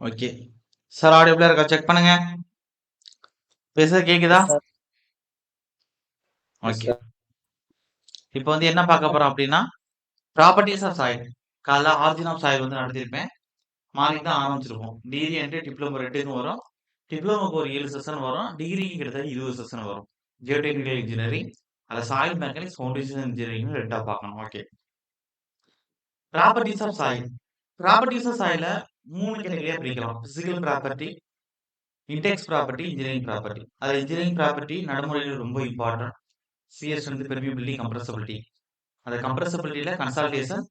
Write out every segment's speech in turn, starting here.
Okay. Sir ஆடியோபிளா இருக்கா? Check பண்ணுங்க. பேசுறது கேக்குதா? Yes, sir. Yes, okay. sir. இப்போ வந்து என்ன பார்க்க போறோம் அப்படின்னா, ப்ராப்பர்ட்டீஸ் ஆஃப் சாயில். காலைல ஆரிஜின் ஆஃப் சாயில் வந்து நடத்தியிருப்பேன். மார்னிங் தான் ஆரம்பிச்சிருப்போம். டிகிரி அண்ட் டிப்ளமோ 2க்கும் வரும். டிப்ளமோக்கு ஒரு 7 செஷன் வரும். டிகிரிக்கு கிட்டத்தட்ட 20 செஷன் வரும். ஜியோடெக்னிக்கல் இன்ஜினியரிங், அதில் சாயில் மெக்கானிக்ஸ், ஃபவுண்டேஷன் இன்ஜினியரிங் 2ஆ பார்க்கணும். Okay. Properties of soil. Properties of சாயில 3 கேட்டகரியா பிரிக்கலாம். Physical property, index property, engineering property. அதில் இன்ஜினியரிங் ப்ராப்பர்ட்டி நடைமுறையில் ரொம்ப இம்பார்ட்டன்ட். சிஎஸ் வந்து பெர்மியபிலிட்டி, கம்ப்ரஸபிலிட்டி. அந்த கம்ப்ரஸபிலிட்டியில கன்சால்டேஷன்,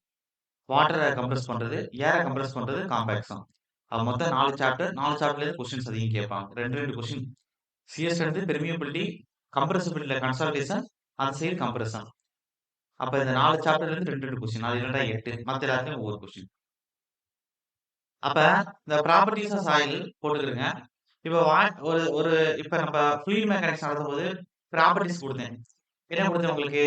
வாட்டரை கம்ப்ரஸ் பண்றது, ஏரை கம்ப்ரஸ் பண்றது, காம்பாக்ஷன். அது மொத்தம் 4 சாப்டர். 4 சாப்டர்ல கொஸ்டின்ஸ் அதிகம் கேட்பாங்க. 2 கொஸ்டின். சிஎஸ் வந்து பெர்மியபிலிட்டி, கம்ப்ரஸபிலிட்டியில கன்சால்டேஷன், அந்த சைடு கம்ப்ரஷன். அப்ப இந்த 4 சாப்டர்ல இருந்து 2 கொஸ்டின். அது 2 8. மத்த எல்லாத்துலயும் ஒவ்வொரு கொஸ்டின். அப்ப இந்த ப்ராப்பர்ட்டீஸ் ஆஃப் சாயில் போட்டுக்கிறங்க. இப்ப ஒரு ஒரு இப்ப நம்ம ஃப்ளூயிட் மெக்கானிக்ஸ் நடத்தும்போது ப்ராப்பர்ட்டீஸ் கொடுத்தேன். என்ன கொடுத்தேன் உங்களுக்கு?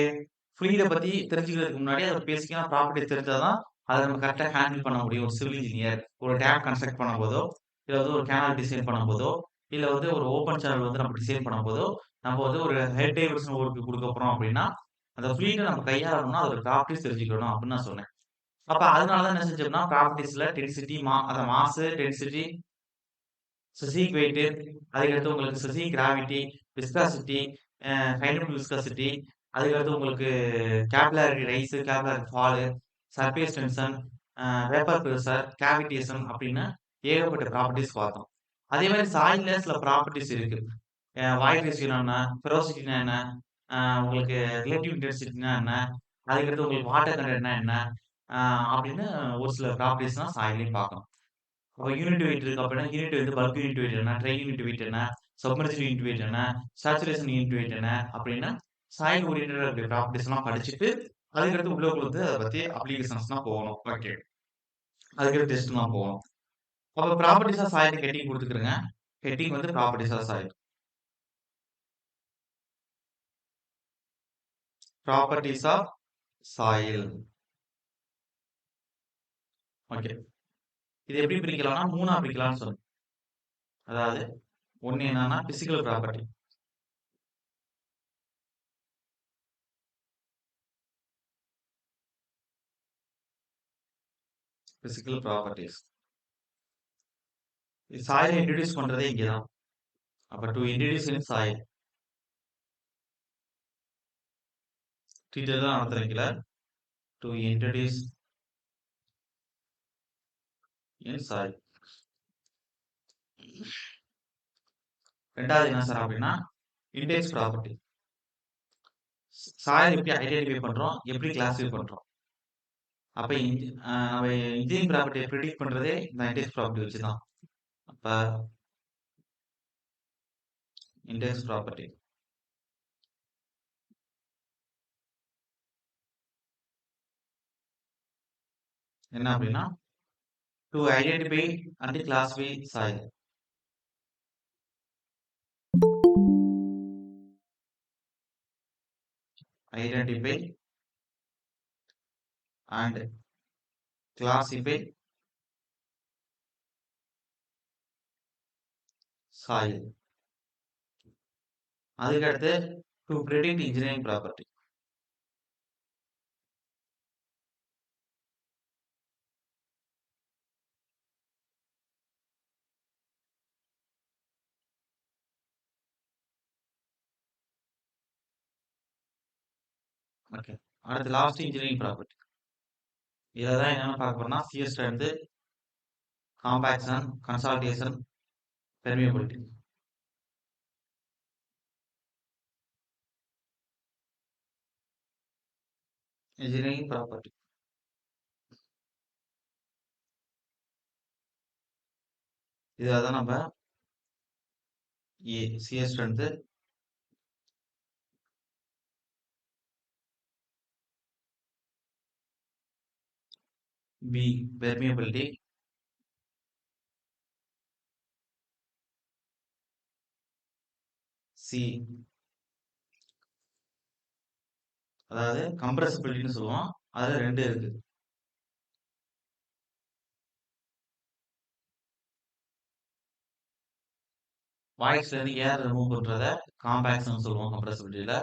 ஃப்ளூயிட பத்தி தெரிஞ்சுக்கிறதுக்கு முன்னாடி அதோட பேசிக்கான ப்ராப்பர்ட்டீஸ் தெரிஞ்சாதான் அதை நம்ம கரெக்டாக ஹேண்டில் பண்ண முடியும். ஒரு சிவில் இன்ஜினியர் ஒரு டேப் கன்ஸ்ட்ரக்ட் பண்ணும்போதோ, இல்லை வந்து ஒரு கேனால் டிசைன் பண்ணும்போதோ, இல்லை வந்து ஒரு ஓப்பன் சேனல் வந்து நம்ம டிசைன் பண்ணும்போதோ, நம்ம வந்து ஒரு ஹெட் டைவர்ஷன் ஒர்க்கு கொடுக்க போறோம் அப்படின்னா, அந்த ஃப்ளூயிட நம்ம கையாளணும்னா அதோட ப்ராப்பர்ட்டீஸ் தெரிஞ்சுக்கணும் அப்படின்னு நான் சொன்னேன். அப்ப அதனால தான் என்ன செஞ்சோம்னா, ப்ராப்பர்ட்டீஸ்ல டென்சிட்டி, அந்த மாஸ், டென்சிட்டி, ஸ்பெசிஃபிக் வெயிட், அதுக்கடுத்து உங்களுக்கு specific gravity, viscosity, kinetic viscosity, அதுக்கடுத்து உங்களுக்கு capillarity rice, capillarity fall, surface tension, vapour pressure, cavitation அப்படின்னு ஏகப்பட்ட ப்ராப்பர்ட்டீஸ் பார்த்தோம். அதே மாதிரி சாயில்ல சில ப்ராப்பர்ட்டீஸ் இருக்கு. வாய்ட் ரேஷியோனா என்ன, பெரோசிட்டினா என்ன, உங்களுக்கு ரிலேட்டிவ் இன்டென்சிட்டினா என்ன, அதுக்கடுத்து உங்களுக்கு வாட்டர் கண்டென்ட்னா என்ன, அப்படின்னு ஒரு சில ப்ராப்பர்ட்டீஸ்லாம் சாயிலையும் பார்க்கணும். அப்ப யூனிட் வெயிட் இருக்கு அப்படின்னா, யூனிட் வந்து பல்க் யூனிட் வெயிட் என்ன, ட்ரை யூனிட் வெயிட் என்ன, சப்மர்ஜிட் யூனிட் வெயிட் என்ன, சேச்சுரேஷன் யூனிட் வெயிட் என்ன அப்படின்னு சாயில் ஓரியன்டட் அப்படி ப்ராப்பர்ட்டிஸ் எல்லாம் படிச்சுட்டு, அதுக்கடுத்து உள்ள வந்து அதை பத்தி அப்ளிகேஷன்ஸ்லாம் போகணும். ஓகே. அதுக்கடுத்து டெஸ்ட்லாம் போகணும். அப்ப ப்ராப்பர்ட்டிஸ் ஆஃப் சாயில் ஹெட்டிங் கொடுத்துக்கிறேங்க. ஹெட்டிங் வந்து properties of soil. Properties of soil. Okay. இது எப்படி பிரிக்கலாம்னா 3ஆ பிரிக்கலாம்னு சொன்னேன். அதாவது ஒண்ணு என்னன்னா பிசிக்கல் ப்ராப்பர்ட்டி. Physical properties. சாயிலை இன்ட்ரோடியூஸ் பண்றதே இங்கதான். அப்ப டு இன்ட்ரோடியூஸ் இன் சாயில். டீட்டெயிலாக நடத்துறீங்களா? To introduce in soil. ரெண்டாவது என்ன சார் அப்படின்னா இண்டெக்ஸ் ப்ராப்பர்ட்டி. சாயில் எப்படி ஐடென்டிஃபை பண்றோம், எப்படி கிளாஸிஃபை பண்றோம். அப்ப நம்ம இன்ஜினியரிங் ப்ராப்பர்ட்டியை ப்ரிடிக்ட் பண்றதே இந்த இண்டெக்ஸ் ப்ராப்பர்ட்டி வச்சுதான். அப்ப இண்டெக்ஸ் ப்ராப்பர்ட்டி என்ன அப்படின்னா to identify and classify soil. Identify and classify soil. அதுக்கடுத்து to predict engineering property. Okay. அடுத்து லாஸ்ட் இன்ஜினியரிங் ப்ராப்பர்ட்டி. இதெல்லாம் என்னன்னு பார்க்க போறோம்னா சிஎஸ் இருந்து compaction, consolidation, permeability. Engineering property. இதை தான் நம்ம சிஎஸ் இருந்து பி பெர்மியபிலிட்டி, சி அதாவது கம்ப்ரஸபிலிட்டின்னு சொல்லுவோம். அதுல 2 இருக்கு. வாய்ஸ்லேருந்து ஏர் ரிமூவ் பண்றத காம்பேக்ஷன் சொல்லுவோம் கம்ப்ரசிபிலிட்டியில.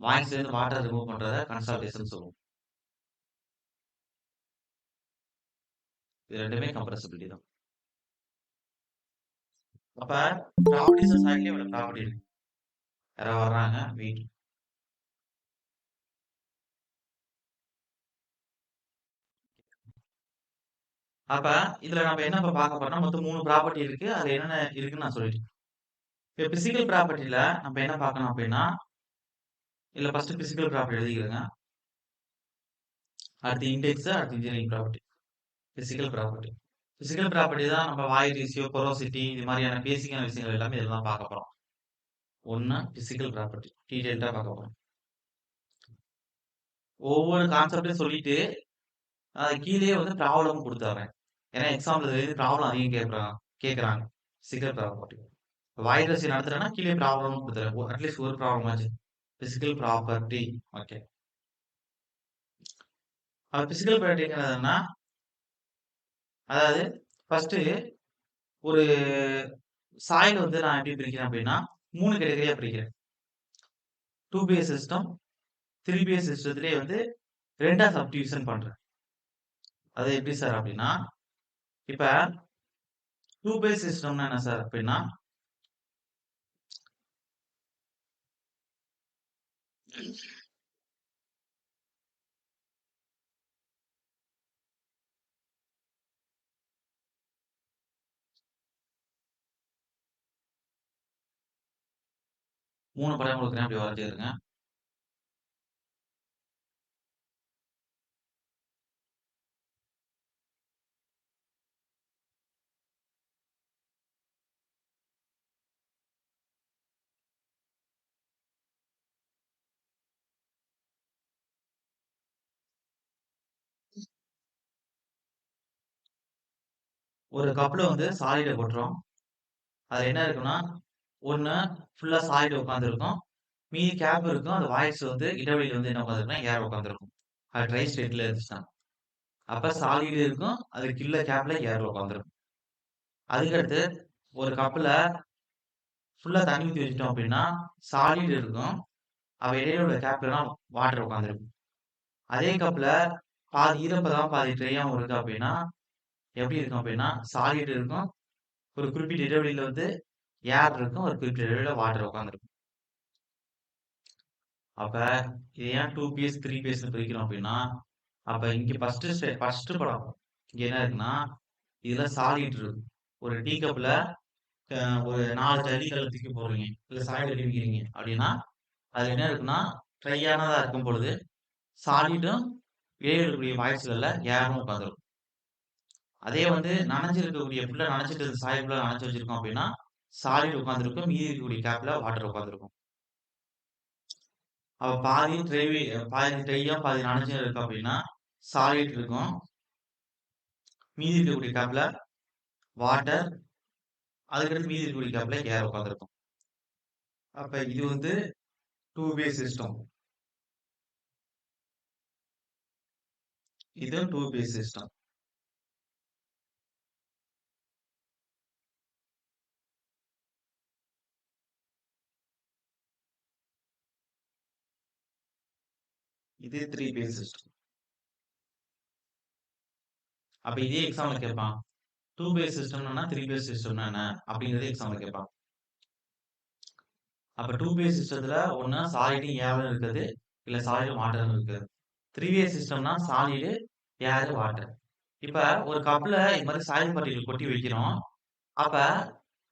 வாய்ஸ்லேருந்து வாட்டர் ரிமூவ் பண்றத கன்சால்டேஷன் சொல்லுவோம். இது 2மே கம்ப்ரசிபிலிட்டி தான். அப்ப ப்ராப்பர்ட்டீஸ் ஆஃப் சாயில்ல இவ்வளவு ப்ராப்பர்ட்டி இருக்கு. யாரோ வர்றாங்க வெயிட். அப்ப இதுல நம்ம என்ன இப்ப பார்க்க போறோம்னா மொத்தம் 3 ப்ராப்பர்ட்டி இருக்கு. அதுல என்னென்ன இருக்குன்னு நான் சொல்லிட்டேன். இப்ப பிசிக்கல் ப்ராப்பர்ட்டில நம்ம என்ன பார்க்கணும் அப்படின்னா, இதுல ஃபர்ஸ்ட் பிசிக்கல் ப்ராப்பர்ட்டி எழுதிக்கிறேங்க. அடுத்து இண்டெக்ஸ், அடுத்து engineering property. Physical property. Physical property தான் நம்ம வாய் ரேஷியோ, போரோசிட்டி இது மாதிரியான பேசிக்கான விஷயங்கள் எல்லாமே இதுல தான் பார்க்க போறோம். 1 பிசிக்கல் ப்ராப்பர்ட்டி டீடைல்டா பார்க்க போறோம். ஒவ்வொரு கான்செப்ட்டையும் சொல்லிட்டு, அது கீழயே வந்து ப்ராப்ளம் குடுத்துர்றேன். ஏன்னா எக்ஸாம்ல இது ப்ராப்ளம் அதிகம் கேட்கறாங்க. Physical property. வாய் ரேஷியோ நடத்துறேன்னா கீழே ப்ராப்ளம் குடுத்துறேன். அட்லீஸ்ட் ஒரு ப்ராப்ளம் ஆச்சு. Physical property. ஓகே. பிசிக்கல் ப்ராப்பர்ட்டிங்கிறதுனா, அதாவது ஃபர்ஸ்ட்டு ஒரு சாயில் வந்து நான் எப்படி பிரிக்கிறேன் அப்படின்னா, 3 கேட்டகரியா பிரிக்கிறேன். 2 பேஸ் சிஸ்டம், 3 பேஸ் சிஸ்டத்திலேயே வந்து 2ஆ சப்டிவிஷன் பண்றேன். அது எப்படி சார் அப்படின்னா, இப்ப 2 பேஸ் சிஸ்டம்னா என்ன சார் அப்படின்னா, 3 படம் குடுக்குறேன் அப்படி வரைஞ்சுக்கிறேங்க. ஒரு கப்ல வந்து சாலிட கொட்டுறோம். அதுல என்ன இருக்குன்னா, ஒண்ணு ஃபுல்லா சாலிட் உட்கார்ந்திருக்கும். மீதி கேப் இருக்கும். அந்த வாய்ஸ் வந்து இடைவெளியில வந்து என்ன உட்கார்ந்திருக்கும்னா, ஏர் உட்கார்ந்திருக்கும். அது ட்ரை ஸ்டேட்ல இருந்துச்சுன்னா. அப்ப சாலிட் இருக்கும். அதுக்கு கீழ கேப்ல ஏர் உட்கார்ந்திருக்கும். அதுக்கடுத்து ஒரு கப்ல ஃபுல்லா தண்ணி ஊத்தி வச்சுட்டோம் அப்படின்னா, சாலிட் இருக்கும். அப்ப இடையில உள்ள கேப்லலாம் வாட்டர் உட்கார்ந்திருக்கும். அதே கப்ல பாதி ஈரப்பதம், பாதி ட்ரையாவும் இருக்கு அப்படின்னா, எப்படி இருக்கும் அப்படின்னா, சாலிட் இருக்கும். ஒரு குறிப்பிட்ட இடைவெளியில வந்து ஏர் இருக்கும். ஒரு குறிப்பிட்ட இடைவெளியில வாட்டர் உட்கார்ந்திருக்கும். அப்ப இது ஏன் 2 பீஸ், 3 பீஸ்ன்னு பிரிக்கிறோம் அப்படின்னா, அப்ப இங்க ஃபர்ஸ்ட் படம். இங்க என்ன இருக்குன்னா, இதுல சாலிட் இருக்கு. ஒரு டீ கப்ல அ ஒரு 4 ஜல்லிகள தூக்கி போடுறீங்க. இல்ல சாலிட் அடிக்கிறீங்க அப்படின்னா, அதுல என்ன இருக்குன்னா, ட்ரையானதா இருக்கும் பொழுது, சாலிடும் வெளிய இருக்கக்கூடிய வாய்ஸ்கள்ல ஏரும் உட்கார்ந்திருக்கும். அதே வந்து நனைஞ்சிருக்கக்கூடிய ஃபுல்லா நனைஞ்சிட்டு இருக்க சாயில் ஃபுல்லா நனைச்சு வச்சிருக்கோம் அப்படின்னா, சாலிட் உட்கார்ந்திருக்கும். மீதி இருக்கக்கூடிய கேப்ல வாட்டர் உட்கார்ந்திருக்கும். அப்ப பாதி ட்ரையா, பாதி நனைஞ்சும் இருக்கு அப்படின்னா, சாலிட் இருக்கும். மீதி இருக்கக்கூடிய கேப்ல வாட்டர், அதுக்கடுத்து மீதி இருக்கக்கூடிய கேப்ல ஏர் உட்கார்ந்திருக்கும். அப்ப இது வந்து 2 வே சிஸ்டம். இது 2 வே சிஸ்டம். இது 3 வே சிஸ்டம். அப்ப இதே எக்ஸாம்ல கேட்பான். 2 வே சிஸ்டம்னா 3 வே சிஸ்டம்னா என்ன? அப்படிங்கிறது எக்ஸாம்ல கேட்பான். அப்ப 2 வே சிஸ்டத்துல ஒண்ணு சாலிடும் ஏரும் இருக்குது. இல்ல சாலிடும் வாட்டரும் இருக்குது. 3 வே சிஸ்டம்னா சாலிடு, ஏர், வாட்டர். இப்ப ஒரு கப்ல இது மாரி சாயில் பார்ட்டிகிள் கொட்டி வைக்கிறோம். அப்ப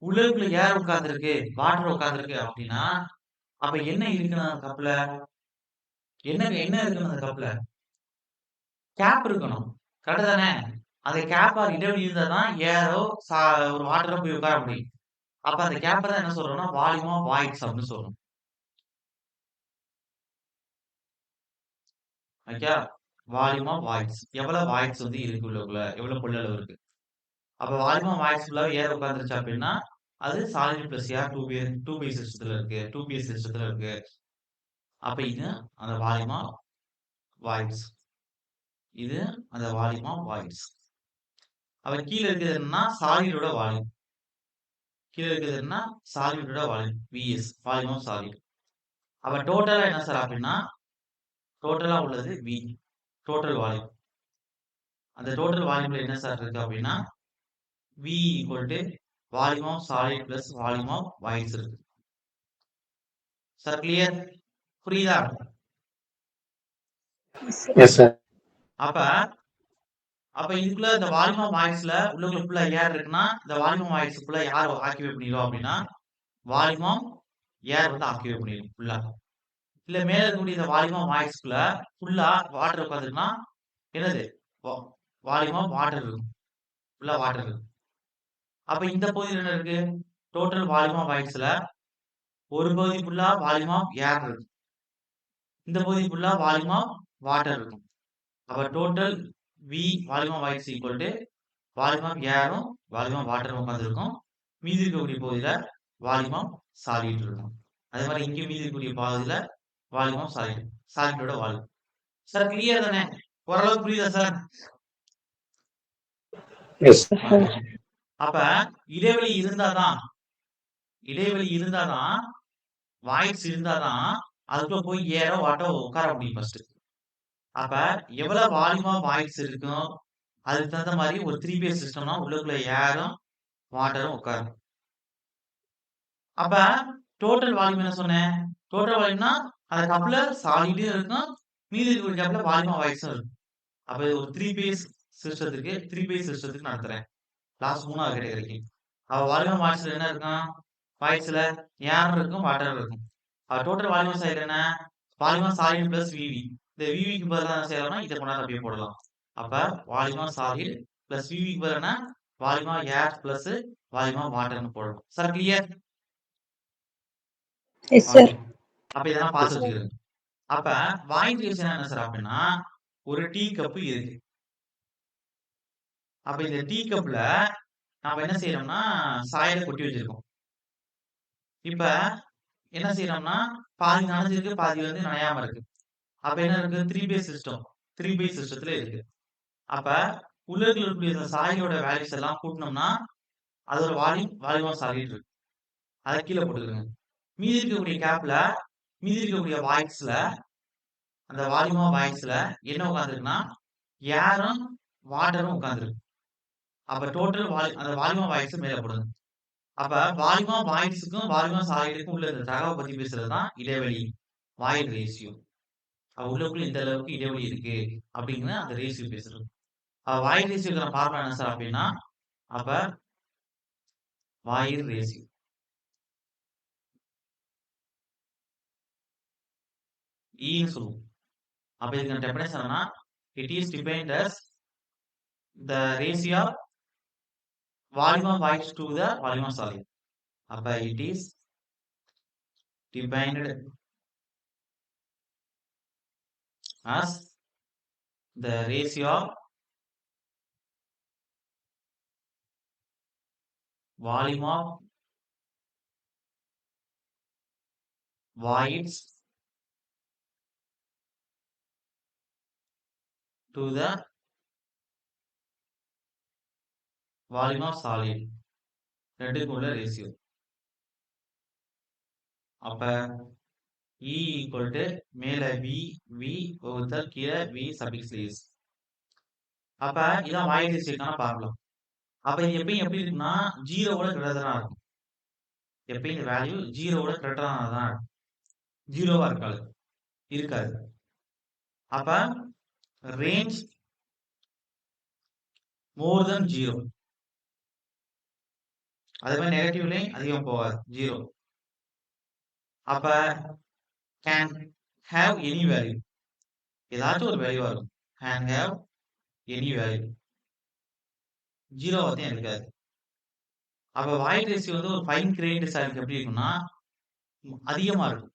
உள்ளுக்குள்ள ஏர் உட்கார்ந்திருக்கு, வாட்டர் உட்கார்ந்திருக்கு அப்படின்னா, அப்ப என்ன இருக்குன்னு அந்த கப்ல? என்ன இருக்கணும் அந்த கப்ல? கேப் இருக்கணும். கரெக்ட் தானே? அந்த கேப் ஆர் இடைவெளி இருந்தா தான் ஏரோ, ஒரு வாட்டரோ போய் உட்கார முடியும். அப்ப அந்த கேப்ப தான் என்ன சொல்றோம்னா, வால்யூம் ஆஃப் வாய்ட்ஸ் அப்படின்னு சொல்றோம். ஓகே. Volume of voids. எவ்வளவு வாய்ட்ஸ் வந்து இருக்கு உள்ளுக்குள்ள? எவ்வளவு கொள்ளளவு இருக்கு? அப்ப வால்யூம் ஆஃப் வாய்ட்ஸ் ஃபுல்லாவே ஏர் உட்கார்ந்துருச்சு அப்படின்னா, அது சாலிட் பிளஸ் ஏர் 2 பை சிஸ்டத்துல இருக்கு. 2 பி சிஸ்டத்துல இருக்கு. அப்ப இது அந்த வால்யூம் ஆஃப் வாய்ட்ஸ். இது அந்த வால்யூம் ஆஃப் வாய்ட்ஸ். அப்ப கீழ இருக்கிறது என்னன்னா, சாலிடோட வால்யூம். கீழே இருக்கிறதுன்னா சாலிடோட volume VS, volume of solid. அப்ப டோட்டலா என்ன சார் அப்படின்னா டோட்டலா உள்ளது வி, டோட்டல் வால்யூம். அந்த டோட்டல் வால்யூம்ல என்ன சார் இருக்கு அப்படின்னா V equal to volume of solid plus volume of voids இருக்கு. Sir clear? புரியுதா? Yes sir. அப்ப அப்ப இதுக்குள்ள இந்த வால்யூம் ஆஃப் வாய்ட்ஸ்ல உள்ளுக்குள்ள ஃபுல்லா ஏர் இருக்குன்னா இந்த வால்யூம் ஆஃப் வாய்ட்ஸ் ஃபுல்லா யார் ஆக்கியூபை பண்ணிடும் அப்படின்னா வால்யூம் ஆஃப் ஏர் வந்து ஆக்கியூபை பண்ணிடும் ஃபுல்லா. இல்ல மேல இருக்கக்கூடிய இந்த வால்யூம் ஆஃப் வாய்ட்ஸ்க்குள்ள ஃபுல்லா வாட்டர் உட்காந்துருக்குன்னா என்னது வால்யூம் ஆஃப் வாட்டர் இருக்கும், ஃபுல்லா வாட்டர் இருக்கு. அப்ப இந்த பகுதியில் என்ன இருக்கு? டோட்டல் வால்யூம் ஆஃப் வாய்ட்ஸ்ல ஒரு பகுதி ஃபுல்லா வால்யூம் ஆஃப் ஏர் இருக்கு, இந்த பகுதி ஃபுல்லா வால்யூம் ஆஃப் வாட்டர் இருக்கும். அப்ப total V volume of voids equal to volume of ஏரும் வால்யூம் ஆஃப் வாட்டரும் உட்காந்துருக்கும். மீதி இருக்கக்கூடிய பகுதியில வால்யூம் ஆஃப் சாலிட் இருக்கும். அதே மாதிரி இங்கே மீதி இருக்கக்கூடிய பகுதியில வால்யூம் ஆஃப் சாலிட், சாலிடோட வால்யூம். சார் கிளியர் தானே? ஓரளவுக்கு புரியுதா சார்? எஸ். அப்ப இடைவெளி இருந்தாதான் வாய்ட்ஸ் இருந்தாதான் அதுக்குள்ள போய் ஏரோ வாட்டோ உட்கார முடியும் ஃபர்ஸ்ட். அப்ப எவ்வளவு வால்யூம் ஆஃப் வாய்ட்ஸ் இருக்கும் அதுக்கு தகுந்த மாதிரி ஒரு 3 பேஸ் சிஸ்டம்னா உள்ளுக்குள்ள ஏரும் வாட்டரும் உட்காரும். அப்ப டோட்டல் வால்யூம் என்ன சொன்னேன்? டோட்டல் வால்யூம்னா அந்த கப்ல சாலிடும் இருக்கும், மீதி இருக்கக்கூடிய கப்ல வால்யூம் ஆஃப் வாய்ட்ஸும் இருக்கும். அப்ப ஒரு 3 பேஸ் சிஸ்டத்துக்கு நடத்துறேன். லாஸ்ட் 3வது கேட்டகரிக்கு. அப்ப வால்யூம் ஆஃப் வாய்ட்ஸ்ல என்ன இருக்கும்? வாய்ட்ஸ்ல ஏர் இருக்கும், வாட்டர் இருக்கும். அப்ப டோட்டல் வால்யூம் சைடு என்ன? வால்யூம் ஆஃப் சாலிட் பிளஸ் விவி. இந்த விவிக்கு பதிலா என்ன செய்யலாம்னா இதை கொண்டாந்து அப்படியே போடலாம். அப்ப வால்யூம் ஆஃப் சாலிட் பிளஸ் விவிக்கு பதிலா என்ன? Volume of air plus volume of வாட்டர்னு போடலாம். Sir clear? Yes sir. அப்ப இதெல்லாம் பார்த்து வச்சுக்கிறேன். அப்ப வாய்ட் ரேஷியோ என்ன சார் அப்படின்னா ஒரு டீ கப் இருக்கு. அப்ப இந்த டீ கப்ல நாம என்ன செய்யறோம்னா சாயலை கொட்டி வச்சிருக்கோம். இப்ப என்ன செய்யறோம்னா பாதி நனைஞ்சிருக்கு, பாதி வந்து நனையாம இருக்கு. அப்ப என்ன இருக்கு? 3 பேஸ் சிஸ்டத்துல இருக்கு. அப்ப உள்ள இருக்கக்கூடிய இந்த சாயிலோட வேல்யூஸ் எல்லாம் கூட்டினோம்னா அதோட வால்யூம் ஆஃப் சாலிட் இருக்கு. அதை கீழே போட்டுக்கிறோங்க. மீதி இருக்கக்கூடிய வாய்ட்ஸ்ல அந்த வால்யூம் ஆஃப் வாய்ட்ஸ்ல என்ன உட்காந்துருக்குன்னா ஏரும் வாட்டரும் உட்காந்துருக்கு. அப்ப டோட்டல் அந்த வால்யூம் ஆஃப் வாய்ட்ஸ் மேல போடுங்க. அப்ப வால்யூம் ஆஃப் வாய்ட்ஸுக்கும் வால்யூம் ஆஃப் சாலிடுக்கும் உள்ள இந்த தகவல் பத்தி பேசுறது தான் இடைவெளி, வாய்ட் ரேஷியோ. உள்ளுக்குள்ள இந்த அளவுக்கு இடைவெளி இருக்கு அப்படிங்கிற அந்த ரேஷியோ பேசுறது. வாய்ட் ரேஷியோங்கிற ஃபார்முலா என்ன சார் அப்படின்னா அப்ப வாய்ட் ரேஷியோ ஈன்னு சொல்லுவோம். அப்ப இதுக்கு டெஃபினேஷன் என்னன்னா it is defined as the ratio of volume of voids to the volume of solid. அப்ப it is defined as the ratio of volume of voids to the volume of solid. ரெண்டுக்கும் உள்ள ratio. அப்ப E equal to மேல V வகுத்தல் கீழே V suffix is. அப்ப இதான் void ரேஷியோக்கான formula. அப்ப இது எப்பயும் எப்படி இருக்குன்னா 0வோட கிரேட்டரா இருக்கும். எப்பயும் இந்த வேல்யூ 0வோட கிரேட்டரா தான் இருக்கும். 0வா இருக்காது. அப்ப ரேஞ்ச் மோர் தென் 0. அதே மாதிரி நெகட்டிவ்லயும் அதிகம் போகாது 0. அப்ப கேன் ஹேவ் எனி வேல்யூ, ஏதாச்சும் ஒரு வேல்யூவா இருக்கும். கேன் ஹேவ் எனி வேல்யூ, 0 வந்து இருக்காது. அப்ப வாய்ட் ரேஷியோ வந்து ஒரு ஃபைன் கிரெயின்ட் சாலிட் எப்படி இருக்கும்னா அதிகமா இருக்கும்.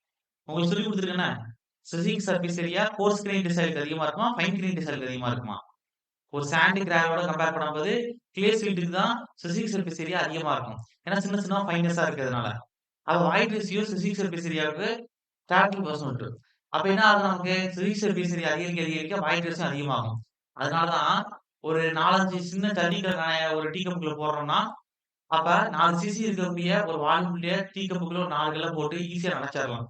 உங்களுக்கு சொல்லி கொடுத்துருக்கேன்னா specific surface area coarse grained solid அதிகமா இருக்குமா, ஃபைன் கிரெயின்ட் சாலிட் அதிகமா இருக்குமா? ஒரு சாண்ட் கிராவலோட கம்பேர் பண்ணும்போது கிளே சில்ட்டுக்கு தான் ஸ்பெசிபிக் சர்ஃபேஸ் ஏரியா அதிகமா இருக்கும். ஏன்னா சின்ன ஃபைனஸா இருக்கிறதுனால. அப்ப வாய்ட் ரேஷியோ ஸ்பெசிபிக் சர்ஃபேஸ் ஏரியாவுக்கு 30%. அப்ப என்ன ஆகும்? நமக்கு ஸ்பெசிபிக் சர்ஃபேஸ் ஏரியா அதிகரிக்க வாய்ட் ரேஷியோ அதிகமாகும். அதனாலதான் ஒரு 4-5 சின்ன தண்ணீர் ஒரு டீ கப்புக்குள்ள போடுறோம்னா அப்ப 4 சிசி இருக்கக்கூடிய ஒரு வால்வுக்குள்ளயே டீ கப்புக்குள்ள ஒரு 4 கல்ல போட்டு ஈஸியா நெனச்சிரலாம்.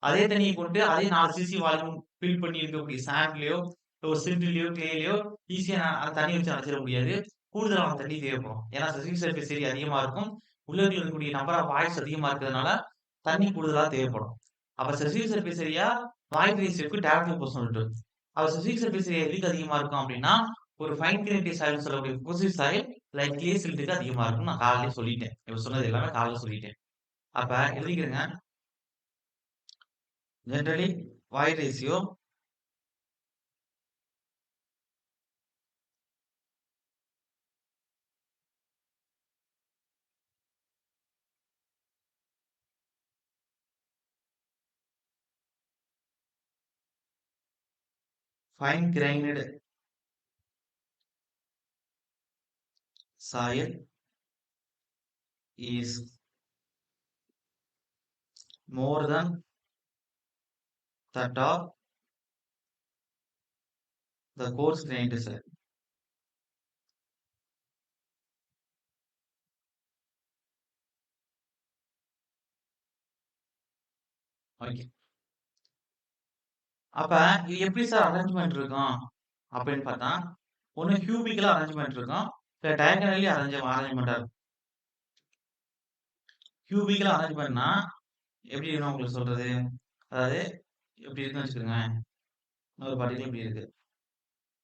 அதே தண்ணிய கொண்டு அதே 4 சிசி வால்வும் ஃபில் பண்ணி இருக்கக்கூடிய சாண்ட்லயோ, ஒரு சில்ட்லயோ, கிளேலயோ ஈஸியா அந்த தண்ணீய வச்சு அடைச்சிட முடியாது. கூடுதலான தண்ணீ தேவைப்படும். ஏன்னா சர்ஃபேஸ் சர்ஃபேஸ் ஏரியா அதிகமா இருக்கும். உள்ள இருக்கக்கூடிய நம்பர் ஆஃப் வாய்ஸ் அதிகமா இருக்கிறதுனால, தண்ணீ கூடுதலா தேவைப்படும். அப்ப சர்ஃபேஸ் சர்ஃபேஸ் ஏரியா வாய்ட் ரேஷியோக்கு டைரக்ட்லி ப்ரொபோர்ஷனல். அப்ப சர்ஃபேஸ் சர்ஃபேஸ் ஏரியா எதுக்கு அதிகமா இருக்கும் அப்டின்னா, ஒரு ஃபைன் கிரைன்ட் சாயில்னு சொல்லக்கூடிய பொசிவ் சாயில் லைக் கிளே சில்ட்டுக்கு அதிகமா இருக்கும்னு நான் காலைலயே சொல்லிட்டேன். இப்ப சொன்னது எல்லாமே காலைல சொல்லிட்டேன். அப்ப எழுதிக்கிறங்க. Generally void ratio fine grained soil is more than that of the coarse grained soil. Okay. அப்ப இது எப்படி சார் அரேஞ்ச்மென்ட் இருக்கும் அப்படின்னு பார்த்தா, ஒண்ணு கியூபிக்கலா அரேஞ்ச்மென்ட் இருக்கும். இல்ல டயகனலி அரேஞ்ச்மென்ட்டா இருக்கும். கியூபிக்கலா அரேஞ்ச்மென்ட்னா எப்படி நான் உங்களுக்கு சொல்றது? அதாவது இப்படி இருக்குன்னு வச்சுக்கோங்க. இன்னொரு பார்ட்டிகல் இப்படி இருக்கு.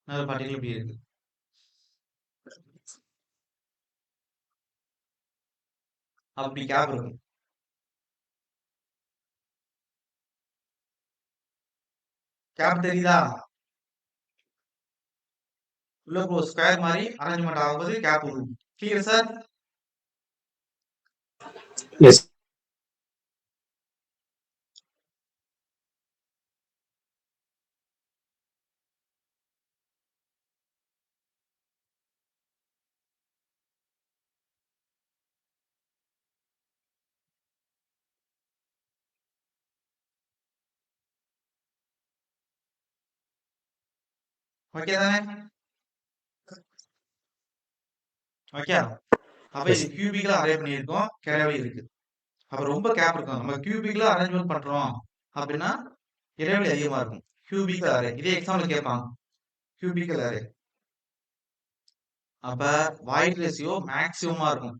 இன்னொரு பார்ட்டிகல் இப்படி இருக்கு. அப்படி கேப் இருக்கும். கேப் தெரியுதா? உள்ள ஒரு ஸ்கொயர் மாதிரி அரேஞ்ச்மென்ட் ஆகும்போது கேப் வரும். Clear sir? எஸ். ஓகே தானே? ஓகே. அப்ப இது கியூபிக்கலா அரே பண்ணியிருக்கோம். கிழவி இருக்கு. அப்ப ரொம்ப கேப் இருக்கும். நம்ம கியூபிக்கலா அரேஞ்ச்மென்ட் பண்றோம் அப்படின்னா இடைவெளி அதிகமா இருக்கும். Cubical array. இதே எக்ஸாம்பிள் கேட்பாங்க. Cubical array. அப்ப வாய்ட் ரேஷியோ மேக்ஸிமமா இருக்கும்.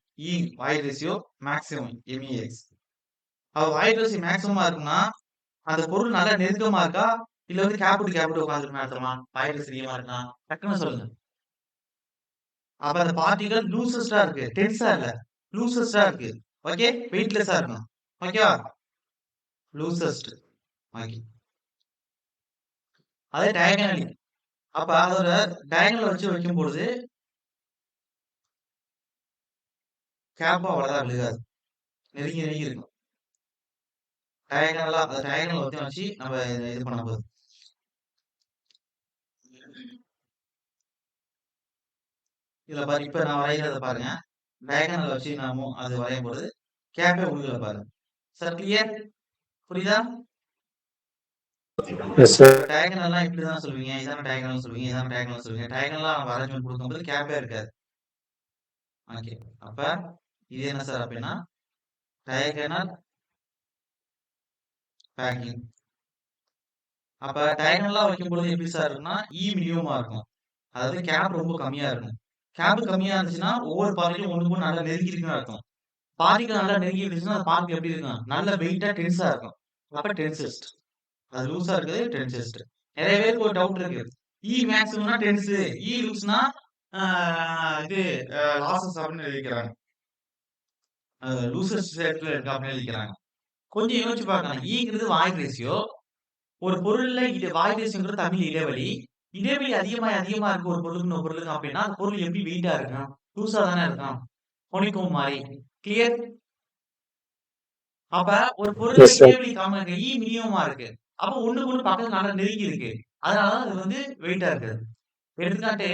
Void ratio maximum M E X. அப்ப வாய்ட் ரேஷியோ மேக்ஸிமமா இருக்குன்னா அந்த பொருள் நல்லா நெருக்கமா இருக்கா? இல்ல வந்து கேப்டு உட்கார்ந்திருக்குன்னு அர்த்தமா? வாய்ட் ரேஷியோ அதிகமா இருக்குன்னா டக்குன்னு சொல்லுங்க. அப்ப அந்த பார்ட்டிகல் லூசஸ்டா இருக்கு. டென்ஸா இல்ல. லூசஸ்டா இருக்கு. ஓகே? வெயிட்லெஸ்ஸா இருக்கும். ஓகேவா? லூசஸ்ட். ஓகே. அதே டயகனலி. அப்ப அதோட டயகனல் வச்சு வைக்கும்பொழுது கேப் அவ்வளவுதான் விழுகாது. நெருங்கி நெருங்கி இருக்கும். டயகனலா அந்த டயகனல் வச்சு நம்ம இது பண்ணும்போது. இதுல பாரு இப்ப நான் வரையறத பாருங்க. டயகனல் வச்சு நாம அது வரையும்போது கேப்பே விழுகல பாருங்க. Sir clear? புரியுதா? Yes sir. இப்ப டயகனல்லாம் இப்படிதான் சொல்லுவீங்க. இதான டயகனல் சொல்லுவீங்க. இதான டயகனல் சொல்லுவீங்க. டயகனலா நம்ம அரேஞ்ச்மென்ட் கொடுக்கும்போது கேப்பே இருக்காது. ஓகே. அப்ப இது என்ன சார் அப்படின்னா டயகனல் பேக்கிங். அப்ப டயகனலா வைக்கும்போது எப்படி சார் இருக்குன்னா மினிமமா இருக்கும். அதாவது கேப் ரொம்ப கம்மியா இருக்கும். கேப் கம்மியா இருந்துச்சுன்னா ஒவ்வொரு பார்ட்டிகளும் ஒண்ணுக்கு ஒண்ணு நல்லா நெருங்கி இருக்குன்னு அர்த்தம். பார்ட்டிகள் நல்லா நெருங்கி இருந்துச்சுன்னா அந்த பார்ட்டிகள் எப்படி இருக்கும்? நல்ல வெயிட்டா டென்ஸா இருக்கும். அப்ப டென்சிஸ்ட். அது லூஸா இருக்குது டென்சிஸ்ட். நிறைய பேருக்கு ஒரு டவுட் இருக்கு. மேக்ஸிமம்னா டென்ஸ், லூஸ்னா இது லாசஸ் அப்படின்னு எழுதிக்கிறாங்க. லூசஸ்ட் செட்ல இருக்கு அப்படின்னு எழுதிக்கிறாங்க. கொஞ்சம் யோசிச்சு பார்க்கலாம். ஈங்கிறது வாய்ட் ரேஷியோ. ஒரு பொருள்ல வாய்ட் ரேஷியோங்கிறது தமிழ் இடைவெளி. இடைவெளி அதிகமா இருக்கு ஒரு பொருளுக்கு இன்னொரு பொருளுக்கு அப்படின்னா அந்த பொருள் எப்படி வெயிட்டா இருக்கும்? லூஸா தானே இருக்கும். ஹனிகோம்ப் மாரி. கிளியர்? அப்ப ஒரு பொருள்ல எஸ் சார். இடைவெளி கம்மியா இருக்கு. மினிமமா இருக்கு. அப்ப ஒண்ணுக்கு ஒண்ணு பக்கத்துல நல்லா நெருங்கி இருக்கு. அதனால தான் அது வந்து வெயிட்டா இருக்குது. எடுத்துக்காட்டு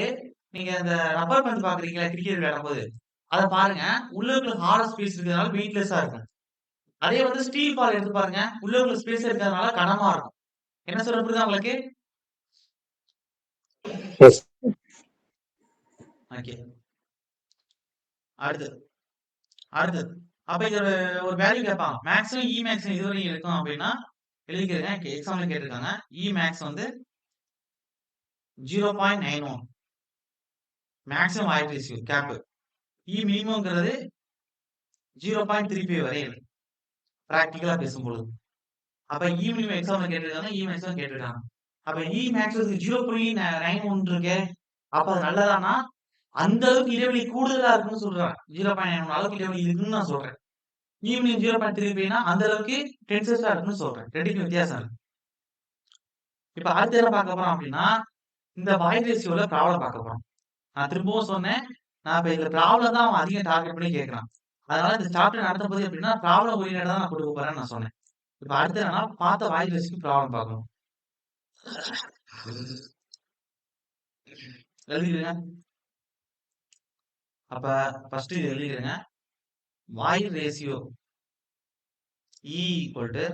நீங்க அந்த ரப்பர் பந்து பார்க்குறீங்களா கிரிக்கெட் விளையாடும்போது, அத பாருங்க. உள்ள இருக்கிற ஹார்ட் ஸ்பேஸ் இருக்கிறதுனால வெயிட்லெஸ்ஸா இருக்கும். அதே வந்து ஸ்டீல் பால் எடுத்து பாருங்க. உள்ள இருக்கிற ஸ்பேஸ் இருக்கிறதுனால கனமா இருக்கும். என்ன சொல்ல புரியுதா உங்களுக்கு? எஸ். ஓகே. அடுத்து அடுத்தது. அப்ப இது ஒரு வேல்யூ கேட்பாங்க. மேக்ஸிமம் மேக்ஸிமம் இதுவரையும் இருக்கும் அப்படின்னா எழுதிக்கிறேங்க. எக்ஸாம்ல கேட்டிருக்காங்க. மேக்ஸ் வந்து 0.91 மேக்ஸிமம் வாய்ட் ரேஷியோ கேப். மினிமம்ங்கிறது 0.35 வரையும் பிராக்டிகலா பேசும்பொழுது. அப்ப மினிமம் எக்ஸாம்ல கேட்டிருக்காங்க. மேக்ஸிமம் கேட்டிருக்காங்க. அப்ப மேக்ஸ் 0.91 இருக்கே. அப்ப அது நல்லதானா? அந்த அளவுக்கு இடைவெளி கூடுதலா இருக்குன்னு சொல்றேன். 0.91 அளவுக்கு இடைவெளி இருக்குன்னு நான் சொல்றேன். ஈவினிங் 0.35னா அந்த அளவுக்கு டென்சஸா இருக்குன்னு சொல்றேன். ரெண்டுக்கும் வித்தியாசம் இருக்கு. இப்ப அடுத்து என்ன பார்க்க போறோம் அப்படின்னா, இந்த வாய்ட் ரேஷியோல ப்ராப்ளம் பார்க்க போறோம். நான் திரும்பவும் சொன்னேன். நான் இப்ப இந்த ப்ராப்ளம் தான் அவன் அதிகம் டார்கெட் பண்ணி கேட்கிறான். அதனால இந்த சாப்டர் நடத்தும்போது எப்படின்னா, ப்ராப்ளம் ஓரியன்டடா தான் நான் கொடுக்க போறேன்னு நான் சொன்னேன். இப்ப அடுத்து என்னன்னா, பார்த்த வாய்ட் ரேஷியோக்கு ப்ராப்ளம் பார்க்கணும். எழுதிடுங்க. அப்ப ஃபர்ஸ்ட் இது எழுதிடுங்க. வாய்ட் ரேஷியோ ஈக்குவல் டு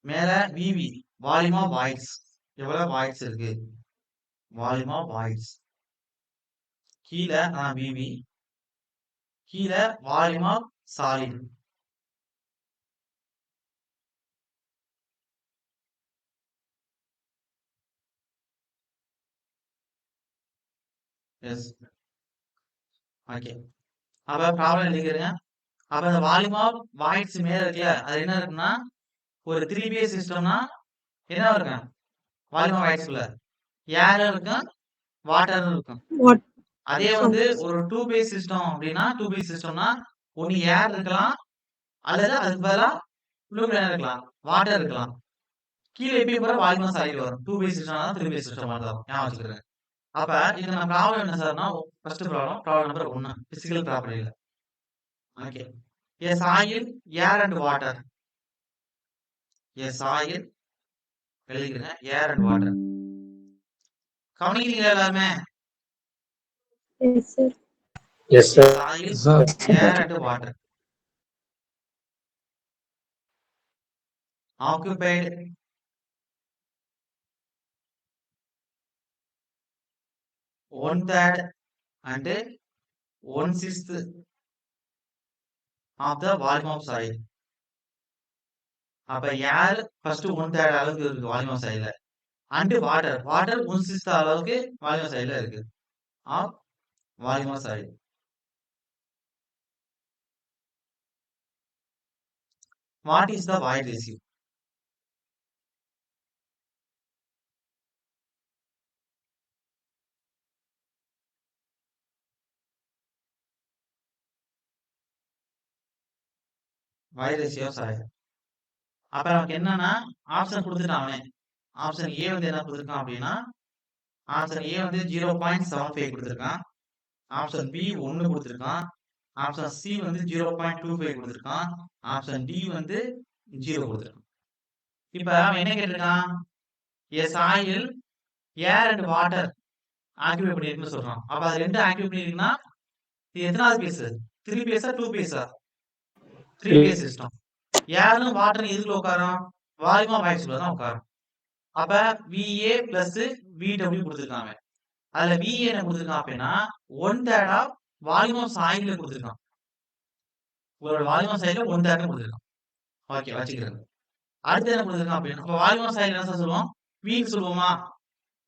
மேல விவி வால்யூம் ஆஃப் வாய்ட்ஸ். எவ்வளவு வாய்ட்ஸ் இருக்கு? Volume of voids. கீழ விவி. கீழ volume of solid. Yes. Okay. அப்ப ப்ராப்ளம் எழுதிக்கிறேங்க. அப்ப அந்த வால்யூம் ஆஃப் வாய்ட்ஸ் மேல இருக்குல்ல, அது என்ன இருக்குன்னா, ஒரு 3 பேஸ் சிஸ்டம்னா என்ன இருக்கும்? வால்யூம் ஆஃப் வாய்ட்ஸ்ல ஏர் இருக்கும், வாட்டர் இருக்கும். அதே வந்து ஒரு 2 பேஸ் சிஸ்டம் அப்படின்னா 2 பேஸ் சிஸ்டம்னா ஒன்னு ஏர் இருக்கலாம் அல்லது அதுக்கு பதிலா ஃப்ளூயிட் என்ன இருக்கலாம்? வாட்டர் இருக்கலாம். கீழ எப்பயும் போல வால்யூம் ஆஃப் சாலிட் வரும். 2 பேஸ் சிஸ்டம்னா 3 பேஸ் சிஸ்டம் மாதிரி தான். ஞாபகம் வச்சுக்கிறேன். அப்ப இது நம்ம ப்ராப்ளம் என்ன சார்னா, ஃபர்ஸ்ட் ப்ராப்ளம் நம்பர் 1 பிசிக்கல் ப்ராப்பர்ட்டில. Okay. A soil, air and water. A soil எழுதிக்கிறேங்க. Air and water. கவனிக்கிறீங்களா எல்லாருமே? Yes, sir. Yes, sir. Soil, air and water. Occupied one-third and 1/6 of the volume of soil. அப்ப ஏர் first 1/3 அளவுக்கு இருக்கு volume of சாயில்ல. And water 1/6 அளவுக்கு volume of சாயில்ல இருக்கு. Of volume of soil. What is the void ratio? Void ratio of soil. அப்ப நமக்கு என்னன்னா ஆப்ஷன் கொடுத்துட்டான் அவனே. ஆப்ஷன் ஏ வந்து என்ன கொடுத்துருக்கான் அப்படின்னா, ஆப்ஷன் ஏ வந்து 0.75 கொடுத்துருக்கான். ஆப்ஷன் பி 1 கொடுத்துருக்கான். ஆப்ஷன் சி வந்து 0.25 கொடுத்துருக்கான். ஆப்ஷன் டி வந்து 0 கொடுத்துருக்கான். இப்ப அவன் என்ன கேட்டிருக்கான்? A soil air and water activate பண்ணிருக்குன்னு சொல்றான். அப்ப அது ரெண்டு ஆக்டிவேட் பண்ணிருக்குன்னா இது எத்தனாவது பேஸ்? 3 பேஸா 2 பேஸா? 3 பேஸ் சிஸ்டம். ஏரும் வாட்டரும் எதுக்குள்ள உட்காரும்? வால்யூம் ஆஃப் வாய்ட்ஸ்ல தான் உட்காரும். அப்ப VA பிளஸ் VW கொடுத்துருக்காங்க. அதுல VA என்ன கொடுத்துருக்கான் அப்படின்னா 1/3 ஆஃப் வால்யூம் ஆஃப் சாயில்ல கொடுத்துருக்கான். உங்களோட வால்யூம் ஆஃப் சாயில்ல 1/3 கொடுத்துருக்கான். ஓகே வச்சுக்கிறேன். அடுத்து என்ன கொடுத்துருக்கான் அப்படின்னா, அப்ப வால்யூம் ஆஃப் சாயில் என்ன சொல்லுவோம்? Vன்னு சொல்லுவோமா?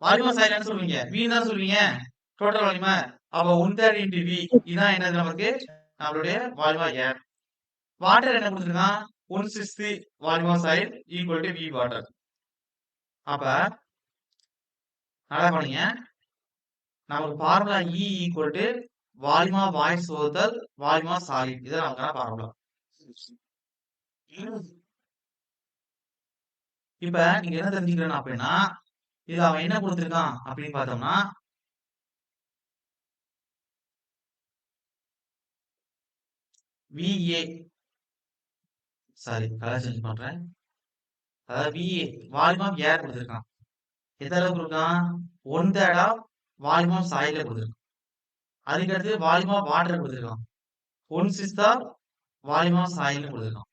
வால்யூம் ஆஃப் சாயில் என்ன சொல்லுவீங்க? V தான் சொல்லுவீங்க. Total volume. அப்ப 1/3 into V இதான் என்னது நமக்கு? நம்மளுடைய வால்யூம் ஆஃப் ஏர். வாட்டர் என்ன கொடுத்துருக்கான்? 1/6 volume of soil equal to V water. அப்ப நல்லா பண்ணுங்க. நமக்கு formula E equal to volume of voids வகுத்தல் வால்யூம் ஆஃப் சாலிட். இது நமக்கான ஃபார்முலா. இப்ப நீங்க என்ன தெரிஞ்சுக்கணும் அப்படின்னா, இது அவன் என்ன கொடுத்திருக்கான் அப்படின்னு பார்த்தோம்னா, VA சாரி கலர் சேஞ்ச் பண்றேன். அதாவது VA வால்யூம் ஆஃப் ஏர் கொடுத்திருக்கான். எந்த அளவுக்கு இருக்கான்? 1/3 ஆஃப் வால்யூம் ஆஃப் சாயில கொடுத்திருக்கான். அதுக்கடுத்து வால்யூம் ஆஃப் வாட்டர் கொடுத்திருக்கான். 1/6 ஆஃப் வால்யூம் ஆஃப் சாயில்னு கொடுத்திருக்கான்.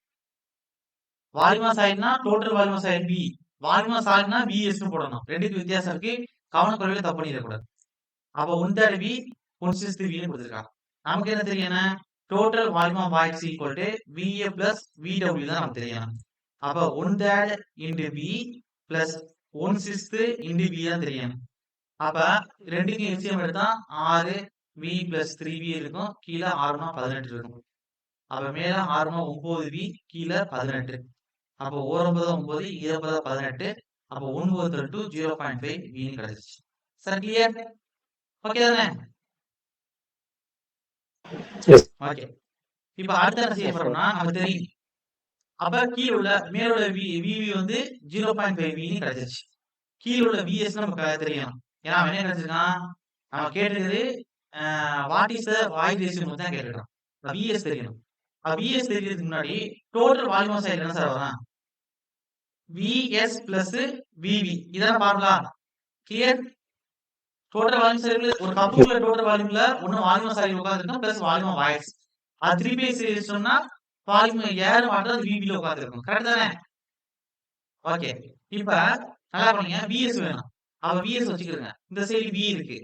வால்யூம் ஆஃப் சாயில்னா total volume of soil V. Volume of சாயில்னா VS னு போடணும். ரெண்டுக்கு வித்தியாசம் இருக்கு. கவனக்குறைவில தப்பு பண்ணிடக்கூடாது. அப்ப 1/3 V 1/6 V ன்னு கொடுத்திருக்காங்க. நமக்கு என்ன தெரியணும்? Total volume of voids equal to VA plus VW தான் நமக்கு தெரியணும். அப்ப 1/3 into V plus 1/6 into V தான் தெரியணும். அப்ப ரெண்டுக்கும் எல்சிஎம் எடுத்தா 6 V பிளஸ் 3V இருக்கும். கீழே 6 18 இருக்கும். அப்ப மேல 6 9 V கீழே 18. அப்போ 9 9 20 18. அப்போ 9 to 0.5 V ன்னு கிடைச்சிச்சு. Sir clear? ஓகே தானே? Yes okay. இப்ப அடுத்து என்ன செய்ய போறோம்னா நமக்கு தெரியும். அப்ப கீழ உள்ள மேல உள்ள VV வந்து 0.5 V ன்னு கிடைச்சிச்சு. கீழ உள்ள VS நமக்கு தெரியணும். ஏன்னா அவன் என்ன கிடைச்சிருக்கான்? நம்ம கேட்டது what is the voice ratio தான் கேட்டிருக்கான். VS தெரியணும். VS தெரியறதுக்கு முன்னாடி டோட்டல் வால்யூம் ஆஃப் சைடு என்ன சார் வரும்? VS பிளஸ் VV இதான formula. Clear? Total volume side ஒரு கப்புக்குள்ள டோட்டல் வால்யூம்ல ஒன்னு வால்யூம் ஆஃப் சைடு உட்கார்ந்திருக்கும் பிளஸ் வால்யூம் ஆஃப் வாய்ஸ். அது 3 பை சொன்னா வால்யூம் ஏர் வாட்டர் அது VB ல உட்கார்ந்திருக்கும். கரெக்ட் தானே? ஓகே. இப்ப நல்லா பண்ணுங்க. VS வேணும். அப்ப VS வச்சுக்கிருங்க. இந்த சைடு V இருக்கு.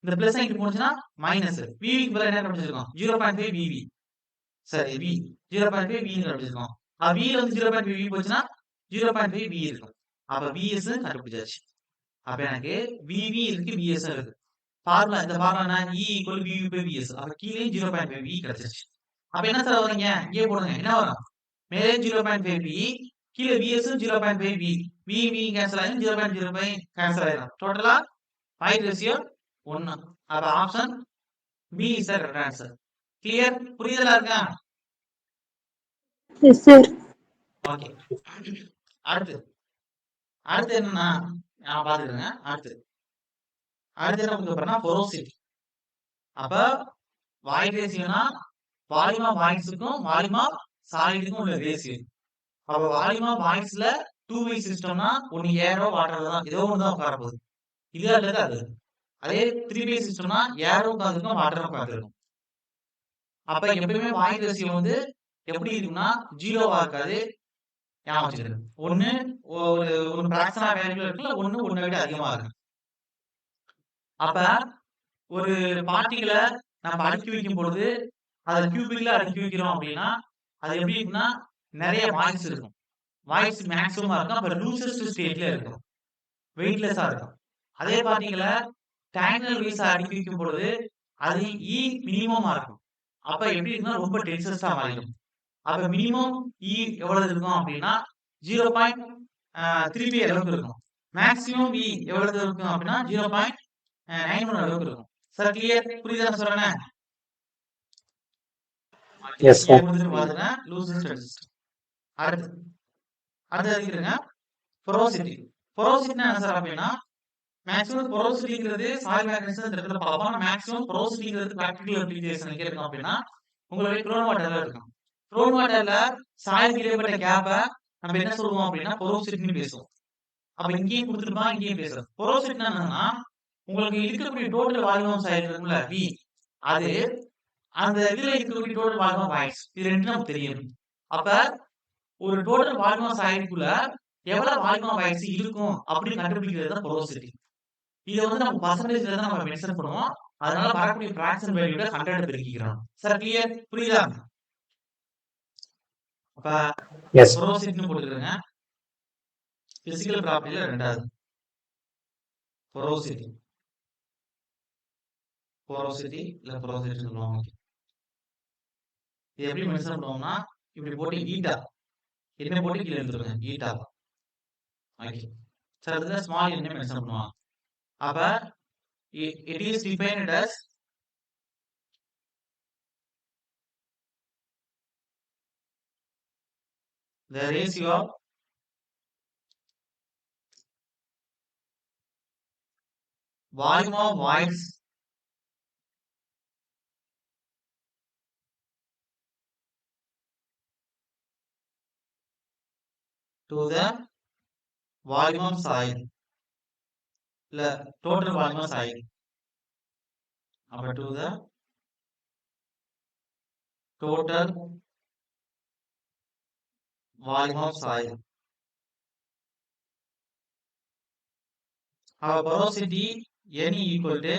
இந்த பிளஸ் சைன் போச்சுனா மைனஸ். VV க்கு பதிலா என்ன கண்டுபிடிச்சிருக்கோம்? 0.5 VV. சரி V 0.5 V ன்னு கண்டுபிடிச்சிருக்கோம். அப்ப V ல வந்து 0.5 V போச்சுனா 0.5 V இருக்கும். அப்ப VS கண்டுபிடிச்சாச்சு. அப்ப எனக்கு VV இருக்கு VS இருக்கு. ஃபார்முலா இந்த ஃபார்முலா என்ன? E = VV by VS. அப்ப கீழே 0.5 V கிடைச்சிருச்சு. அப்ப என்ன சார் வரீங்க? இங்கே போடுங்க. என்ன வரும்? மேலே 0.5 V கீழே VS 0.5 V. VV கேன்சல் ஆயிடும் 0.05 கேன்சல் ஆயிடும். டோட்டலா வாய்ஸ் ரேஷியோ 1. அப்ப option B is the correct answer. Clear? புரியுதலா இருக்கா? Yes, sir. ஓகே. அடுத்து என்னன்னா நான் பாத்துக்கிறேங்க. அடுத்து என்ன கொடுக்கறேன்னா போரோசிட்டி. அப்ப வாய்ஸ் ரேஷியோனா வால்யூம் ஆஃப் வாய்ஸ்க்கும் வால்யூம் ஆஃப் சாலிடுக்கும் உள்ள ரேஷியோ. அப்ப வால்யூம் ஆஃப் வாய்ஸ்ல 2 வே சிஸ்டம்னா ஒன்னு ஏரோ வாட்டர்ல தான் ஏதோ ஒன்னு தான் உட்கார போகுது. இது அல்லது அது. அதே 3 வே சிஸ்டம்னா ஏரோ உட்கார்ந்திருக்கும் வாட்டர் உட்கார்ந்திருக்கும். அப்ப எப்பவுமே வாய்ஸ் ரேஷியோ வந்து எப்படி இருக்கும்னா ஜீரோவா இருக்காது. ஞாபகம் வச்சுக்கோங்க. ஒன்னு ஒரு பிராக்ஷனா வேல்யூல இருக்குல்ல ஒன்னு விட அதிகமா இருக்கும். அப்ப ஒரு பார்ட்டிகள நம்ம அடுக்கி வைக்கும் பொழுது அத கியூபிக்ல அடுக்கி வைக்கிறோம் அப்படின்னா அது எப்படி இருக்குன்னா நிறைய வாய்ஸ் இருக்கும். வாய்ஸ் மேக்ஸிமமா இருக்கும். அப்ப லூசஸ்ட் ஸ்டேட்ல இருக்கும். வெயிட்லெஸ்ஸா இருக்கும். அதே பார்ட்டிகள டயகனல் வைஸா அடுக்கி வைக்கும் பொழுது அது E மினிமமா இருக்கும். அப்ப எப்படி இருக்குன்னா ரொம்ப டென்சஸா மாறிடும். அப்ப மினிமம் E எவ்வளவு இருக்கும் அப்படின்னா 0.3 அளவுக்கு இருக்கும். மேக்ஸிமம் E எவ்வளவு இருக்கும் அப்படின்னா 0.91 அளவுக்கு இருக்கும். Sir clear? புரியுதா சொல்றேன்? எஸ் சார் பாருங்க லூசஸ்ட் சிஸ்டம். அடுத்து இருக்குங்க போரோசிட்டி. போரோசிட்டினா என்ன சார் அப்படின்னா மேக்ஸிமம் போரோசிட்டிங்கிறது சாயில் மேக்னெட்டிசம் இந்த இடத்துல பார்ப்போம். மேக்ஸிமம் போரோசிட்டிங்கிறது பிராக்டிகல் அப்ளிகேஷன் எங்க இருக்கும் அப்படின்னா உங்களுடைய க்ளோன் வாட்டர்ல இருக்கும். க்ளோன் வாட்டர்ல சாயிலுக்கு இடைப்பட்ட கேப்பை நம்ம என்ன சொல்லுவோம் அப்படின்னா போரோசிட்டின்னு பேசுவோம். அப்ப இங்கேயும் கொடுத்துருப்பான் இங்கேயும் பேசுறோம். போரோசிட்டினா என்னன்னா உங்களுக்கு இருக்கக்கூடிய டோட்டல் வால்யூம் ஆஃப் சாயில் இருக்கும்ல V அது அந்த இதுல இருக்கக்கூடிய டோட்டல் வால்யூம் ஆஃப் வாய்ஸ் இது ரெண்டும் நமக்கு தெரியும். அப்ப ஒரு டோட்டல் வால்யூம் ஆஃப் சாயிலுக்குள்ள எவ்வளவு வால்யூம் ஆஃப் வாய்ஸ் இருக்கும் அப்படின்னு கண்டுபிடிக்கிறது தான் போரோசிட்டி. இதை வந்து நம்ம பர்சன்டேஜ்ல தான் நம்ம மென்ஷன் பண்ணுவோம். அதனால வரக்கூடிய பிராக்ஷன் வேல்யூல 100 பெருக்கிக்கிறோம். Sir clear? புரியுதா? அப்ப எஸ் போரோசிட்டின்னு போட்டுக்கிறேங்க. பிசிக்கல் ப்ராப்பர்ட்டில ரெண்டாவது போரோசிட்டி இல்ல போரோசிட்டி சொல்லுவாங்க. இது எப்படி மென்ஷன் பண்ணுவோம்னா இப்படி போட்டு ஈட்டா என்ன போட்டு கீழே எடுத்துருங்க ஈட்டா. ஓகே சார் அதுல ஸ்மால் என்ன மென்ஷன் பண்ணுவாங்க. அப்ப it is defined as the ratio of volume of voids to the volume of soil இல்ல total volume of soil. அப்ப to the total volume of soil. Our porosity N equal to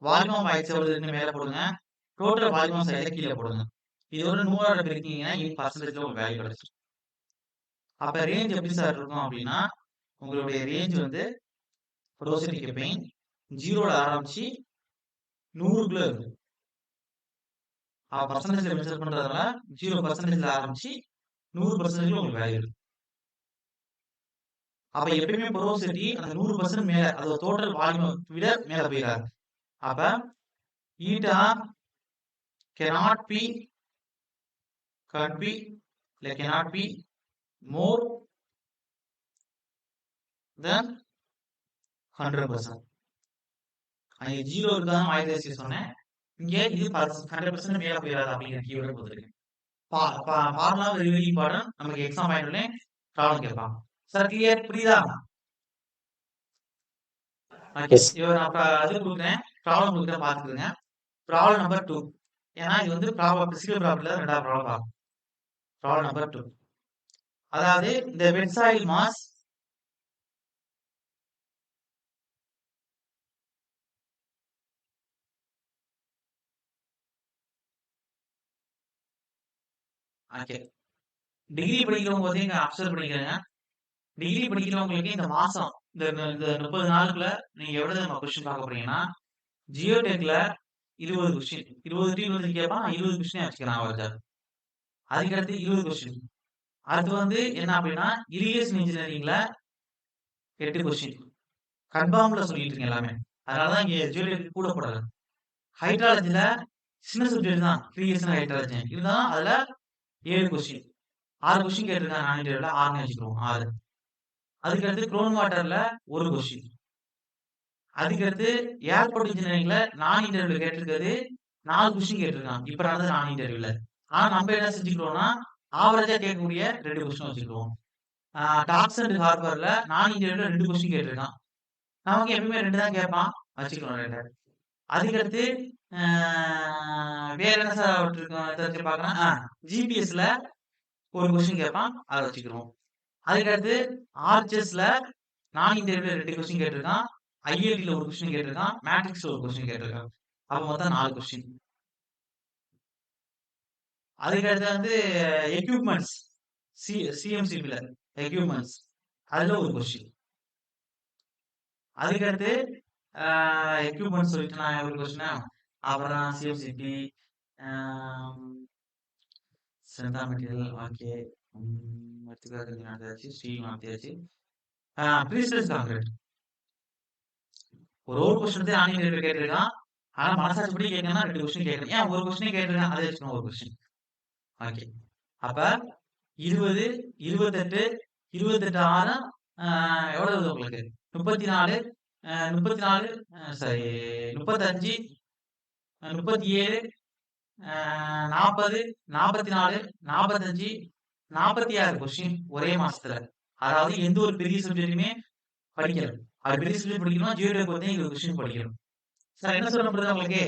volume of ஆயிடுச்சு எவ்வளவுன்னு மேல போடுங்க. Total volume of சைடுல கீழே போடுங்க. இது ஒரு 100 பெருக்கிங்கன்னா இன் பர்சன்டேஜ்ல உங்களுக்கு வேல்யூ கிடைச்சிடும். அப்ப ரேஞ்ச் எப்படி சார் இருக்கும் அப்படின்னா, உங்களுடைய ரேஞ்ச் வந்து போரோசிட்டி கெப்பைன் 0ல ஆரம்பிச்சு 100க்குள்ள இருக்கும். பர்சன்டேஜ்ல மென்ஷன் பண்றதுனால 0% ஆரம்பிச்சு 100% உங்களுக்கு வேல்யூ இருக்கு. அப்ப எப்பயுமே போரோசிட்டி அந்த 100% மேல, அது டோட்டல் வால்யூம் விட மேல போயிடாது. அப்ப eta cannot be more than 100%. அங்க 0 இருக்கான்னு மைனஸ் சொன்னேன். இங்க இது 100% மேல போயிடாது அப்படிங்கிற கீவேர்டு கொடுத்துருக்கேன். Formula very very important. நமக்கு எக்ஸாம் பாயிண்ட்ல ப்ராப்ளம் கேட்பாங்க. சார் கிளியர் புரியுதா? Yes. இவர் அப்ப அது கொடுக்குறேன், ப்ராப்ளம் கொடுக்குறேன் பார்த்துக்கோங்க. Problem number 2. ஏன்னா இது வந்து பிசிக்கல் ப்ராப்ளம்ல ரெண்டாவது ப்ராப்ளம் பார்க்கும். Problem number 2. அதாவது இந்த வெட் சாயில் மாஸ் ஓகே. டிகிரி படிக்கிறவங்க பார்த்தீங்க அப்சர்வ் பண்ணிக்கிறேங்க. டிகிரி படிக்கிறவங்களுக்கு இந்த மாசம் இந்த 30 நாளுக்குள்ள நீங்க எவ்வளவு நம்ம கொஸ்டின் பார்க்க போறீங்கன்னா, ஜியோடெக்ல 20 கொஸ்டின் 20 டு 20 கேட்பான். 20 கொஸ்டின் வச்சுக்கிறேன் அவர்கிட்ட. அதுக்கடுத்து 20 கொஸ்டின். அடுத்து வந்து என்ன அப்படின்னா இரிகேஷன் இன்ஜினியரிங்ல 8 கொஸ்டின். கன்ஃபார்ம்ல சொல்லிட்டு இருக்கேன் எல்லாமே. அதனாலதான் இங்க ஜியோடெக் கூட போடல. ஹைட்ராலஜில சின்ன சப்ஜெக்ட் தான் இரிகேஷன் ஹைட்ராலஜி. இருந்தாலும் அதுல 7 கொஸ்டின். 6 கொஸ்டின் கேட்டிருக்காங்க. நான் இன்டர்வியூல 6 வச்சுக்கிறோம். 6. அதுக்கடுத்து க்ரௌண்ட் வாட்டர்ல 1 கொஸ்டின். அதுக்கடுத்து ஏர்போர்ட் இன்ஜினியரிங்ல நான் இன்டர்வியூல கேட்டிருக்கிறது 4 கொஸ்டின் கேட்டிருக்கான். இப்ப நடந்தது நான் இன்டர்வியூல. ஆனா நம்ம என்ன செஞ்சுக்கிறோம்னா ஆவரேஜா கேட்கக்கூடிய 2 கொஸ்டின் வச்சுக்கிறோம். டாக்ஸ் அண்ட் ஹார்பர்ல நான் இன்டர்வியூல 2 கொஸ்டின் கேட்டிருக்கான். நமக்கு எப்பவுமே 2 தான் கேட்பான். வச்சுக்கிறோம் 2. அதுக்கடுத்து வேற என்ன சார் விட்டுருக்கோம் பார்க்கலாம். ஜிபிஎஸ்ல 1 கொஸ்டின் கேட்பான். அதை வச்சுக்கிறோம். அதுக்கடுத்து ஆர்ச்சஸ்ல நான் இன்டர்வியூல 2 கொஸ்டின் கேட்டிருக்கான். ஐஎல்டில 1 கொஸ்டின் கேட்டிருக்கான். மேட்ரிக்ஸ்ல 1 கொஸ்டின் கேட்டிருக்கான். அப்ப மொத்தம் 4 கொஸ்டின். அதுக்கடுத்து வந்து எக்யூப்மெண்ட்ஸ் சிஎம்சிபில எக்யூப்மெண்ட்ஸ் அதுல 1 கொஸ்டின். அதுக்கடுத்து எக்யூப்மெண்ட்ஸ் சொல்லிட்டு நான் ஒரு கொஸ்டின். அப்புறம் சிஎம்சிபி சென்டா மெட்டீரியல் ஓகே. எடுத்துக்காட்டு ஸ்டீல் மாத்தியாச்சு. ப்ரீஸ்ட்ரெஸ் கான்கிரீட் ஒரு கொஸ்டின் தான் ஆன்லைன் இன்டர்வியூ கேட்டிருக்கான். ஆனா மனசாட்சி படி கேட்கணும்னா 2 கொஸ்டின் கேட்கணும். ஏன் ஒரு கொஸ்டின் கேட்டிருக்கான் அதை வச்சுக்கணும். 1 கொஸ்டின். ஓகே. அப்ப 20 28 28 6 எவ்வளவு உங்களுக்கு 34 34 சாரி 35 37 40 44 45 46 கொஸ்டின் ஒரே மாசத்துல. அதாவது எந்த ஒரு பெரிய சப்ஜெக்ட்டுமே படிக்கல. அது பெரிய சப்ஜெக்ட் படிக்கணும்னா ஜியோடெக் வந்து 20 கொஸ்டின் படிக்கணும். சார் என்ன சொல்ல முடியுது உங்களுக்கு?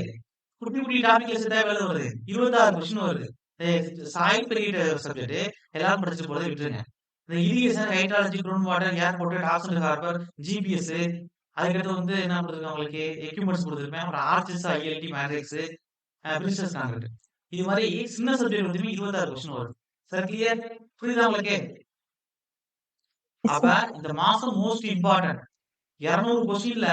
குட்டி குட்டி டாபிக்ல சேர்த்தா வேலை வருது. 26 கொஸ்டின் வருது. சாயில் பெரிய சப்ஜெக்ட் எல்லாரும் படிச்சு போறதை விட்டுருங்க. இந்த irrigation hydrology ground water airport docks and harbour GPS அதுக்கடுத்து வந்து என்ன கொடுத்துருக்காங்க உங்களுக்கு எக்யூப்மெண்ட்ஸ் கொடுத்துருப்பேன். அப்புறம் arches ILT matrix princes concrete. இது மாதிரி சின்ன சப்ஜெக்ட் வந்து 26 கொஸ்டின் வருது. சார் கிளியர் புரியுதா உங்களுக்கு? அப்ப இந்த மாசம் மோஸ்ட் இம்பார்ட்டன்ட் 200 கொஸ்டின்ல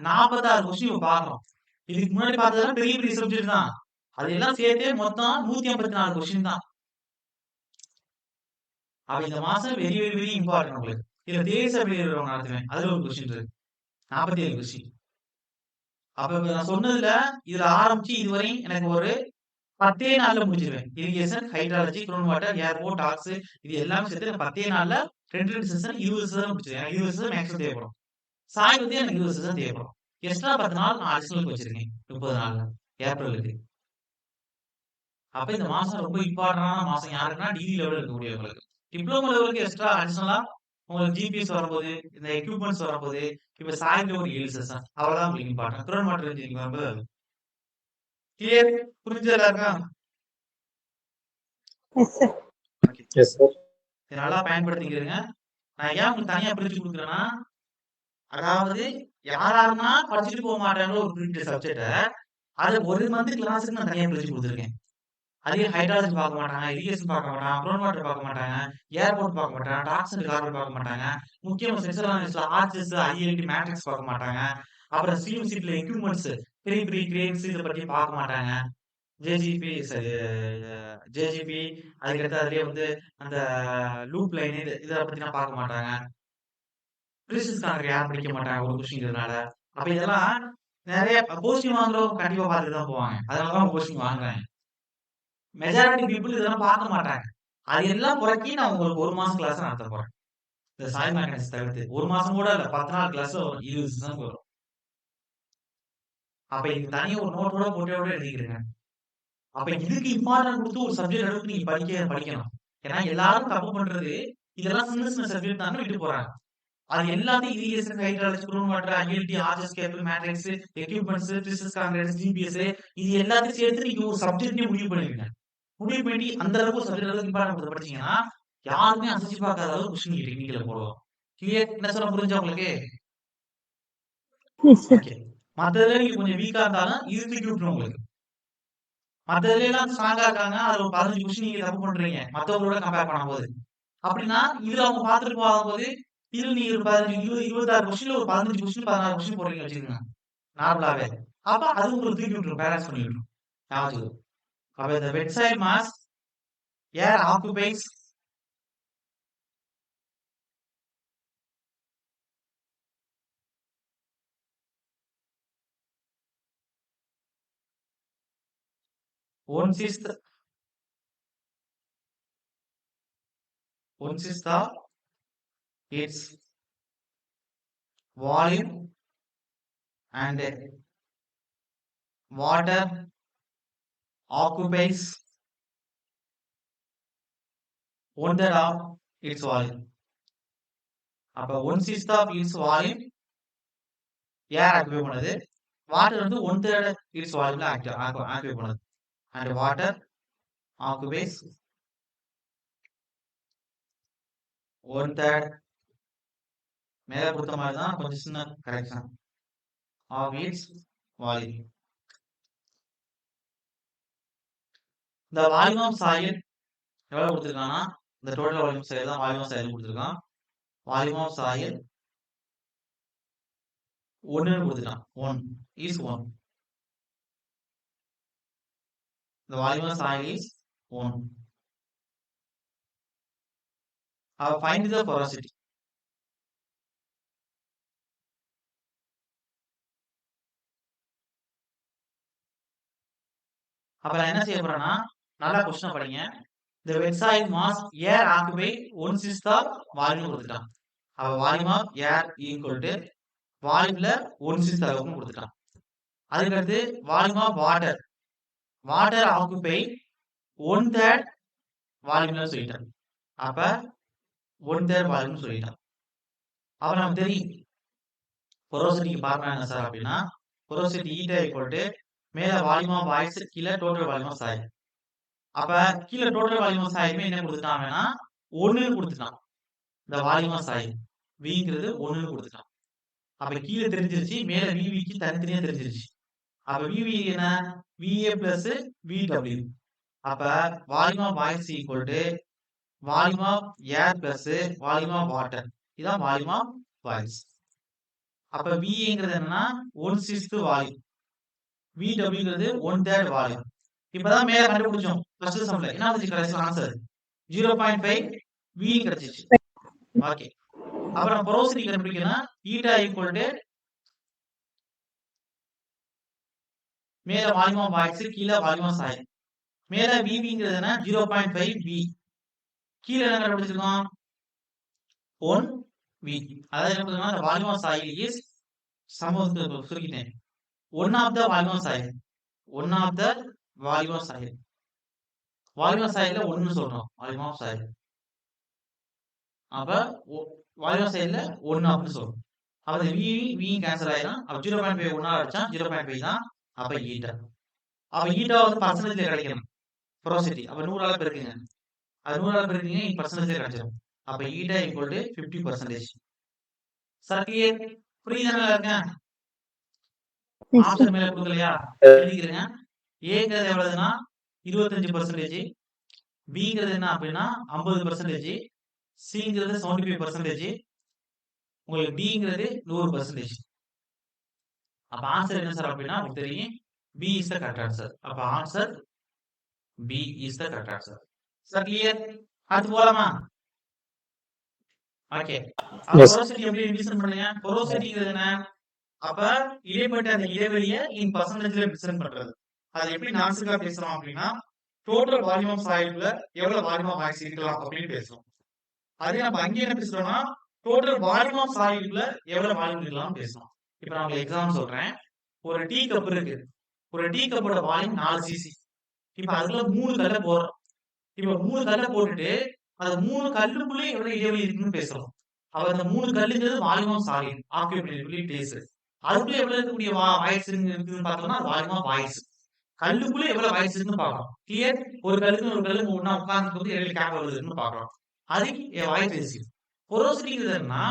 46 கொஸ்டின் பார்க்கணும். இதுக்கு முன்னாடி பார்த்ததெல்லாம் பெரிய பெரிய சப்ஜெக்ட் தான். அதெல்லாம் சேர்த்தே மொத்தம் 154 கொஸ்டின் தான். அப்ப இந்த மாசம் வெரி வெரி வெரி இம்பார்ட்டன்ட் உங்களுக்கு. இதுல தேர்ஸ் அப்படிங்கிற நடத்துவேன். அதுல ஒரு கொஸ்டின் இருக்கு. 47 கொஸ்டின். அப்ப நான் சொன்னதுல இதுல ஆரம்பிச்சு இதுவரை எனக்கு ஒரு 10 நாள்ல முடிச்சிருவேன். Irrigation hydrology ground water airport docks இது எல்லாமே சேர்த்து 10 நாள்ல 2 செஷன் 20 செஷன் முடிச்சிருவேன். எனக்கு 20 செஷன் மேக்ஸிமம் தேவைப்படும். சாய் வந்து எனக்கு 20 செஷன் தேவைப்படும். எக்ஸ்ட்ரா 10 நாள் நான் அடிஷனலுக்கு வச்சிருக்கேன். 30 நாள்ல ஏப்ரலுக்கு. அப்ப இந்த மாசம் ரொம்ப இம்பார்ட்டன்டான மாசம் யாருக்குன்னா டிகிரி லெவல் இருக்கக்கூடியவங்களுக்கு. டிப்ளமோ லெவலுக்கு எக்ஸ்ட்ரா அடிஷனலா உங்களுக்கு ஜிபிஎஸ் வரும்போது இந்த எக்யூப்மெண்ட்ஸ் வரும்போது இப்ப சாய்ல ஒரு 7 செஷன் அவ்வளவுதான் உங்களுக்கு இம்பார்ட்டன்ட். க்ரௌண்ட் வாட்டர் இன்ஜினியரிங் வரும்போது கிளியர் புரிஞ்சதா இருக்கா? Yes, sir. Yes, sir. இதை நல்லா பயன்படுத்திக்கிறீங்க. நான் ஏன் உங்களுக்கு தனியா பிரிச்சு கொடுக்குறேன்னா, அதாவது யாராருன்னா படிச்சுட்டு போக மாட்டாங்களோ ஒரு குறிப்பிட்ட சப்ஜெக்ட, அத 1 மந்த் கிளாஸ்க்கு நான் தனியா பிரிச்சு குடுத்துருக்கேன். அதே ஹைட்ராலஜி பார்க்க மாட்டாங்க, இரிகேஷன் பார்க்க மாட்டாங்க, க்ரௌண்ட் வாட்டர் பார்க்க மாட்டாங்க, ஏர்போர்ட் பார்க்க மாட்டாங்க, டாக்ஸ் அண்ட் கார்பன் பார்க்க மாட்டாங்க. முக்கியமா சென்ட்ரல் அனாலிசிஸ்ல ஆர்ச்சஸ், ஐஎல்டி, மேட்ரிக்ஸ் பார்க்க மாட்டாங்க. அப்புறம் சிஎம்சில எக்யூப்மென்ட்ஸ் பெரிய பெரிய கிரேன்ஸ் இத பத்தி பார்க்க மாட்டாங்க. ஜேஜிபி சாரி ஜேஜிபி அதுக்கடுத்து அதிலேயே வந்து அந்த லூப் லைன் இத பத்திலாம் பார்க்க மாட்டாங்க. ப்ரீசியஸ் கான்ட்ராக்ட் யாரும் படிக்க மாட்டாங்க ஒரு கொஸ்டின்ங்கிறதுனால. அப்ப இதெல்லாம் நெறைய போஸ்டிங் வாங்குறவங்க கண்டிப்பா பார்த்துட்டு தான் போவாங்க. அதனால தான் போஸ்டிங் வாங்குறாங்க. மெஜாரிட்டி பீப்பிள் இதெல்லாம் பார்க்க மாட்டாங்க. அது எல்லாம் புறக்கி நான் உங்களுக்கு 1 மாசம் கிளாஸ் நடத்த போறேன். இந்த சாயில் மெக்கானிக்ஸ் தவிர்த்து. 1 மாசம் கூட இல்ல. 10 நாள் கிளாஸ் வரும். 20 செஷன் வரும். அப்ப இதுக்கு தனியா ஒரு நோட்டோட போட்டோட எழுதிக்கிறேங்க. அப்ப இதுக்கு இம்பார்ட்டன்ட் குடுத்து ஒரு சப்ஜெக்ட் எடுத்து நீங்க படிக்கணும். ஏன்னா எல்லாரும் தப்பு பண்றது இதெல்லாம் சின்ன சின்ன சப்ஜெக்ட் தானே விட்டு போறாங்க. அது எல்லாத்தையும் irrigation, hydrology, ground water, ILD, arches, cable, matrix, equipments, precious contracts, GPS இது எல்லாத்தையும் சேர்த்து நீங்க ஒரு சப்ஜெக்ட்னே முடிவு பண்ணிருங்க. முடிவு பண்ணி அந்த அளவுக்கு சப்ஜெக்ட் அளவுக்கு இம்பார்ட்டன்ட் கொடுத்து படிச்சீங்கன்னா, யாருமே அசைச்சு பார்க்காத அளவுக்கு கொஸ்டின் நீங்க டெக்னிக்கல்ல போடுவோம். கிளியர்? என்ன சொல்ல புரிஞ்சா உங்களுக்கு? Yes, sir. ஓகே. மத்ததுல நீங்க கொஞ்சம் வீக்கா இருந்தாலும் இது தூக்கி விட்டுரும் உங்களுக்கு. மத்ததுல எல்லாம் ஸ்ட்ராங்கா இருக்காங்க. அதுல ஒரு 15 கொஸ்டின் நீங்க தப்பு பண்றீங்க. மத்தவங்களோட கம்பேர் பண்ணும்போது. அப்படின்னா, இதுல அவங்க பார்த்துட்டு போகும்போது, இதுல நீங்க ஒரு 15, 20, 26 கொஸ்டின்ல ஒரு 15 கொஸ்டின், 16 கொஸ்டின் போடுறீங்கன்னு வச்சுக்கோங்க. நார்மலாவே. அப்ப அது உங்களுக்கு தூக்கி விட்டுரும். பேலன்ஸ் பண்ணி விட்டுரும். ஞாபகம் வச்சுக்கோ. அப்ப இந்த wet side mass air occupies one-sixth of its volume and water occupies 1/3 of its volume. அப்ப 1/6 of its volume air occupy பண்ணுது. வாட்டர் வந்து 1/3 its volume ஆக்குபை பண்ணுது. And water occupies 1/3 மேல கொடுத்த மாதிரி தான் கொஞ்சம் சின்ன correction of its volume. The volume of soil எவ்வளவு கொடுத்திருக்கானா இந்த டோட்டல் வால்யூம் soil தான் வால்யூம் ஆஃப் soil கொடுத்திருக்கான். வால்யூம் ஆஃப் soil 1 கொடுத்துட்டான். 1 is 1. The volume of soil is 1. Find the porosity. அப்ப நான் என்ன செய்ய போறேன்னா நல்லா கொஸ்டின் படிங்க. The wet soil mass air occupy 1/6 of volume கொடுத்துட்டான். அப்ப volume of air equal to வால்யூம்ல 1/6 அளவுக்கு கொடுத்துட்டான். அதுக்கடுத்து வால்யூம் ஆஃப் வாட்டர் ஆக்குபை 1/3 வால்யூம்ல சொல்லிட்டான். அப்ப 1/3 வால்யூம் சொல்லிட்டான். அப்ப நமக்கு தெரியும் பொரோசிட்டிக்கு ஃபார்முலா என்ன சார் அப்படின்னா பொரோசிட்டி ஈட்டா ஈக்குவல் டு மேல வால்யூம் ஆஃப் வாய்ஸ் கீழே டோட்டல் வால்யூம் ஆஃப் சாயில். அப்ப கீழே டோட்டல் வால்யூம் ஆஃப் சாயிலுமே என்ன கொடுத்துட்டாங்கன்னா 1 கொடுத்துட்டான். இந்த வால்யூம் ஆஃப் சாயில் விங்கிறது 1 கொடுத்துட்டான். அப்ப கீழே தெரிஞ்சிருச்சு, மேல விவிக்கு தனித்தனியா தெரிஞ்சிருச்சு. அப்ப விவி என்ன VA plus VW. அப்ப volume of voids equal to volume of air plus volume of water. இதான் வால்யூம் ஆஃப் வாய்ஸ். அப்ப VAங்கிறது என்னன்னா 1/6 வால்யூம், VWங்கிறது 1/3 வால்யூம். இப்பதான் மேல கண்டுபிடிச்சோம் ஃபர்ஸ்ட் சம்ல. என்ன வந்துச்சு கடைசில ஆன்சர் 0.5 V கிடைச்சிச்சு. ஓகே. அப்புறம் போரோசிட்டி கண்டுபிடிக்கணும். ஈட்டா ஈக்குவல் டு மேல வால்யூம் ஆஃப் வாய்ஸ் கீழே வால்யூம் ஆஃப் சாயில். மேல VVங்கிறது என்ன 0.5 V. கீழே என்ன கண்டுபிடிச்சிருக்கோம் 1 V. அதாவது என்ன பண்ணுன்னா the volume of soil is சமத்துவத்தை சுருக்கிட்டேன். 1 of the volume of soil. 1 of the volume of soil. volume of soil 1 சொல்றோம். volume of soil. அப்ப volume of soil 1 அப்படின்னு சொல்றோம். அப்ப V கேன்சல் ஆயிடும். அப்ப 0.5 1 அடிச்சா 0.5 தான். அப்ப ஈட்டா. அப்ப ஈட்டா வந்து பர்சன்டேஜ்ல கிடைக்கணும். போரோசிட்டி. அப்ப 100ஆல பெருக்குங்க. அது 100ஆல பெருக்குங்க பர்சன்டேஜ்ல கிடைச்சிடும். அப்ப eta equal to 50%. Sir clear? புரியுதானே இருக்கேன்? Yes, sir. ஆப்ஷன் மேல கொடுக்கலையா? எழுதிக்கிறேங்க. ஏங்கிறது எவ்வளவுன்னா 25%, பிங்கிறது என்ன அப்படின்னா 50%, சிங்கிறது 75%, உங்களுக்கு டிங்கிறது 100%. அப்ப ஆன்சர் என்ன சார் அப்படின்னா உங்களுக்கு தெரியும் B is the correct answer. அப்ப answer B is the correct answer. Sir clear? அடுத்து போலாமா? ஓகே. Yes. போரோசிட்டி எப்படி டிஃபைன் பண்ணுங்க? போரோசிட்டிங்கிறது என்ன? அப்ப இடைப்பட்ட அந்த இடைவெளிய இன் பெர்சன்டேஜ்ல டிஃபைன் பண்றது. அது எப்படி நான்சிக்கா பேசுறோம் அப்படின்னா டோட்டல் வால்யூம் ஆஃப் சாயில்ல எவ்வளவு வால்யூம் ஆஃப் வாய்ஸ் இருக்கலாம் அப்படின்னு பேசுறோம். அதே நம்ம அங்கே என்ன பேசுறோம்னா டோட்டல் வால்யூம் ஆஃப் சாயில்ல எவ்வளவு வால்யூம் இருக்கலாம் பேசுறோம். இப்போ நான் உங்களுக்கு எக்ஸாம்பிள் சொல்றேன். ஒரு டீ கப் இருக்கு. ஒரு டீ கப்போட வால்யூம் 4 சிசி. இப்போ அதுல 3 கல்ல போடுறோம். இப்போ 3 கல்ல போட்டுட்டு அந்த 3 கல்லுக்குள்ளே எவ்வளவு இடைவெளி இருக்குன்னு பேசுறோம். அப்ப அந்த 3 கல்லுங்கிறது வால்யூம் ஆஃப் சாலிட் ஆக்குபேட்டபிலிட்டி பிளேஸ். அதுக்குள்ள எவ்வளவு இருக்கக்கூடிய வாய்ஸ் இருக்குன்னு பார்த்தோம்னா வால்யூம் ஆஃப் வாய்ஸ். கல்லுக்குள்ள எவ்வளவு வாய்ஸ் இருக்குன்னு பார்க்கறோம். கிளியர்? ஒரு கல்லுக்கு ஒரு கல்லு ஒண்ணா உட்கார்ந்துட்டு வந்து எவ்வளவு கேப் வருதுன்னு பார்க்கறோம். அதுக்கு வாய்ஸ் ரேஷியோ. போரோசிட்டிங்கிறதுனா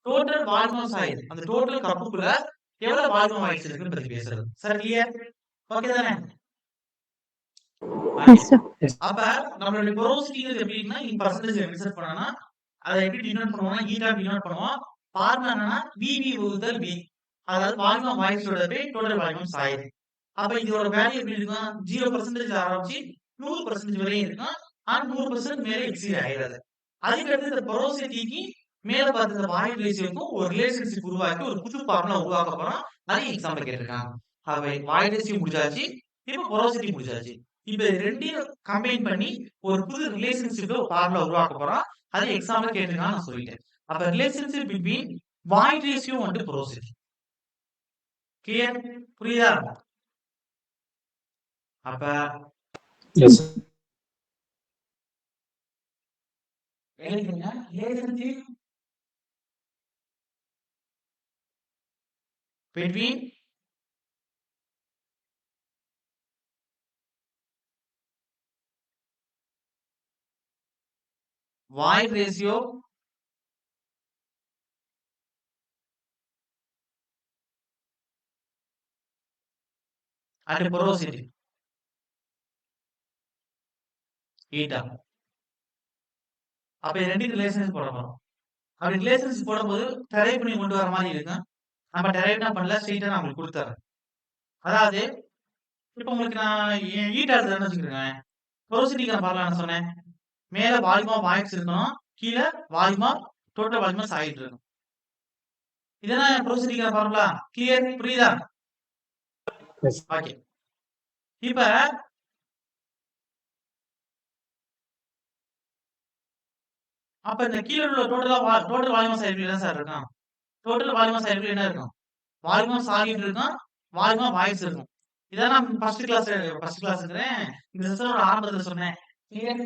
டோட்டல் வால்யூம் ஆஃப் சாலிட் அந்த டோட்டல் கப்புக்குள்ள எவ்வளவு வால்யூம் வாய்ஸ் இருக்குன்னு பத்தி பேசுறது. Sir clear? ஓகே தானே? Yes, sir. அப்ப நம்மளுடைய போரோசிட்டிங்கிறது எப்படின்னா இன் பெர்சன்டேஜ் மென்ஷன் பண்ணனா அதை எப்படி டினோட் பண்ணுவோம்னா ஈட்டா டினோட் பண்ணுவோம். ஃபார்முலா என்னன்னா விவி வகுத்தல் வி. அதாவது வால்யூம் ஆஃப் வாய்ஸோட by total volume of soil. அப்ப இதோட வேல்யூ எப்படி இருக்கும்? 0% ஆரம்பிச்சு 100% வரையும் இருக்கும். ஆனா 100% மேல எக்ஸீட் ஆயிடாது. அதுக்கு அடுத்து இந்த போரோசிட்டிக்கு மேல பார்த்த இந்த வாய்ட் ரேஷியோக்கும் ஒரு ரிலேஷன்ஷிப் உருவாக்கி ஒரு புது ஃபார்முலா உருவாக்க போறோம். அதையும் எக்ஸாம்பிள் கேட்டிருக்காங்க. அவை வாய்ட் ரேஷியோ முடிஞ்சாச்சு. இப்போ போரோசிட்டி முடிஞ்சாச்சு. இப்ப ரெண்டையும் கம்பைன் பண்ணி ஒரு புது ரிலேஷன்ஷிப்ல ஒரு ஃபார்முலா உருவாக்க போறோம். அது எக்ஸாம்பிள் கேட்டிருக்காங்க நான் சொல்லிட்டேன். அப்ப relationship between void ratio and porosity. Clear? புரியுதா? அப்ப Yes. எழுதுங்க. Relationship between void ratio and porosity eta. அப்ப இது ரெண்டு ரிலேஷன்ஷிப் போட போறோம். அப்படி ரிலேஷன்ஷிப் போடும்போது டெரைவ் பண்ணி கொண்டு வர மாதிரி இருக்கும். நம்ம டெரைவ் தான் பண்ணல, ஸ்ட்ரெயிட்டா நான் உங்களுக்கு கொடுத்துறேன். அதாவது இப்போ உங்களுக்கு நான் ஈட்டா எடுத்துறேன்னு வச்சுக்கிறேங்க. போரோசிட்டிக்கு நான் பார்க்கலாம் சொன்னேன். மேல வால்யூம் ஆஃப் வாய்ஸ் இருக்கணும், கீழே volume of total volume of solid இருக்கும். இதெல்லாம் போரோசிட்டிக்கு நான் பார்க்கலா. கிளியர்? புரியுதா? Yes. ஓகே. இப்ப அப்ப இந்த கீழ உள்ள டோட்டல் வால்யூம் ஆஃப் சாலிட் என்ன சார் இருக்கும்? டோட்டல் வால்யூம் ஆஃப் சாலிட் என்ன இருக்கும்? வால்யூம் ஆஃப் சாலிட் இருக்கும், வால்யூம் ஆஃப் வாய்ஸ் இருக்கும். இதான் நான் ஃபர்ஸ்ட் கிளாஸ்ங்கறேன். இந்த செஷனோட ஆரம்பத்துல சொன்னேன். கிளியர்?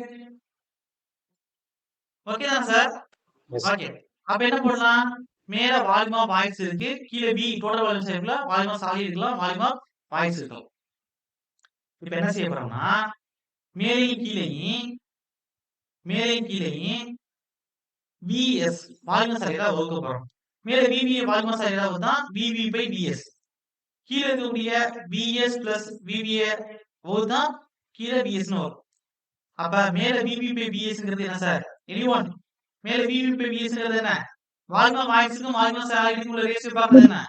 ஓகே தான் சார்? Yes. ஓகே. அப்ப என்ன பண்ணலாம்? மேல வால்யூம் ஆஃப் வாய்ஸ் இருக்கு, கீழ V total volume சாலிட்ல volume of solid இருக்கலாம், வால்யூம் ஆஃப் வாய்ஸ் இருக்கலாம். இப்ப என்ன செய்ய போறோம்னா மேலேயும் கீழேயும் VS வால்யூம் சாலிடா வகுக்க போறோம். மேல VV வால்யூம் சாலிடா வந்தா VV by VS. கீழ இருக்கக்கூடிய VS plus VV வகுத்தா கீழ VS னு வரும். அப்ப மேல VV by VSங்கிறது என்ன சார்? anyone? மேல VV by VSங்கிறது என்ன? வால்யூம் ஆஃப் வாய்ஸ்க்கும் வால்யூம் ஆஃப் சாலிட்க்கும் உள்ள ரேஷியோ பார்க்கிறது என்ன?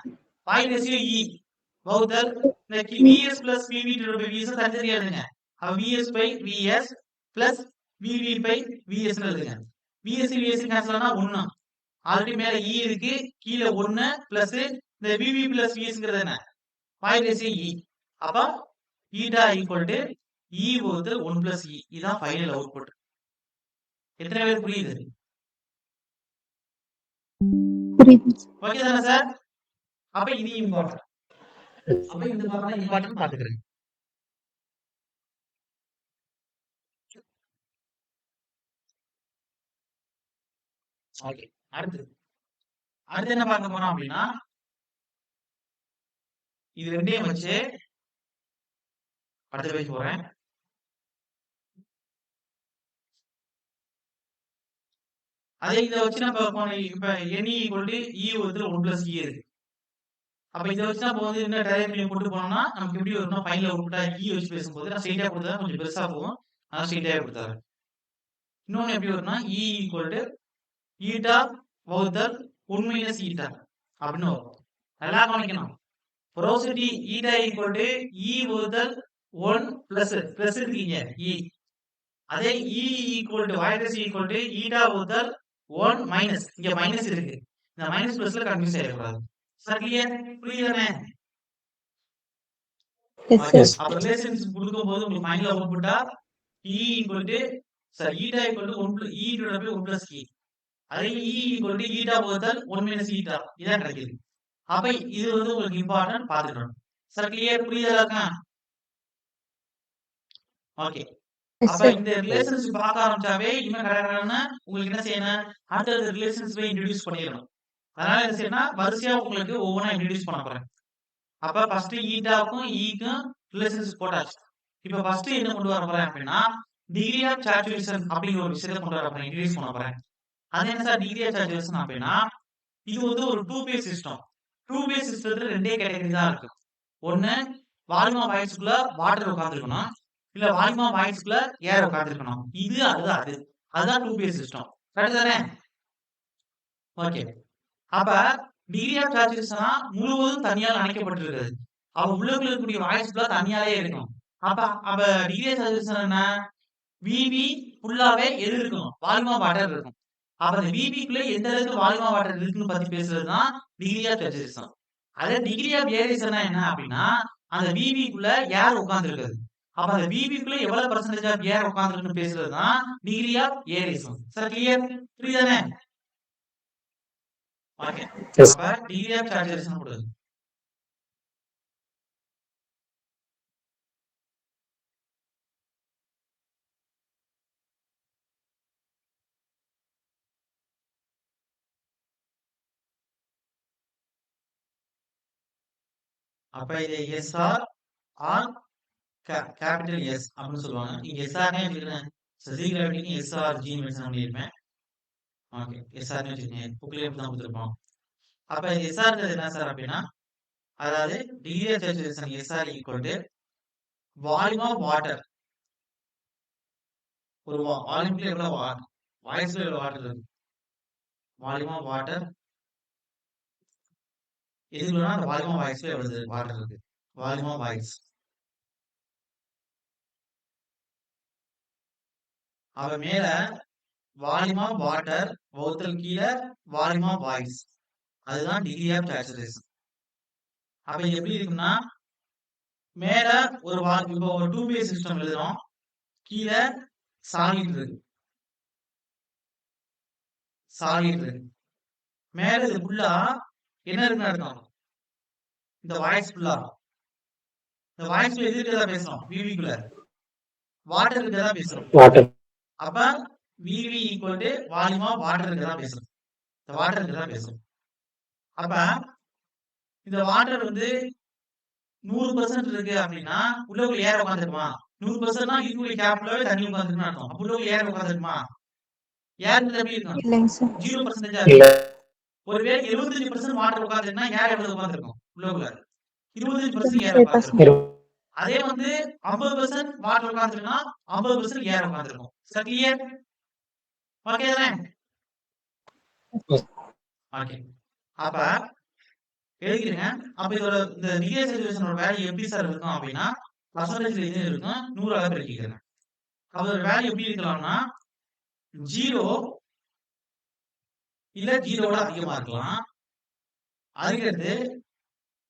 வாய்ட் ரேஷியோ E வகுத்தல் இந்த VS plus VV divided by VS தனித்தனியா எழுதுங்க. அப்ப VS by VS plus VV by VS னு எழுதுங்க. VS கேன்சல் ஆனா 1. ஆல்ரெடி மேல E இருக்கு, கீழ 1 பிளஸ் இந்த VV plus VSங்கிறது என்ன? Void ratio E. அப்ப ஈட்டா ஈக்குவல் டு E வகுத்தல் 1 plus E. இதான் ஃபைனல் அவுட்புட். எத்தனை பேர் புரியுது? புரியுது. ஓகே தானே சார்? அப்ப இது இம்பார்ட்டன்ட். அப்ப இந்த பார்க்கலாம் இம்பார்ட்டன்ட் பாத்துக்கிறேன். ஓகே. அடுத்து என்ன பார்க்க போறோம் அப்படின்னா இது ரெண்டையும் வச்சு அடுத்த பேஜ் போறேன். அதே இதை வச்சு நம்ம இப்ப NE ஈக்குவல் டு E வந்து 1 பிளஸ் E இருக்கு. அப்ப இதை வச்சு நம்ம வந்து என்ன டைரக்ட் பண்ணி கொண்டு போனோம்னா நமக்கு எப்படி வரும்னா ஃபைனல் அவுட்புட்டா E வச்சு பேசும்போது நான் ஸ்ட்ரெயிட்டா கொடுத்தா கொஞ்சம் பெருசா போகும். அதான் ஸ்ட்ரெயிட்டா கொடுத்தாரு. இன்னொன்னு எப்படி வரும்னா E ஈக்குவல் டு ஈட்டா வகுத்தல் 1 மைனஸ் ஈட்டா அப்படின்னு வரும். நல்லா கவனிக்கணும். porosity eta equal to E வகுத்தல் 1 பிளஸ் பிளஸ் இருக்கீங்க E. அதே E equal to voids equal to eta வகுத்தல் 1 மைனஸ் இங்க மைனஸ் இருக்கு. இந்த மைனஸ் பிளஸ்ல கன்ஃபியூஸ் ஆயிடக்கூடாது. சார் கிளியர் புரியுதானே? Yes, okay sir. அப்ப ரிலேஷன்ஷிப் கொடுக்கும்போது உங்களுக்கு ஃபைனல் அவுட்புட்டா E equal to sir eta equal to 1 E divided by 1 plus E. அதே E ஈக்குவல் டு ஈட்டா வகுத்தல் 1 மைனஸ் ஈட்டா இதான் கிடைக்குது. அப்ப இது வந்து உங்களுக்கு இம்பார்ட்டன்ட் பார்த்துக்கணும். சார் கிளியர் புரியுதா? ஓகே Yes, அப்ப sir. இந்த ரிலேஷன்ஷிப் பார்க்க ஆரம்பிச்சாவே இனிமே கடகடன்னு உங்களுக்கு என்ன செய்யணும், அடுத்த ரிலேஷன்ஷிப்பை இன்ட்ரோடியூஸ் பண்ணிடணும். அதனால என்ன செய்யணும், வரிசையா உங்களுக்கு ஒவ்வொன்றா இன்ட்ரோடியூஸ் பண்ண போறேன். அப்ப ஃபர்ஸ்ட் ஈட்டாவுக்கும் ஈக்கும் ரிலேஷன்ஷிப் போட்டாச்சு. இப்ப ஃபர்ஸ்ட் என்ன கொண்டு வர போறேன் அப்படின்னா டிகிரி ஆஃப் சேச்சுரேஷன் அப்படிங்கிற ஒரு விஷயத்தை கொண்டு வர போறேன், இன்ட்ரோடியூஸ் பண்ண போறேன். அது என்ன சார் டிகிரி ஆஃப் சேச்சுரேஷன் அப்படின்னா இது வந்து ஒரு 2 பேஸ் சிஸ்டம். 2 பேஸ் சிஸ்டத்துல ரெண்டே கேட்டகரி தான் இருக்கு. ஒன்னு வால்யூம் ஆஃப் வாய்ஸ்க்குள்ள வாட்டர் உட்கார்ந்திருக்கணும், இல்ல வால்யூம் ஆஃப் வாய்ஸ்க்குள்ள ஏர் உட்கார்ந்திருக்கணும். இது அதுதான் அது. அதுதான் 2 பேஸ் சிஸ்டம். கரெக்ட் தானே? ஓகே. அப்ப டிகிரி ஆஃப் சேச்சுரேஷனா முழுவதும் தனியால் அணைக்கப்பட்டிருக்கிறது. அப்ப உள்ளுக்குள்ள இருக்கக்கூடிய வாய்ஸ்க்குள்ள தனியாலே இருக்கும். அப்ப அப்ப டிகிரி ஆஃப் சேச்சுரேஷன் என்ன? விவி ஃபுல்லாவே எது இருக்கும்? வால்யூம் ஆஃப் வாட்டர் இருக்கும். அப்ப அந்த விபிக்குள்ள எந்த அளவுக்கு வால்யூம் ஆஃப் வாட்டர் இருக்குன்னு பத்தி பேசுறதுதான் டிகிரி ஆஃப் சேச்சுரேஷன். அதே டிகிரி ஆஃப் ஏரேஷன் என்ன அப்படின்னா அந்த விபிக்குள்ள ஏர் உட்கார்ந்திருக்குது. அப்ப அந்த விபிக்குள்ள எவ்வளவு பெர்சன்டேஜ் ஆஃப் ஏர் உட்கார்ந்திருக்குன்னு பேசுறதுதான் degree of aeration. Sir clear புரியுதானே? Okay Yes. அப்ப டிகிரி ஆஃப் சேச்சுரேஷன் கொடுங்க. அப்ப இது எஸ்ஆர் ஆர் கேபிட்டல் எஸ் அப்படின்னு சொல்லுவாங்க. இங்க எஸ்ஆர்னே வச்சுக்கிறேன். சசி கிராவிட்டிக்கு எஸ்ஆர் ஜி மென்ஷன் பண்ணியிருப்பேன். ஓகே எஸ்ஆர்னே வச்சுக்கோங்க. புக்லேயே தான் கொடுத்துருப்போம். அப்ப எஸ்ஆர்ங்கிறது என்ன சார் அப்படின்னா அதாவது degree of saturation SR equal to volume of water. ஒரு வால்யூம்ல எவ்வளவு வாய்ஸ்ல எவ்வளவு வாட்டர் இருக்கு? வால்யூம் ஆஃப் வாட்டர் எதுக்குன்னா அந்த வால்யூம் ஆஃப் வாய்ஸ்ல எவ்வளவு வாட்டர் இருக்கு? Volume of voids. அவ மேல வால்யூம் ஆஃப் வாட்டர் வகுத்தல் கீழே வால்யூம் ஆஃப் வாய்ஸ். அதுதான் டிகிரி ஆஃப் சேச்சுரேஷன். அப்ப இது எப்படி இருக்குன்னா மேல ஒரு இப்போ ஒரு 2 பேஸ் சிஸ்டம் எழுதுறோம், கீழே சாலிட் இருக்கு, சாலிட் இருக்கு. மேல இது ஃபுல்லா என்ன இருக்குன்னு அர்த்தம்? இந்த வாய்ஸ் ஃபுல்லா இந்த வாய்ஸ்ல எது இருக்கதா பேசுறோம்? விவிக்குள்ள வாட்டர் இருக்கதா பேசுறோம். Water. அப்ப V V equal to volume of water இருக்கதா பேசுறோம். இந்த வாட்டர் இருக்கதா பேசுறோம். அப்ப இந்த வாட்டர் வந்து 100% இருக்கு அப்படின்னா உள்ளுக்குள்ள ஏர் உட்கார்ந்துருமா? 100%னா இருக்கக்கூடிய கேப்லவே தண்ணி உட்கார்ந்துருக்குன்னு அர்த்தம். அப்ப உள்ளுக்குள்ள ஏர் உட்கார்ந்துருமா? ஏர் எப்படி இருக்கும்? இல்லைங்க சார். 0% இல்ல. இருக்கு. ஒருவேளை 75% வாட்டர் உட்கார்ந்துருக்குன்னா ஏர் எவ்வளவு உட்கார்ந்துருக்கும் உள்ளுக்குள்ள? 25% ஏர் உட்கார்ந்துருக்கும். அதே வந்து 50% வாட்டர் உட்கார்ந்துருக்குன்னா 50% ஏர் உட்கார்ந்துருக்கும். Sir clear? ஓகே தானே? ஓகே. அப்ப எழுதிருங்க. அப்ப இதோட இந்த டிகிரி ஆஃப் சேச்சுரேஷனோட வேல்யூ எப்படி சார் இருக்கும் அப்படின்னா பர்சன்டேஜ்ல இது இருக்கும் 100 ஆக பெருக்கிக்கிறேன். அதோட வேல்யூ எப்படி இருக்கலாம்னா 0 இல்ல 0 விட அதிகமா இருக்கலாம். அதுக்கடுத்து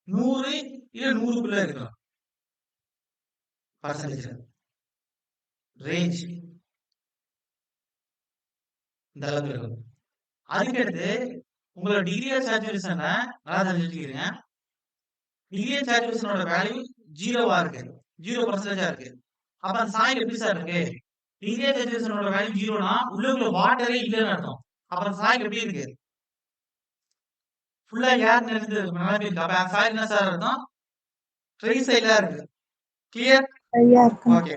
100 இல்ல 100க்குள்ள இருக்கலாம். பர்சன்டேஜ் ரேஞ்ச் இந்த அளவுக்கு இருக்கும். அதுக்கடுத்து உங்களோட டிகிரி ஆஃப் சேச்சுரேஷனை நல்லா தெரிஞ்சுக்கிறீங்க. டிகிரி ஆஃப் சேச்சுரேஷனோட வேல்யூ 0வா இருக்கு, 0% இருக்கு. அப்ப அந்த சாயில் எப்படி சார் இருக்கு? டிகிரி ஆஃப் சேச்சுரேஷனோட வேல்யூ 0னா உள்ளுக்குள்ள வாட்டரே இல்லைன்னு அர்த்தம். அப்ப அந்த சாயில் எப்படி இருக்கு? ஃபுல்லா ஏர் நிறைஞ்சு நிலைமை இருக்கு. அப்ப அந்த சாயில் என்ன சார் அர்த்தம்? ட்ரைசைலா இருக்கு. கிளியர்? சரியா இருக்கு. ஓகே.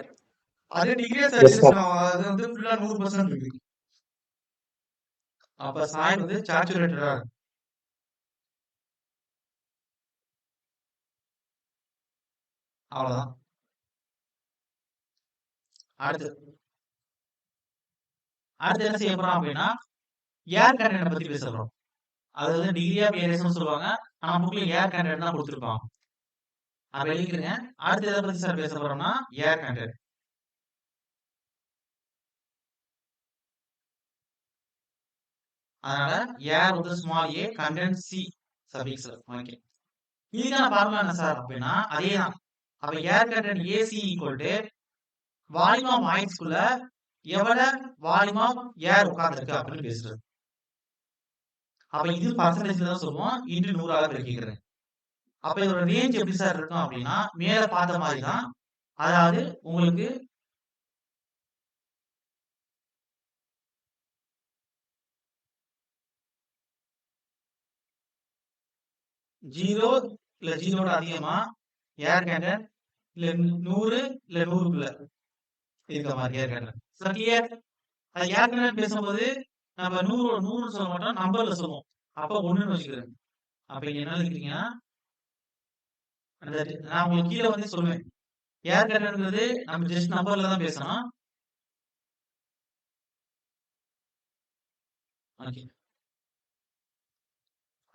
அதே degree of Yes, sir. Saturation அது வந்து ஃபுல்லா 100% இருக்கு. அப்ப சாயில் வந்து சேச்சுரேட்டடா இருக்கும். அவ்வளவுதான். அடுத்து அடுத்து என்ன செய்ய போறோம் அப்படின்னா ஏர் கண்டென்ட் பத்தி பேச போறோம். அது வந்து டிகிரி ஆஃப் ஏரியாஸ்னு சொல்லுவாங்க. ஆனா புக்ல ஏர் கண்டென்ட் தான் கொடுத்துருப்பாங்க. அப்ப எழுதிக்கிறேங்க. அடுத்து எதை பத்தி சார் பேச போறோம்னா ஏர் கண்டென்ட். அதனால ஏர் வந்து ஸ்மால் ஏ கண்டென்ட் சி சஃபிக்ஸ்ல. ஓகே. இதுக்கான ஃபார்முலா என்ன சார் அப்படின்னா அதேதான். அப்ப air content A C equal to volume of வாய்ஸ்க்குள்ள எவ்வளவு வால்யூம் ஆஃப் ஏர் உட்கார்ந்துருக்கு அப்படின்னு பேசுறது. அப்ப இது பர்சன்டேஜ்ல தான் சொல்லுவோம். இன்டு 100ஆல பெருக்கிக்கிறேன். அப்ப இதோட ரேஞ்ச் எப்படி சார் இருக்கும் அப்படின்னா மேல பார்த்த மாதிரி தான். அதாவது உங்களுக்கு ஜீரோ இல்ல ஜீரோட அதிகமா ஏர் கண்டென்ட் இல்ல 100 இல்ல 100க்குள்ள இருக்க மாதிரி ஏர் கண்டென்ட். Sir clear? அது ஏர் கண்டென்ட் பேசும்போது நம்ம 100 சொல்ல மாட்டோம், நம்பர்ல சொல்லுவோம். அப்ப 1ன்னு வச்சுக்கிறேன். அப்ப இங்க என்ன எழுதிக்கிறீங்கன்னா நான் உங்களுக்கு கீழே வந்து சொல்லுவேன். ஏர் கண்டென்ட்ங்கிறது நம்ம ஜஸ்ட் நம்பர்ல தான் பேசணும். ஓகே.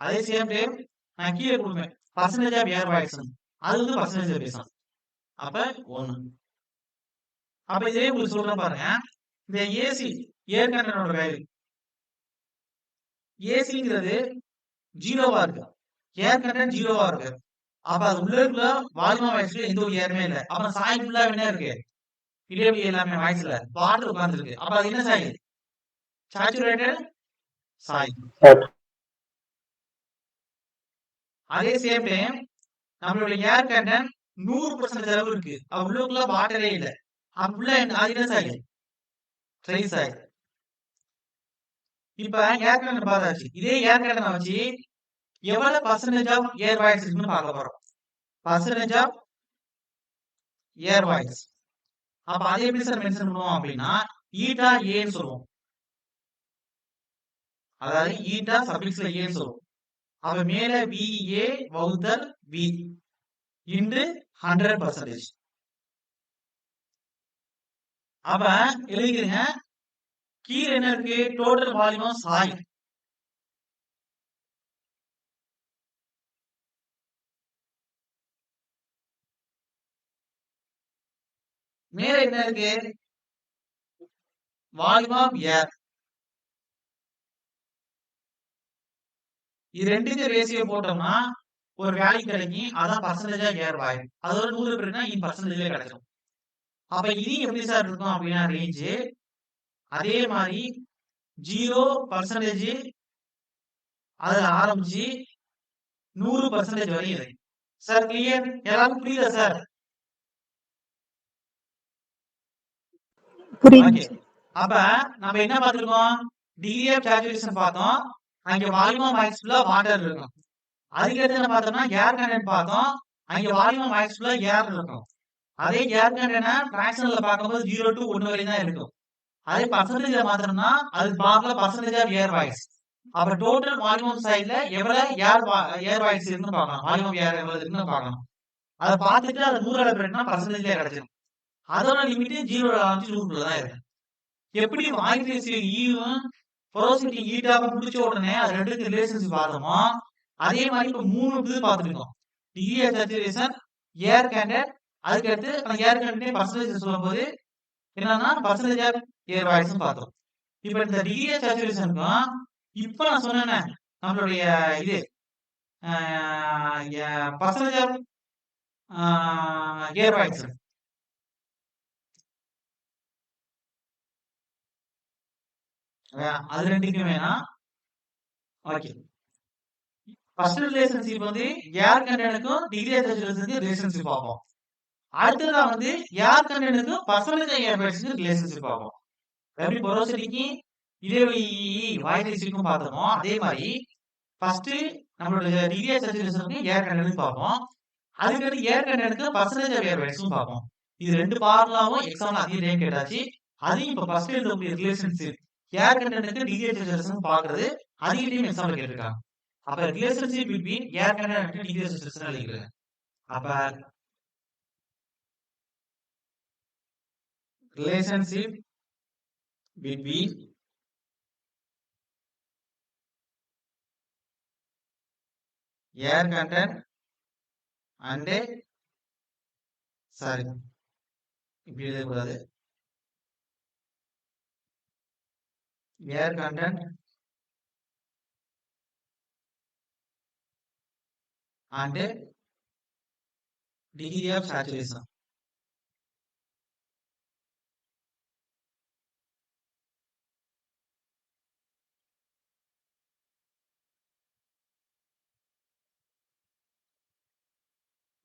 அதே சேம் டைம் நான் கீழே கொடுப்பேன் பர்சன்டேஜ் ஆஃப் ஏர் வாய்ஸ் அது வந்து பர்சன்டேஜ் பேசணும். அப்ப 1. அப்ப இதே உங்களுக்கு சொல்றேன் பாருங்க. இந்த ஏசி ஏர் கண்டென்ட்டோட வேல்யூ ஏசிங்கிறது 0வா இருக்கு. ஏர் கண்டென்ட் 0வா இருக்கு. அப்ப அது உள்ள இருக்கிற வால்யூம் வாய்ஸ்ல எந்த ஒரு ஏருமே இல்ல. அப்புறம் சாயில் ஃபுல்லா என்ன இருக்கு? இடைவெளி எல்லாமே வாய்ஸ்ல வாட்டர் உட்கார்ந்து இருக்கு. அப்ப அது என்ன சாயில்? Saturated soil. அதே சேம் டைம் நம்மளுடைய ஏர் கண்டென்ட் 100% அளவு இருக்கு. அது உள்ளுக்குள்ள வாட்டரே இல்ல. அப்ப உள்ள அது என்ன சாயில்? Try soil. இப்ப ஏர் கண்டென்ட் பார்த்தாச்சு. இதே ஏர் கண்டென்ட் வச்சு எவ்வளவு பர்சன்டேஜ் ஆஃப் ஏர் வாய்ஸ் இருக்குன்னு பார்க்க போறோம். Percentage of air voids. அப்ப அதை எப்படி சார் மென்ஷன் பண்ணுவோம் அப்படின்னா ஈட்டா ஏன்னு சொல்லுவோம். அதாவது ஈட்டா சஃபிக்ஸ்ல ஏன்னு சொல்லுவோம். அப்ப மேல VA வகுத்தல் V இன்டு 100%. அப்ப எழுதிக்கிறீங்க. கீழே என்ன இருக்கு? Total volume of soil. மேல என்ன இருக்கு? Volume of air. இது ரெண்டுக்கு ரேஷியோ போட்டோம்னா ஒரு வேல்யூ கிடைக்கும். அதான் பர்சன்டேஜ் ஆஃப் ஏர் வால்யூம். அதோட 100 பேருனா இன் பர்சன்டேஜ்ல கிடைக்கும். அப்ப இது எப்படி சார் இருக்கும் அப்படின்னா ரேஞ்ச் அதே மாதிரி 0% அதுல ஆரம்பிச்சு 100% வரையும் இருக்கு. Sir clear? எல்லாரும் புரியுதா சார்? புரியுது. அப்ப நம்ம என்ன பார்த்திருக்கோம்? டிகிரி ஆஃப் சேச்சுரேஷன் பார்த்தோம். அங்க வால்யூம் ஆஃப் வாய்ஸ் ஃபுல்லா வாட்டர் இருக்கும். அதுக்கு அடுத்து என்ன பார்த்தோம்னா ஏர் கண்டென்ட் பார்த்தோம். அங்க வால்யூம் ஆஃப் வாய்ஸ் ஃபுல்லா ஏர் இருக்கும். அதே ஏர் கண்டென்ட் ஃபிராக்ஷனல்ல பார்க்கும்போது 0 to 1 வரை தான் இருக்கும். அதே பர்சன்டேஜ்ல மாத்திரம்னா அது பார்க்கல பர்சன்டேஜ் ஆஃப் ஏர் வாய்ஸ். அப்ப டோட்டல் வால்யூம் சைடுல எவ்வளவு ஏர் வாய்ஸ் இருக்குன்னு பார்க்கணும். வால்யூம் ஆஃப் ஏர் எவ்வளவு இருக்குன்னு பார்க்கணும். அதை பார்த்துட்டு அது 100 பெருக்கினா பர்சன்டேஜ்ல கிடைச்சிடும். அதோட லிமிட் 0 ஆரம்பிச்சு 100 தான் இருக்கு. எப்படி வாய்ஸ் ரேஷியோ ஈவும் போரோசிட்டி ஈட்டாவும் முடிச்ச உடனே அது ரெண்டுக்கு ரிலேஷன்ஷிப் பார்த்தோமோ அதே மாதிரி இப்ப 3 இது பார்த்துருக்கோம். Degree of saturation, air content, அதுக்கு அடுத்து அந்த ஏர் கண்டென்ட் பர்சன்டேஜ் சொல்லும்போது என்னன்னா பர்சன்டேஜ் ஆஃப் ஏர் வாய்ஸ் பார்த்தோம். இப்ப இந்த டிகிரி ஆஃப் சேச்சுரேஷனுக்கும் இப்ப நான் சொன்னேன் நம்மளுடைய இது பர்சன்டேஜ் ஆஃப் ஏர் வாய்ஸ் அது ரெண்டுக்கும் வேணா. ஓகே. ஃபர்ஸ்ட் ரிலேஷன்ஷிப் வந்து ஏர் கண்டென்ட்க்கும் டிகிரி ஆஃப் சேச்சுரேஷனுக்கு ரிலேஷன்ஷிப் பார்ப்போம். அடுத்ததா வந்து ஏர் கண்டென்ட்க்கும் பர்சன்டேஜ் ஆஃப் ஏர் வாய்ஸ்க்கு ரிலேஷன்ஷிப் பார்ப்போம். எப்படி போரோசிட்டிக்கு இடைவெளி வாய்ஸ் ரேஷியோக்கும் பார்த்தோமோ அதே மாதிரி ஃபர்ஸ்ட் நம்மளோட டிகிரி ஆஃப் சேச்சுரேஷனுக்கு ஏர் கண்டென்ட் பார்ப்போம். அதுக்கடுத்து ஏர் கண்டென்ட்க்கு பர்சன்டேஜ் ஆஃப் ஏர் வாய்ஸும் பார்ப்போம். இது ரெண்டு ஃபார்முலாவும் எக்ஸாம்ல அதிக டைம் கேட்டாச்சு. அதையும் இப்ப ஃபர்ஸ்ட் எழுதக்கூடிய ரிலேஷன்ஷிப் ஏர் கண்டென்ட்க்கு டிகிரி ஆஃப் சேச்சுரேஷன் பார்க்கறது அதிக டைம் எக்ஸாம்ல கேட்டிருக்காங்க. அப்ப relationship between air content and degree of saturation எழுதிக்கிறேன். அப்ப relationship between air content and sorry இப்படி எழுதக்கூடாது. air content and degree of saturation.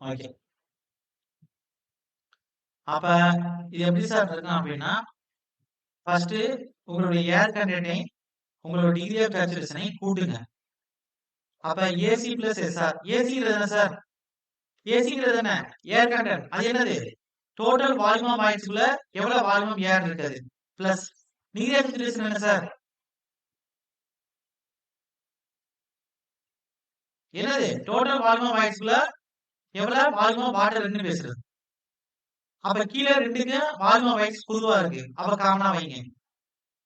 Okay, அப்ப இது எப்படி சார் இருக்கும் அப்படின்னா, ஃபர்ஸ்ட் உங்களுடைய ஏர் கண்டென்ட்டை உங்களோட டிகிரி ஆஃப் சேச்சுரேஷனை கூட்டுங்க. அப்ப ஏசி பிளஸ் எஸ்ஆர், ஏசிங்கிறது என்ன சார்? ஏசிங்கிறது என்ன? ஏர் கண்டென்ட். அது என்னது? டோட்டல் வால்யூம் ஆஃப் ஆயிடுச்சுக்குள்ள எவ்வளவு வால்யூம் ஏர் இருக்குது பிளஸ் டிகிரி ஆஃப் சேச்சுரேஷன் என்ன சார்? என்னது? டோட்டல் வால்யூம் ஆஃப் ஆயிடுச்சுக்குள்ள எவ்வளவு வால்யூம் ஆஃப் வாட்டர் இருக்குன்னு பேசுறது. அப்ப கீழே ரெண்டுக்கு வால்யூம் ஆஃப் ஆயிடுச்சு பொதுவா இருக்கு, அப்ப காமனா வைங்க.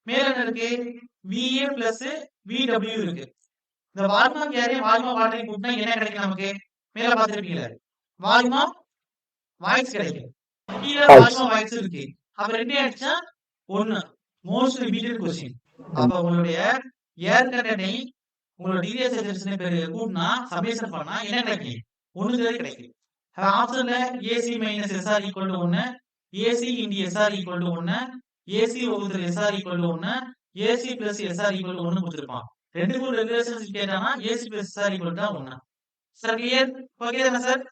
மேல என்ன இருக்கு? VA பிளஸ் VW இருக்கு. இந்த வால்யூம் ஆஃப் ஏரையும் வால்யூம் ஆஃப் வாட்டரையும் கூட்டினா என்ன கிடைக்கும் நமக்கு? மேல பார்த்திருப்பீங்களா? வால்யூம் ஆஃப் வாய்ஸ் கிடைக்கும். கீழே வால்யூம் ஆஃப் வாய்ஸ் இருக்கு. அப்ப ரெண்டே அடிச்சா 1. Most repeated question. அப்ப உங்களுடைய ஏர் கண்டென்ட்டை உங்களோட டிகிரி ஆஃப் சேச்சுரேஷன் பேர் கூட்டினா சம்மேஷன் பண்ணா என்ன கிடைக்கும்? 1 கிடைக்கும். ஆப்ஷன்ல AC minus SR equal to 1, AC into SR equal to 1, AC வகுத்தல் SR equal to 1, AC plus SR equal to 1 கொடுத்திருப்பான். ரெண்டுக்கும் ரிலேஷன்ஷிப் கேட்டானா AC plus SR equal to 1. Sir clear? Okay தானே sir?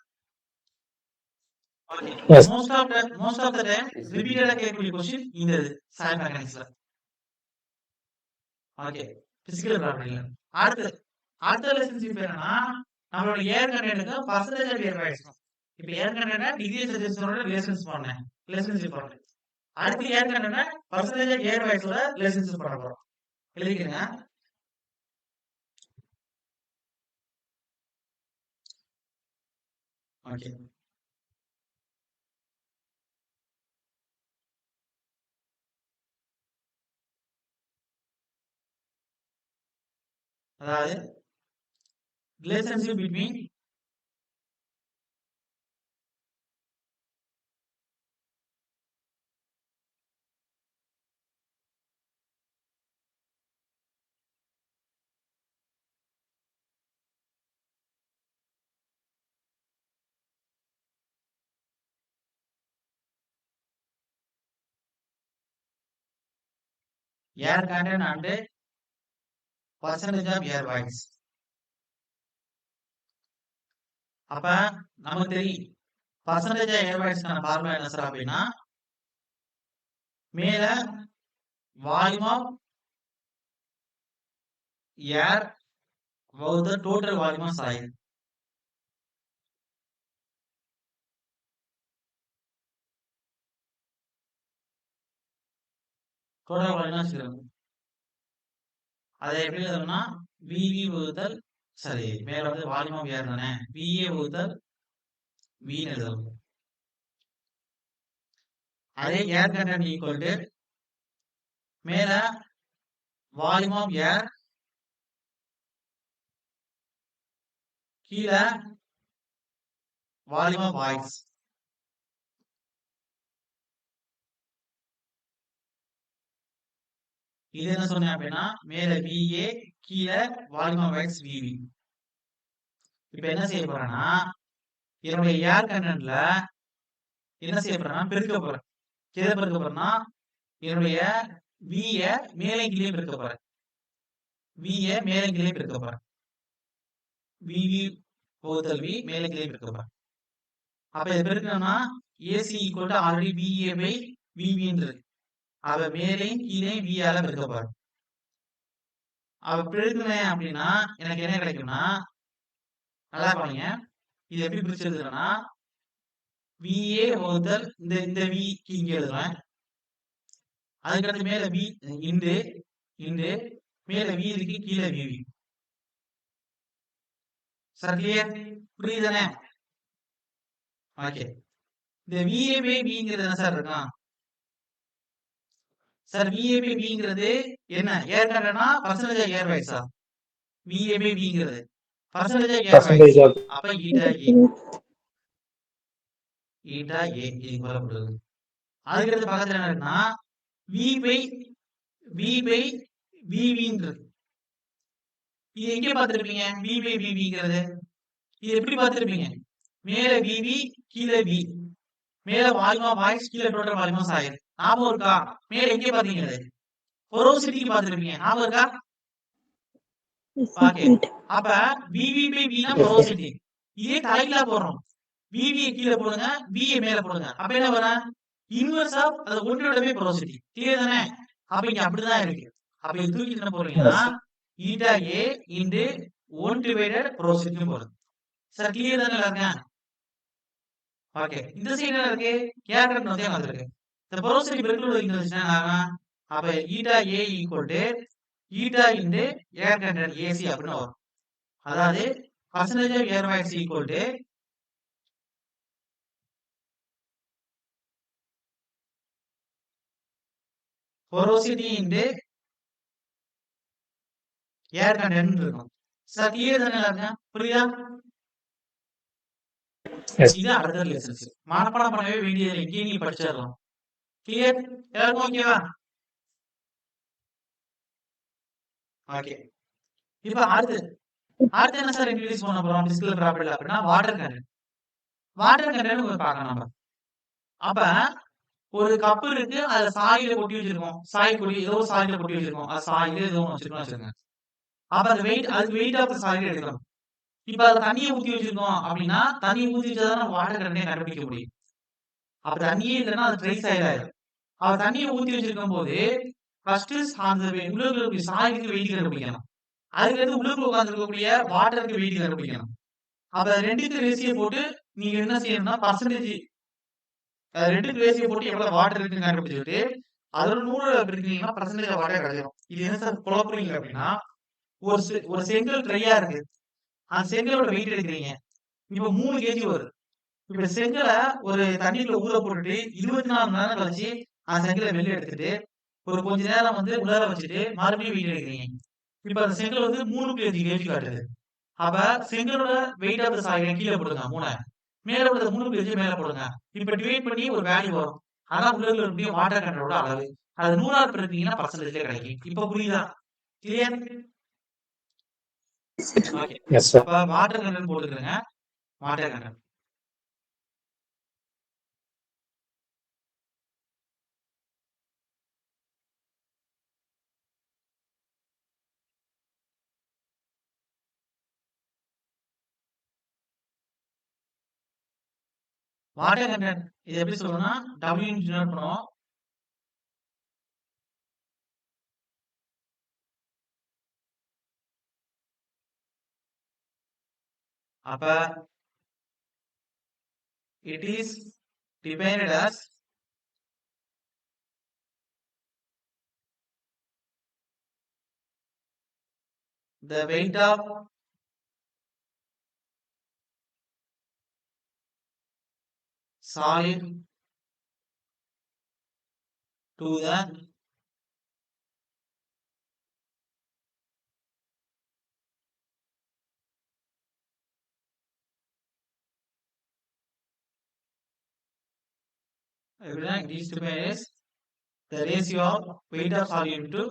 Okay. Yes. Most of the time ரிப்பீட்டடா கேட்கக்கூடிய question இந்த soil மெக்கானிக்ஸ்ல. Okay, physical ப்ராப்பர்ட்டில. அடுத்த ரிலேஷன்ஷிப் என்னன்னா, நம்மளோட ஏர் கண்டென்ட்க்கு பர்சன்டேஜ் ஆஃப் ஏர் வாய்ஸ். இப்ப ஏர் கண்டென்ட்னா டிகிரி ஆஃப் சேச்சுரேஷனோட ரிலேஷன்ஷிப் பண்ணேன். அடுத்து ஏர் கண்டென்ட்னா பர்சன்டேஜ் ஆஃப் ஏர் வாய்ஸோட ரிலேஷன்ஷிப் பண்ண போறோம். எழுதிக்கங்க. ஓகே, அதாவது relationship between air content and percentage of air voids. அப்ப நமக்கு தெரியும் பர்சன்டேஜ் ஆஃப் ஏர் வாய்ஸ்க்கான ஃபார்முலா என்ன சார் அப்படின்னா, மேல வால்யூம் ஆஃப் ஏர் வகுத்தல் total volume of soil. Total volume சொல்லுங்க. அதை எப்படி எழுதணும்னா VV வகுத்தல் சரி மேல வந்து வால்யூம் ஆஃப் ஏர் தானே, VA வகுத்தல் V எழுதணும். அதே ஏர் கண்டென்ட் ஈக்குவல் டு மேல வால்யூம் ஆஃப் ஏர் கீழே வால்யூம் ஆஃப் வாய்ஸ். இது என்ன சொன்னேன் அப்படின்னா, மேல VA கீழே வால்யூம் ஆஃப் வாய்ஸ் VV. இப்ப என்ன செய்ய போறேன்னா, என்னுடைய ஏர் கண்டென்ட்ல என்ன செய்ய போறேன்னா பெருக்க போறேன். எதை பெருக்க போறேன்னா, என்னுடைய VA மேலே கீழே பெருக்க போறேன். VA மேலே கீழே பெருக்க போறேன். VV வகுத்தல் V மேலே கீழே பெருக்க போறேன். அப்ப இதை பெருக்கணும்னா AC equal to already VA by VVன்றது. அவ மேலே கீழே VAல பெருக்க போறேன். அவ பெருக்கினேன் அப்படின்னா எனக்கு என்ன கிடைக்கும்னா, நல்லா பாருங்க, இது எப்படி பிரிச்சு எழுதுறேன்னா, VA வகுத்தல் இந்த V இங்க எழுதுறேன். அதுக்கடுத்து மேல V இன்டு இன்டு மேல v இருக்கு கீழே vv. Sir clear? புரியுதானே? ஓகே. இந்த VA பை Vங்கிறது என்ன சார் இருக்கும்? சார் VA பை Vங்கிறது என்ன? ஏர் கண்டனா பர்சன்டேஜ் ஆஃப் ஏர் வாய்ஸா? VA பை Vங்கிறது percentage of air voids. Percentage of அப்ப ஈட்டா A. ஈட்டா A இது போல போடுது. அதுக்கடுத்து பக்கத்துல என்ன இருக்குன்னா V பை VVன்றது. இது எங்க பார்த்திருப்பீங்க? V பை VVங்கிறது. இது எப்படி பார்த்திருப்பீங்க? மேல VV கீழே V. மேல வால்யூம் ஆஃப் வாய்ஸ் கீழே டோட்டல் வால்யூம் ஆஃப் சாயில். ஞாபகம் இருக்கா? மேல எங்க பாத்தீங்க அது? போரோசிட்டி பார்த்திருப்பீங்க. ஞாபகம் இருக்கா? Yes, okay. right. அப்ப VV பை V னா Yes, sir. போரோசிட்டி. இதே தலைகீழா போடுறோம். VV கீழே போடுங்க, V மேல போடுங்க. அப்ப என்ன வரும்? இன்வெர்ஸ் ஆஃப் அது ஒன்றோட பை போரோசிட்டி. கிளியர் தானே? அப்ப இங்க அப்படிதான் இருக்கு. அப்ப இது தூக்கி என்ன போறீங்கன்னா Yes. Eta A into 1 divided porosity போடுது. சார் கிளியர் தானே எல்லாருக்கும்? ஓகே. இந்த சைடு என்ன இருக்கு? ஏர் கரண்ட் வந்து வந்திருக்கு. இந்த போரோசிட்டி பெருக்கல் இருந்துச்சுன்னா அப்ப eta A equal to eta into air content AC அப்படின்னு வரும். அதாவது percentage of air voids equal to porosity into air content இருக்கும். சார் கிளியர் தானே எல்லாருக்கும்? புரியுதா? Yes. இது அடுத்த லெசன்ஸ். மனப்பாடம் பண்ணவே வேண்டியது இங்கேயே நீ படிச்சிடலாம். கிளியர்? எல்லாருக்கும் ஓகேவா? ஓகே. இப்ப அடுத்து என்ன சார் இன்ட்ரோடியூஸ் பண்ண போறோம் பிசிக்கல் ப்ராப்பர்ட்டி அப்படின்னா வாட்டர் கண்டென்ட். வாட்டர் கண்டென்ட் பார்க்கலாம் நம்ம. அப்ப ஒரு கப் இருக்கு, அதுல சாயில கொட்டி வச்சிருக்கோம். சாயில் கொட்டி ஏதோ ஒரு சாயில கொட்டி வச்சிருக்கோம். அது சாயில ஏதோ ஒன்று வச்சிருக்கோம் வச்சுருங்க. அப்ப அந்த அதுக்கு வெயிட் ஆஃப் சாயில் எடுக்கணும். இப்ப அதுல தண்ணியை ஊத்தி வச்சிருக்கோம் அப்படின்னா தண்ணியை ஊத்தி வச்சாதான் வாட்டர் கண்டென்ட் கண்டுபிடிக்க முடியும். அப்ப தண்ணியே இல்லைன்னா அது ட்ரை சாயில் ஆயிடும். அவ தண்ணியை ஊத்தி வச்சிருக்கும் போது ஃபர்ஸ்ட் அந்த உள்ள இருக்கக்கூடிய சாயிலுக்கு வெயிட் கண்டுபிடிக்கணும். அதுக்கடுத்து உள்ளுக்குள்ள உட்கார்ந்துருக்கக்கூடிய வாட்டருக்கு வெயிட் கண்டுபிடிக்கணும். அப்ப ரெண்டுக்கு ரேஷியோ போட்டு நீங்க என்ன செய்யணும்னா பர்சன்டேஜ் ரெண்டுக்கு ரேஷியோ போட்டு எவ்வளவு வாட்டர் இருக்குன்னு கண்டுபிடிச்சிட்டு அதோட 100 பிரிக்கிறீங்கன்னா பர்சன்டேஜ் வாட்டர் கிடைச்சிடும். இது என்ன சார் குழப்பறீங்க அப்படின்னா ஒரு செங்கல் ட்ரையா இருக்கு. அந்த செங்கலோட வெயிட் எடுக்கிறீங்க. இப்ப 3 கேஜி வருது. இப்ப செங்கலை ஒரு தண்ணிக்குள்ள ஊற போட்டுட்டு 24 மணி நேரம் கழிச்சு அந்த செங்கலை வெளியே எடுத்துட்டு ஒரு கொஞ்ச நேரம் வந்து உள்ளார வச்சுட்டு மறுபடியும் வெயிட் எடுக்கிறீங்க. இப்ப அந்த செங்கல் வந்து 3 கேஜி காட்டுது. அப்ப செங்கலோட வெயிட் ஆஃப் தி சாயில் கீழே போடுங்க 3. மேல உள்ள 3 கேஜி மேல போடுங்க. இப்ப டிவைட் பண்ணி ஒரு வேல்யூ வரும். அதான் உள்ள இருக்கக்கூடிய வாட்டர் கண்டென்ட்டோட அளவு. அது 100 பெருக்கினீங்கன்னா பர்சன்டேஜ்ல கிடைக்கும். இப்ப புரியுதா? கிளியர்? ஓகே. Yes, sir. அப்ப வாட்டர் கண்டென்ட் போட்டுக்கங்க. Water content. வாட்டர் கண்டென்ட் இது எப்படி சொல்லணும்னா W டினோட் பண்ணுவோம். அப்ப it is defined as the weight of solid to the it is defined as the ratio of weight of solid into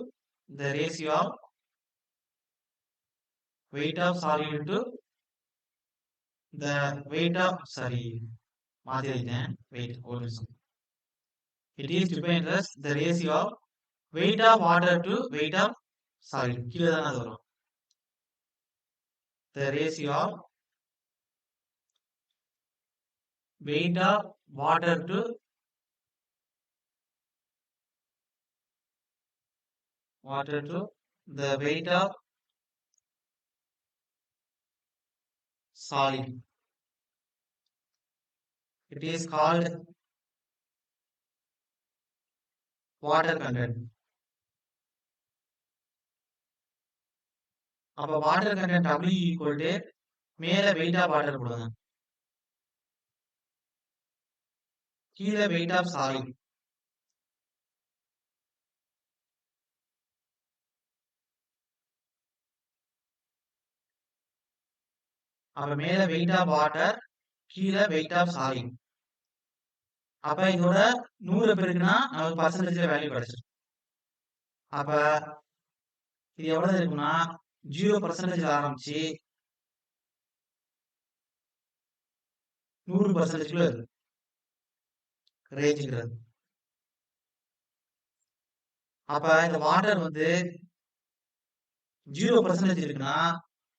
the ratio of weight of solid into the weight of weight organism. It is defined as the ratio of weight of water to weight of solid. கீழ தான அது வரும். The ratio of weight of water to the weight of solid. It is called water content. அப்ப water content W equal to மேல wait of water போடுங்க, கீழே wait of soil. அப்ப மேல வெயிட் ஆஃப் வாட்டர், கீழே வெயிட் ஆஃப் சாயில். அப்ப இதோட 100 பெருக்குனா நமக்கு பர்சன்டேஜ்ல வேல்யூ கிடைச்சிடும். அப்ப இது எவ்வளவு இருக்குன்னா 0% ஆரம்பிச்சு 100% இருக்கு ரேஞ்சுங்கிறது. அப்ப இந்த வாட்டர் வந்து 0% இருக்குன்னா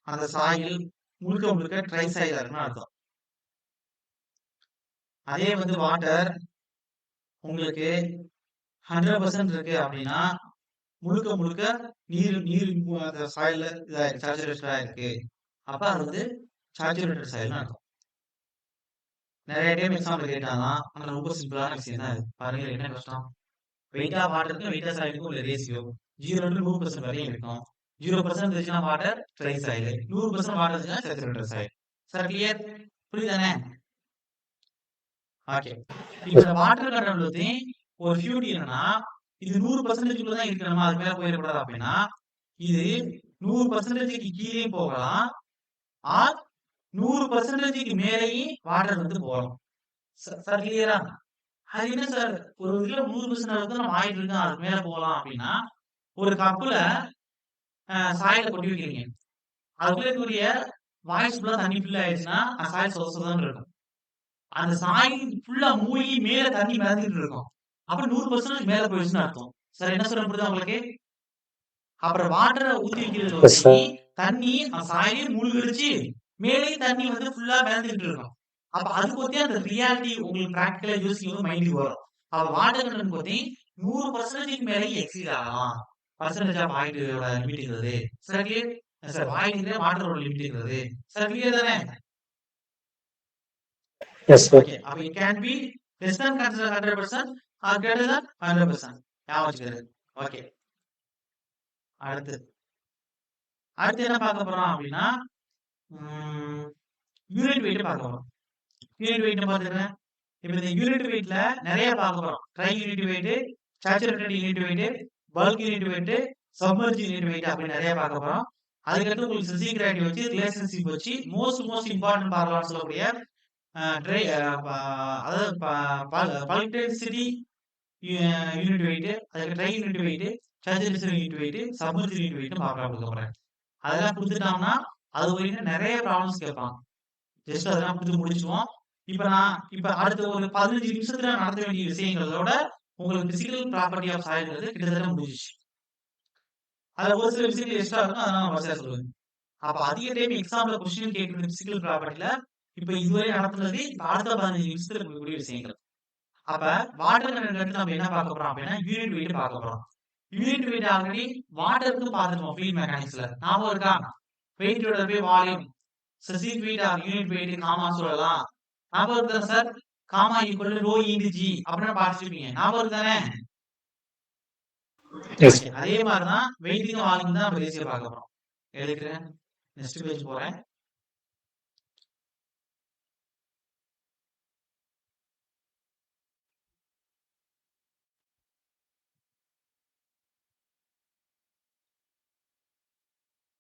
அந்த சாயில் முழுக்க முழுக்க ட்ரை சாயிலா இருக்குன்னு அர்த்தம். அதே வந்து வாட்டர் உங்களுக்கு 100% இருக்கு அப்படின்னா முழுக்க முழுக்க நீர் நீர் அந்த சாயில்ல சேச்சுரேட்டடா இருக்கு. அப்ப அது வந்து சேச்சுரேட்டட் சாயில்னு அர்த்தம். நிறைய டைம் எக்ஸாம்பிள் கேட்டாதான், ஆனா ரொம்ப சிம்பிளான விஷயம் தான் இது. பாருங்க என்ன கஷ்டம். வெயிட் ஆஃப் வாட்டருக்கும் வெயிட் ஆஃப் சாயிலுக்கும் உள்ள ரேஷியோ 0 to 100% வரையும் இருக்கும். 0% இருந்துச்சுன்னா வாட்டர் ட்ரை சாயில், 100% வாட்டர் இருந்துச்சுன்னா சேச்சுரேட்டட் சாயில். Sir clear? புரியுதானே? ஓகே. இப்ப இந்த வாட்டர் கண்டென்ட் பத்தி ஒரு பியூட்டி என்னன்னா, இது 100% தான் இருக்கு, நம்ம அது மேல போயிடக்கூடாது அப்படின்னா இது 100%க்கு கீழே போகலாம், ஆர் 100%க்கு மேலேயும் வாட்டர் வந்து போகலாம். சார் கிளியரா? அது என்ன சார், ஒரு இதுல 100% அளவுக்கு நம்ம ஆயிட்டு இருக்கோம், அதுக்கு மேல போகலாம் அப்படின்னா, ஒரு கப்புல சாயில கொட்டி வைக்கிறீங்க, அதுக்குள்ள இருக்கக்கூடிய வாய்ஸ் ஃபுல்லா தண்ணி ஃபில் ஆயிடுச்சுன்னா அந்த சாயில் சொத சொதன்னு இருக்கும். அந்த சாயில் ஃபுல்லா மூழ்கி மேல தண்ணி மிதந்துட்டு இருக்கும். அப்ப 100% மேல போயிடுச்சுன்னு அர்த்தம். சார் என்ன சொல்ல புரியுதா உங்களுக்கு? அப்புறம் வாட்டரை ஊத்தி வைக்கிறதுல Yes, sir. வந்து தண்ணி அந்த சாயிலே மூழ்கிடுச்சு, மேலேயும் தண்ணி வந்து ஃபுல்லா மிதந்துட்டு இருக்கும். அப்ப அது பத்தி அந்த ரியாலிட்டி உங்களுக்கு பிராக்டிகலா யோசிக்கும் போது மைண்டுக்கு வரும். அப்ப வாட்டர் கண்டென்ட் பத்தி 100%க்கு மேலேயும் எக்ஸீட் ஆகலாம். பர்சன்டேஜ் ஆஃப் ஆயிலோட லிமிட்ங்கிறது. Sir clear? சார் ஆயிலுக்கு வாட்டரோட லிமிட்ங்கிறது. சார் கிளியர் தானே? Yes, sir. ஓகே. அப்ப it can be less than 100% or greater than 100%. ஞாபகம் வச்சுக்கிறது. ஓகே. அடுத்து என்ன பார்க்க போறோம் அப்படின்னா, யூனிட் வெயிட் பார்க்க போறோம். யூனிட் வெயிட் பார்த்துக்கிறேன். இப்ப இந்த யூனிட் வெயிட்ல நிறைய பார்க்க போறோம். Try unit wait, saturated unit weight, bulk unit weight, submerge unit wait அப்படி நிறைய பார்க்க போறோம். அதுக்கடுத்து உங்களுக்கு சிசிங் கிராவிட்டி வச்சு, ரிலேஷன்ஷிப் வச்சு, மோஸ்ட் இம்பார்ட்டன்ட் பார்க்கலாம் சொல்லக்கூடிய அதாவது பல்க் டென்சிட்டி யூனிட் வெயிட், அதுக்கு try unit weight, saturation unit weight, submerge unit wait பார்க்கலாம் கொடுக்க போறேன். அதெல்லாம் கொடுத்துட்டோம்னா அது வரைக்கும் நிறைய ப்ராப்ளம்ஸ் கேட்பாங்க. ஜஸ்ட் அதெல்லாம் கொடுத்து முடிச்சுவோம். இப்ப அடுத்த ஒரு 15 நிமிஷத்துல நடத்த வேண்டிய விஷயங்களோட உங்களுக்கு பிசிக்கல் ப்ராப்பர்ட்டி ஆஃப் சாயில்ங்கிறது கிட்டத்தட்ட முடிஞ்சிச்சு. அதுல ஒரு சில விஷயங்கள் எக்ஸ்ட்ரா இருக்கும், அதனால நான் வரிசையா சொல்லுவேன். அப்ப அதிக டைம் எக்ஸாம்ல கொஸ்டின் கேட்கறது பிசிக்கல் ப்ராப்பர்ட்டில இப்ப இதுவரை நடத்துனது இப்ப அடுத்த 15 நிமிஷத்துல இருக்கக்கூடிய விஷயங்கள். அப்ப வாட்டர் கண்டென்ட் நம்ம என்ன பார்க்க போறோம் அப்படின்னா யூனிட் வெயிட் பார்க்க போறோம். யூனிட் வெயிட் ஆல்ரெடி வாட்டருக்கு பார்த்துட்டோம் ஃபீல்ட் மெக்கானிக்ஸ்ல. ஞாபகம் இருக்கா? வெயிட்டோட போய் volume specific weight or unit weight gamma சொல்லலாம். ஞாபகம் இருக்கா sir? Gamma equal to rho into G அப்படின்னு பார்த்துருப்பீங்க. ஞாபகம் இருக்குதானே? Yes. ஓகே. அதே மாதிரி தான் வெயிட்டிங் வால்யூம் தான் நம்ம ரேஷியோ பார்க்க போறோம். எழுதிக்கிறேன். நெக்ஸ்ட் பேஜ் போறேன்.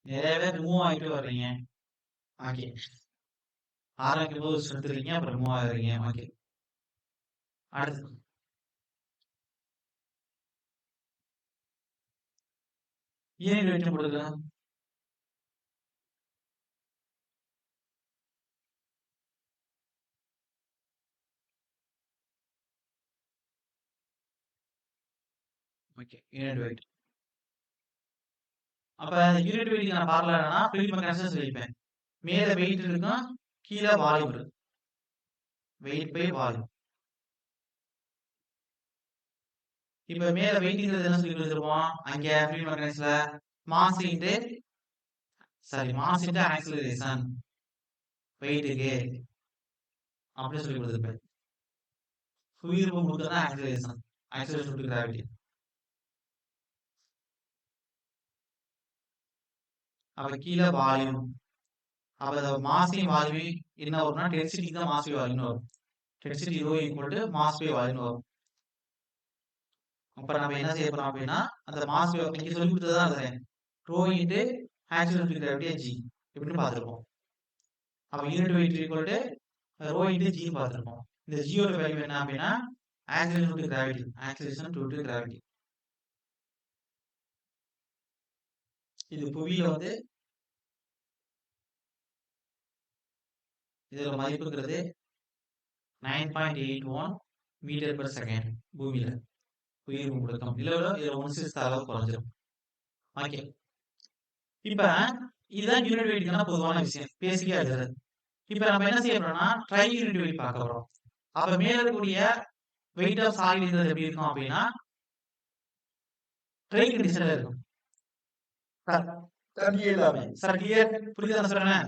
நிறைய பேர் ரிமூவ் ஆகிட்டு வர்றீங்க. ஓகே. ஆரம்பிக்கும் போது ஸ்ட்ரென்த் இருக்கீங்க, அப்புறம் ரிமூவ் ஆகுறீங்க. ஓகே. அடுத்து யூனிட் வெயிட் போட்டுக்கலாம். ஓகே. Unit wait. அப்ப யூனிட் வெயிட் நான் பார்ல என்னன்னா ஃபீல்ட் மெக்கானிக்ஸ் சொல்லிப்பேன். மேல வெயிட் இருக்கும், கீழ வால்யூம் இருக்கும். Weight by volume. இப்ப மேல வெயிட்ங்கிறது என்ன சொல்லி கொடுத்துருப்போம்? அங்க ஃபீல்ட் மெக்கானிக்ஸ்ல மாஸ் இன்டு ஆக்ஸலரேஷன் வெயிட்டுக்கு அப்படின்னு சொல்லி கொடுத்துருப்பேன். உயிர்ப்பு முழுக்க தான் ஆக்ஸலரேஷன் டு கிராவிட்டி. அப்ப கீழே வால்யூம். அப்ப மாஸையும் வால்யூமையும் என்ன வரும்னா டென்சிட்டிக்கு தான் மாஸ் பை வால்யூம்னு வரும். Density rho equal to mass by வால்யூம்னு வரும். அப்ப நம்ம என்ன செய்ய போறோம் அப்படின்னா அந்த மாஸ் இங்க சொல்லி கொடுத்ததான் அதுதான் rho into acceleratory gravity G எப்படின்னு பார்த்துருப்போம். அப்ப unit weight equal to rho into ஜின்னு பார்த்துருப்போம். இந்த ஜியோட வேல்யூ என்ன அப்படின்னா acceleration to gravity, acceleration to gravity. இது புவியில வந்து இதோட மதிப்புங்கிறது 9.81 மீட்டர் பெர் செகண்ட் பூமியில உயிர் முடுக்கம். இதுல 1/6 அளவு குறைஞ்சிரும். ஓகே, இப்ப இதுதான் யூனிட் வெயிட்க்கான பொதுவான விஷயம், பேசிக்கா எழுதுறது. இப்ப நம்ம என்ன செய்ய போறோம்னா ட்ரை யூனிட் வெயிட் பார்க்க போறோம். அப்ப மேல இருக்கக்கூடிய வெயிட் ஆஃப் சாலிட் எப்படி இருக்கும் அப்படின்னா ட்ரை கண்டிஷன்ல இருக்கும். சார் கிளியர் புரியுதா சொல்றேன்?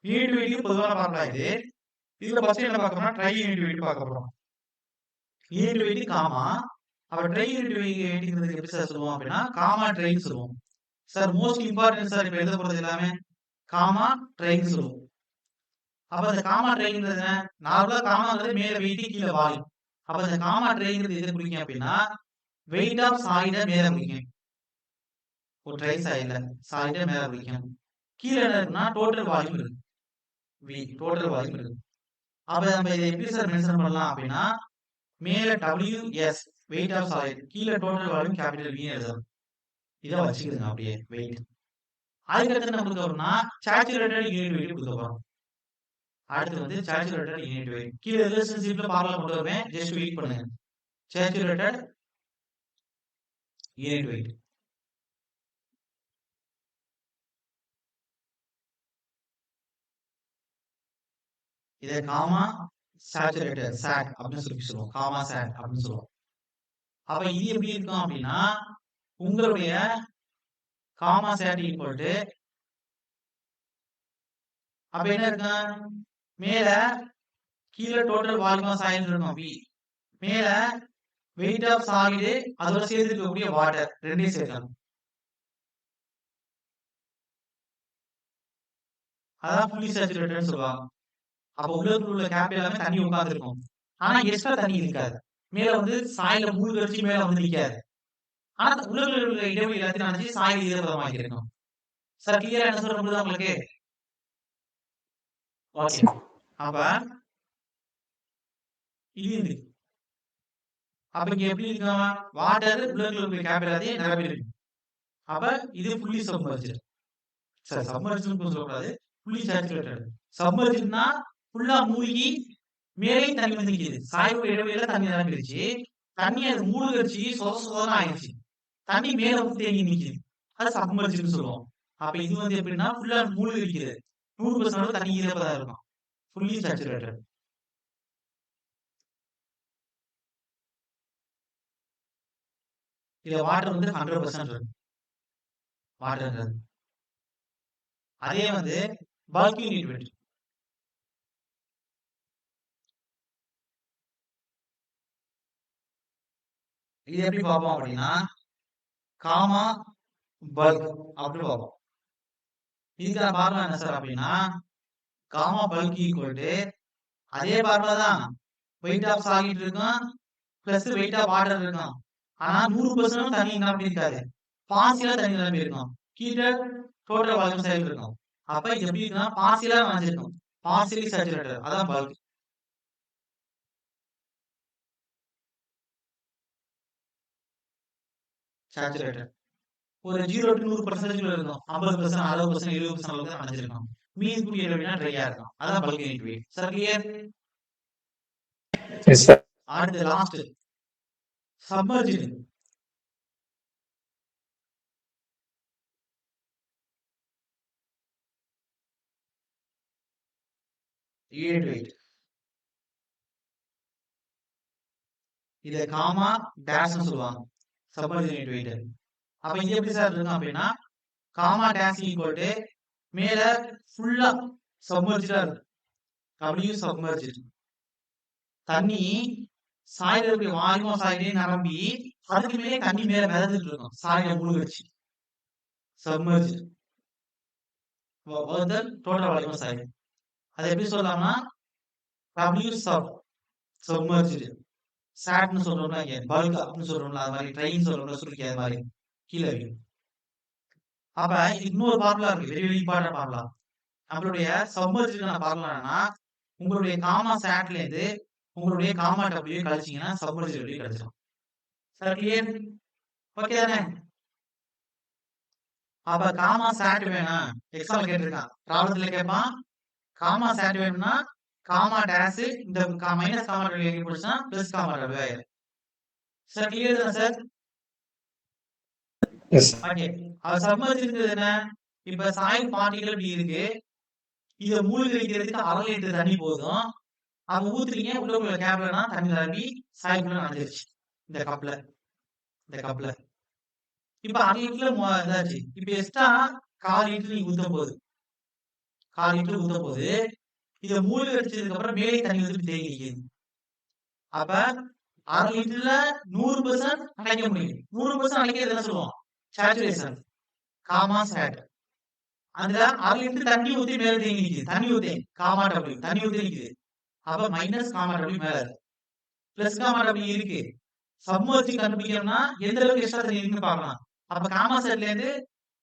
யூனிட் வெயிட் பொதுவான ஃபார்முலா இது. இதுல ஃபர்ஸ்ட் என்ன பார்க்க போறோம், ட்ரை யூனிட் வெயிட் பார்க்க போறோம். Unit weight gamma. அப்ப ட்ரை யூனிட் வெயிட்ங்கிறது எப்படி சார் சொல்லுவோம் அப்படின்னா காமா ட்ரைன்னு சொல்லுவோம். சார் மோஸ்ட் இம்பார்ட்டன்ட் சார் இப்ப எழுத போறது எல்லாமே காமா ட்ரைன்னு சொல்லுவோம். அப்ப அந்த காமா ட்ரைங்கிறது நார்மலா காமாங்கிறது மேல வெயிட் கீழே வால்யூம். அப்ப அந்த காமா ட்ரைங்கிறது எது குறிக்கும் அப்படின்னா வெயிட் ஆஃப் சாலிட மேல குறிக்கும். ஒரு ட்ரை சாலிட மேல குறிக்கும். கீழே என்ன இருக்குன்னா டோட்டல் வால்யூம் இருக்கு, வி டோட்டல் வால்யூம் இருக்கு. அப்ப நம்ம இதை எப்படி சார் மென்ஷன் பண்ணலாம் அப்படின்னா மேல WS வெயிட் ஆஃப் சாலிட், கீழே டோட்டல் வால்யூம் கேபிட்டல் V எழுதலாம். இதை வச்சுக்கிடுங்க அப்படியே வெயிட். அதுக்கடுத்து நம்மளுக்கு வரும்னா சேச்சுரேட்டட் யூனிட் வெயிட் கொடுக்க போறோம். அடுத்து வந்து சேச்சுரேட்டட் யூனிட் வெயிட். கீழ ரிலேஷன்ஷிப்ல ஃபார்முலா கொண்டு வருவேன், ஜஸ்ட் வெயிட் பண்ணுங்க. Saturated unit wait. இத காமா சேச்சுரேட்டட் சாட் அப்படின்னு சொல்லுவோம். காமா சாட் அப்படின்னு சொல்லுவோம். அப்ப இது எப்படி இருக்கும் அப்படின்னா உங்களுடைய காமா சாட் ஈக்குவல் டு அப்ப என்ன இருக்கும் மேல கீழே டோட்டல் வால்யூம் ஆஃப் சாலிட் இருக்கும் V, மேல வெயிட் ஆஃப் சாலிட் அதோட சேர்த்து இருக்கக்கூடிய வாட்டர் ரெண்டையும் சேர்க்கணும். அதான் ஃபுல்லி சேச்சுரேட்டட்னு சொல்லுவாங்க. அப்ப உள்ள கேப் எல்லாமே தண்ணி உட்கார்ந்து இருக்கும். ஆனா எக்ஸ்ட்ரா தண்ணி இருக்காது. மேல வந்து சாயில மூழ்க வச்சு மேல வந்து நிக்காது. ஆனா உள்ள இடைவெளி எல்லாத்தையும் நினைச்சு சாயில் ஈரப்பதமாக்கி இருக்கும். சார் கிளியரா என்ன சொல்ற முடியுதா உங்களுக்கு? ஓகே, அப்ப இது அப்ப இங்க எப்படி இருக்கும் வாட்டர் உள்ள கேப் எல்லாத்தையும் நிரப்பி இருக்கு. அப்ப இது ஃபுல்லி சப்மர்ஜ்டு. சார் சப்மர்ஜ்டு சொல்லக்கூடாது, ஃபுல்லி சேச்சுரேட்டட். சப்மர்ஜ்டுனா ஃபுல்லா மூழ்கி மேலே தண்ணி வந்து நிக்குது. சாயோட இடைவெளியில தண்ணி நிரம்பிடுச்சு. தண்ணி அது மூழ்கடிச்சு சொதன்னு ஆயிடுச்சு. தண்ணி மேல வந்து தேங்கி நிக்குது. அது சப்மர்ஜ்டுன்னு சொல்லுவோம். அப்ப இது வந்து எப்படின்னா ஃபுல்லா மூழ்கி இருக்குது. 100% தண்ணி ஈரப்பதம் இருக்கும். Fully saturated. இதுல வாட்டர் வந்து 100% இருக்கு. வாட்டர்ன்றது அதே வந்து பல்க் யூனிட் வெயிட். இது எப்படி பார்ப்போம் அப்படின்னா காமா பல்க் அப்படின்னு பார்ப்போம். இதுக்கான ஃபார்முலா என்ன சார் அப்படின்னா காமா பல்க் ஈக்குவல் டு அதே ஃபார்முலா தான், வெயிட் ஆஃப் சாலிட் இருக்கும் பிளஸ் வெயிட் ஆஃப் வாட்டர் இருக்கும். ஆனா 100% தண்ணி நிரம்பி இருக்காது, பாசிலா தண்ணி நிரம்பி இருக்கும். கீழே டோட்டல் வால்யூம் சாலிட் இருக்கும். அப்ப இது எப்படி இருக்குன்னா பாசிலா நினைஞ்சிருக்கும், பார்சியலி சேச்சுரேட்டட். அதான் பல்க். சேச்சுரேட்டட் ஒரு 0 to 100% இருக்கும். 50%, 60%, 70% அளவுக்கு அடைஞ்சிருக்கும். மீதி கூடிய இடைவெளினா ட்ரையா இருக்கும். அதான் bulk unit weight. Sir clear? Yes, sir. அடுத்து லாஸ்ட் சப்மர்ஜ்டு. Unit wait. இத காமா டேஷ்னு சொல்லுவாங்க, சப்மர்ஜ் யூனிட் வெயிட். அப்ப இங்க எப்படி சார் இருக்கும் அப்படின்னா காமா டேஷ் ஈக்குவல் டு மேல ஃபுல்லா சப்மர்ஜ்டா இருக்கு, W சப்மர்ஜ்டு. தண்ணி சாயில இருக்க வால்யூம் சாயிலே நிரம்பி அதுக்கு மேலே தண்ணி மேல மிதந்துட்டு இருக்கும், சாயில மூழ்கடிச்சு சப்மர்ஜ். வகுத்தல் டோட்டல் வால்யூம் ஆஃப் சாயில். அது எப்படி சொல்லலாம்னா W sub சப்மர்ஜ்டு சாட்னு சொல்றோம்ல, இங்க பல்க் அப்னு சொல்றோம்ல, அது மாதிரி ட்ரெயின் சொல்றோம்ல சுருக்கி, அது மாதிரி கீழே வைக்கும். அப்ப இன்னொரு ஃபார்முலா இருக்கு, வெரி வெரி இம்பார்ட்டன்ட் ஃபார்முலா. நம்மளுடைய சப்மர்ஜ்டுக்கான ஃபார்முலா என்னன்னா, உங்களுடைய காமா சாட்ல இருந்து உங்களுடைய காமா W கழிச்சீங்கன்னா சப்மர்ஜ் W கிடைச்சிடும். Sir clear? ஓகே தானே? அப்ப காமா சாட் வேணும், எக்ஸாம்ல கேட்டிருக்கான், ப்ராப்ளத்துல கேட்பான். காமா சாட் வேணும்னா காமா டேஷ் இந்த மைனஸ் காமா W எங்க போச்சுன்னா பிளஸ் காமா W ஆயிரும். சார் கிளியர் தானே சார்? Yes. ஓகே. அது சப்மர்ஜ் இருக்குது என்ன? இப்ப சாயில் பார்ட்டிகல் இப்படி இருக்கு, இத மூழ்க வைக்கிறதுக்கு 1/2 லிட்டர் தண்ணி போதும். அப்ப ஊத்துறீங்க, உள்ளுக்குள்ள கேப்லனா தண்ணி நிரம்பி சாயிலுக்குள்ள நனைஞ்சிருச்சு இந்த கப்ல, இந்த கப்ல. இப்ப 1/2 லிட்டர்ல இதாச்சு. இப்ப எக்ஸ்ட்ரா 1/4 லிட்டர் நீங்க ஊத்தும் போது 1/4 லிட்டர் ஊத்தும் போது இத மூழ்க வச்சதுக்கு அப்புறம் மேலே தண்ணி வந்து தேங்கி நிக்குது. அப்ப 1/2 லிட்டர்ல 100% அணைக்க முடியும். 100% அணைக்கிறது என்ன சொல்லுவோம்? சேச்சுரேஷன். Gamma sat. அதுல 1/2 லிட்டர் தண்ணி ஊத்தி மேல தேங்கி நிக்குது. தண்ணி ஊத்தி காமா W தண்ணி ஊத்தி நிக்குது. அப்ப மைனஸ் காமா W மேல இருக்கு. பிளஸ் காமா W இருக்கு. சப்மர்ஜ் கண்டுபிடிக்கணும்னா எந்த அளவுக்கு எக்ஸ்ட்ரா தண்ணி இருக்குன்னு பார்க்கலாம். அப்ப காமா சாட்ல இருந்து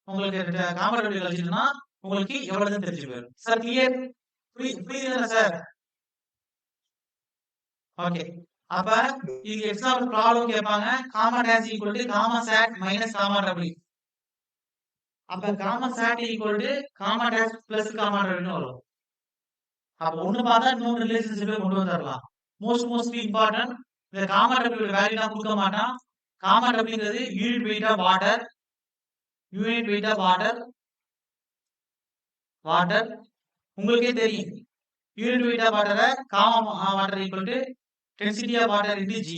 உங்களுக்கு காமா W கழிச்சிட்டுனா உங்களுக்கு எவ்வளவுன்னு தெரிஞ்சு போயிடும். Sir clear? புரியுதுங்களா சார்? ஓகே. அப்ப இது எக்ஸாம்பிள் ப்ராப்ளம் கேட்பாங்க. Gamma dash equal to gamma sat minus gamma W. அப்ப gamma sat equal to gamma dash plus gamma W ன்னு வரும். அப்ப ஒண்ணு பார்த்தா இன்னொரு ரிலேஷன்ஷிப்பை கொண்டு வந்துடலாம். மோஸ்ட்லி இம்பார்ட்டன்ட், இந்த காமா W வேல்யூ நான் கொடுக்க மாட்டான். காமா Wங்கிறது unit weight of water, unit weight of water உங்களுக்கே தெரியும். யூனிட் வெயிட் ஆஃப் வாட்டரை gamma water equal to density of water into G.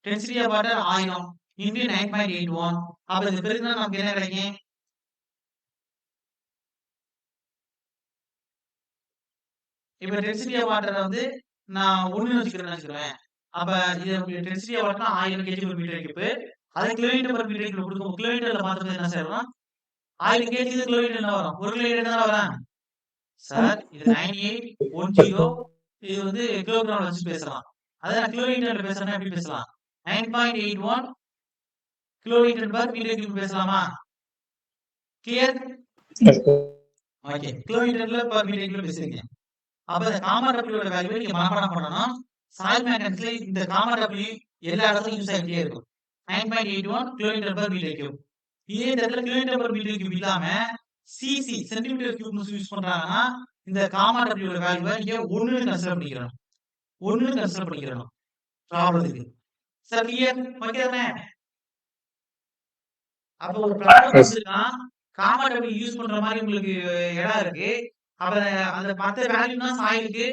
Density of water 1000 into 9.81. அப்ப இது பெருக்குனா நமக்கு என்ன கிடைக்கும்? இப்ப டென்சிட்டி ஆஃப் வாட்டரை வந்து நான் 1 வச்சுக்கிறேன். அப்ப இது density of water 1000 kg per meter cube. அதை கிலோமீட்டர் per meter கியூப் கொடுக்கும். கிலோமீட்டர்ல மாத்துறது என்ன செய்யலாம்? 1000 kg கிலோமீட்டர் என்ன வரும்? 1 கிலோமீட்டர் தான் வரும். சார் இது 9810, இது வந்து கிலோகிராம் வச்சு பேசலாம். அதை நான் கிலோமீட்டர்ல பேசுறேன்னா எப்படி பேசலாம்? 9.81 கிலோமீட்டர் per meter கியூப் பேசலாமா? கிளியர்? Yes. ஓகே. கிலோமீட்டர்ல per meter கியூப் பேசுறீங்க. அப்ப இந்த காமா W ஓட வேல்யூ நீங்க மனப்பாடம் பண்ணனும். சாயில் மெக்கானிக்ஸ்ல இந்த காமா W எல்லா இடத்துலயும் யூஸ் ஆகிட்டே இருக்கும். 9.81 கிலோமீட்டர் per meter கியூப். இதே இடத்துல கிலோமீட்டர் per meter கியூப் இல்லாம சிசி சென்டிமீட்டர் கியூப் யூஸ் பண்றாங்கன்னா இந்த காமா W ஓட வேல்யூவை நீங்க 1ன்னு கன்சிடர் பண்ணிக்கிறணும். 1ன்னு கன்சிடர் பண்ணிக்கிறணும் ப்ராப்ளத்துக்கு. Sir clear? ஓகே தானே? அப்ப ஒரு ப்ராப்ளம் கொடுத்துருக்கா, காமா W யூஸ் பண்ற மாதிரி உங்களுக்கு இடம் இருக்கு. அப்ப அந்த மத்த வேல்யூனா சாயிலுக்கு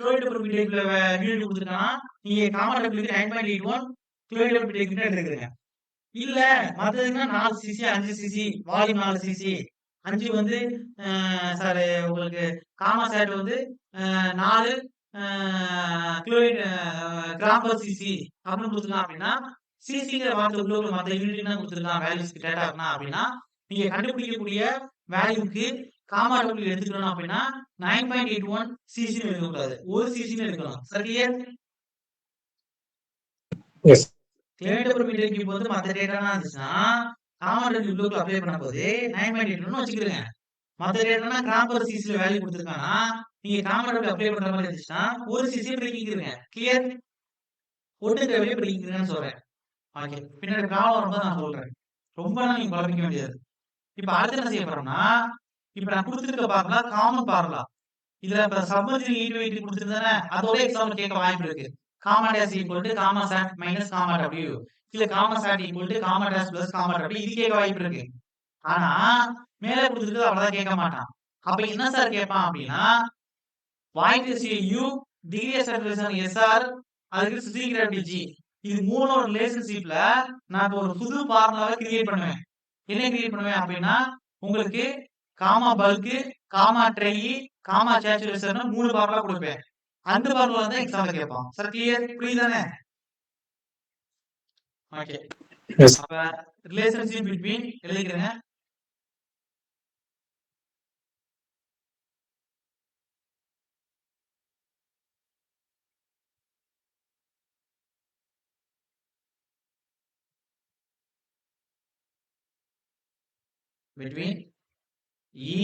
கிலோமீட்டர் per meter கியூப்ல யூனிட் கொடுத்துருக்கானா, நீங்க gamma W 9.81 kilometre per meter cube எடுத்துக்கிறீங்க. இல்ல மத்ததுன்னா 4 cc 5 cc வால்யூம் 4 cc 5 வந்து சார் உங்களுக்கு காமா சாட் வந்து 4 கிராம் per cc அப்படின்னு கொடுத்துருக்கான் அப்படின்னா, சிசிங்கிற வார்த்தை உள்ள மற்ற யூனிட் தான் கொடுத்துருக்கான் வேல்யூஸ்க்கு டேட்டாக்குனா அப்படின்னா, நீங்க கண்டுபிடிக்கக்கூடிய வேல்யூக்கு காமா W எடுத்துக்கணும் அப்படின்னா 9.81 சிசின்னு எடுக்கக்கூடாது, 1 சிசின்னு எடுக்கணும். சரியா? Yes. Kilometre per meter cube வந்து மத்த டேட்டானா இருந்துச்சுன்னா காமா W உள்ளுக்குள்ள அப்ளை பண்ணும்போது 9.81 வச்சுக்கிறீங்க. மத்த டேட்டானா கிராம் per cc வேல்யூ கொடுத்துருக்கானா, நீங்க காமா W அப்ளை பண்ற மாதிரி இருந்துச்சுன்னா 1 சிசி பிரிக்கிறீங்க. கிளியர்? ஒட்டுக்கு வெளியே பிரிக்கிறீங்கன்னு சொல்றேன். ஓகே. பின்னாடி ப்ராப்ளம் வரும்போது நான் சொல்றேன். ரொம்ப நீங்க குழப்பிக்க வேண்டியது. இப்ப அடுத்து என்ன செய்ய போறோம்னா, இப்ப நான் கொடுத்துருக்க பார்முலா காமன் பார்முலா. இதுல இப்ப சப்மர்ஜ் ஈக்குவேட் கொடுத்துருந்தானே, அதோட எக்ஸாம்பிள் கேட்க வாய்ப்பு இருக்கு. Gamma dash equal to gamma sat minus gamma W. இல்ல gamma sat equal to gamma dash plus gamma W. இது கேட்க வாய்ப்பு இருக்கு. ஆனா மேல கொடுத்துருக்கு அவ்வளவுதான் கேட்க மாட்டான். அப்ப என்ன சார் கேட்பான் அப்படின்னா, void ratio U, degree of separation SR, அதுக்கு ஸ்பெசிபிக் கிராவிட்டி G. இது மூணோட ரிலேஷன்ஷிப்ல நான் ஒரு புது ஃபார்முலாவை கிரியேட் பண்ணுவேன். என்ன கிரியேட் பண்ணுவேன் அப்படின்னா, உங்களுக்கு gamma bulk, gamma dry, gamma saturation 3 formula கொடுப்பேன். அந்த ஃபார்முலா தான் எக்ஸாம்ல கேட்பான். Sir clear? புரியுதானே? ஓகே. Yes. அப்ப ரிலேஷன்ஷிப் பிட்வீன் எழுதிக்கிறேங்க. between E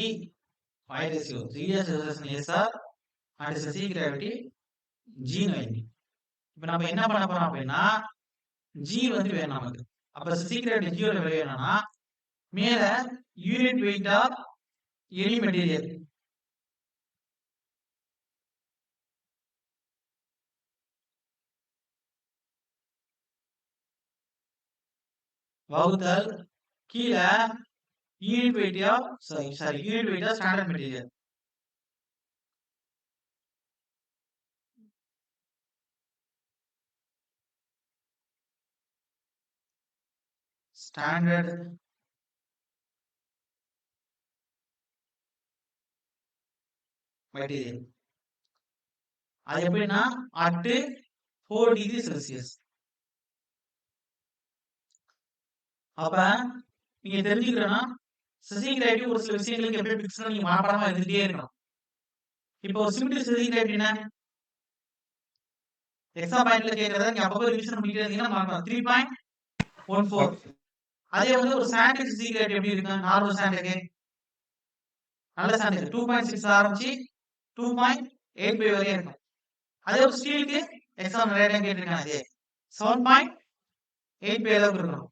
y ratio 3s resolution SR and specific gravity G னு வைங்க. இப்போ நம்ம என்ன பண்ண போறோம் அப்படின்னா G வந்து வேணும் நமக்கு. அப்ப specific gravity G யோட வேல்யூ என்னன்னா மேல unit weight of any material வகுத்தல் கீழ unit weight of unit weight of standard material. Standard material அது எப்படின்னா at 4 டிகிரி செல்சியஸ். அப்ப நீங்க தெரிஞ்சுக்கிறோம்னா ஸ்பெசிபிக் கிராவிட்டி ஒரு சில விஷயங்களுக்கு எப்படி பிக்ஸ்னா நீங்க மனப்பாடமா எழுதிட்டே இருக்கணும். இப்போ ஒரு சிம்பிள் ஸ்பெசிபிக் கிராவிட்டி என்ன எக்ஸாம் பாயிண்ட்ல கேக்குறத நீங்க அப்பப்போ ரிவிஷன் பண்ணிட்டே இருந்தீங்கன்னா மறந்துடும். 3.14. அதே வந்து ஒரு சாண்டுக்கு ஸ்பெசிபிக் கிராவிட்டி எப்படி இருக்கு? நார்மல் சாண்டுக்கு நல்ல சாண்டுக்கு 2.6 ஆரம்பிச்சு 2.85 வரையும் இருக்கும். அதே ஒரு ஸ்டீலுக்கு எக்ஸாம் நிறைய டைம் கேட்டிருக்காங்க. அதே 7.85 அளவுக்கு இருக்கணும்.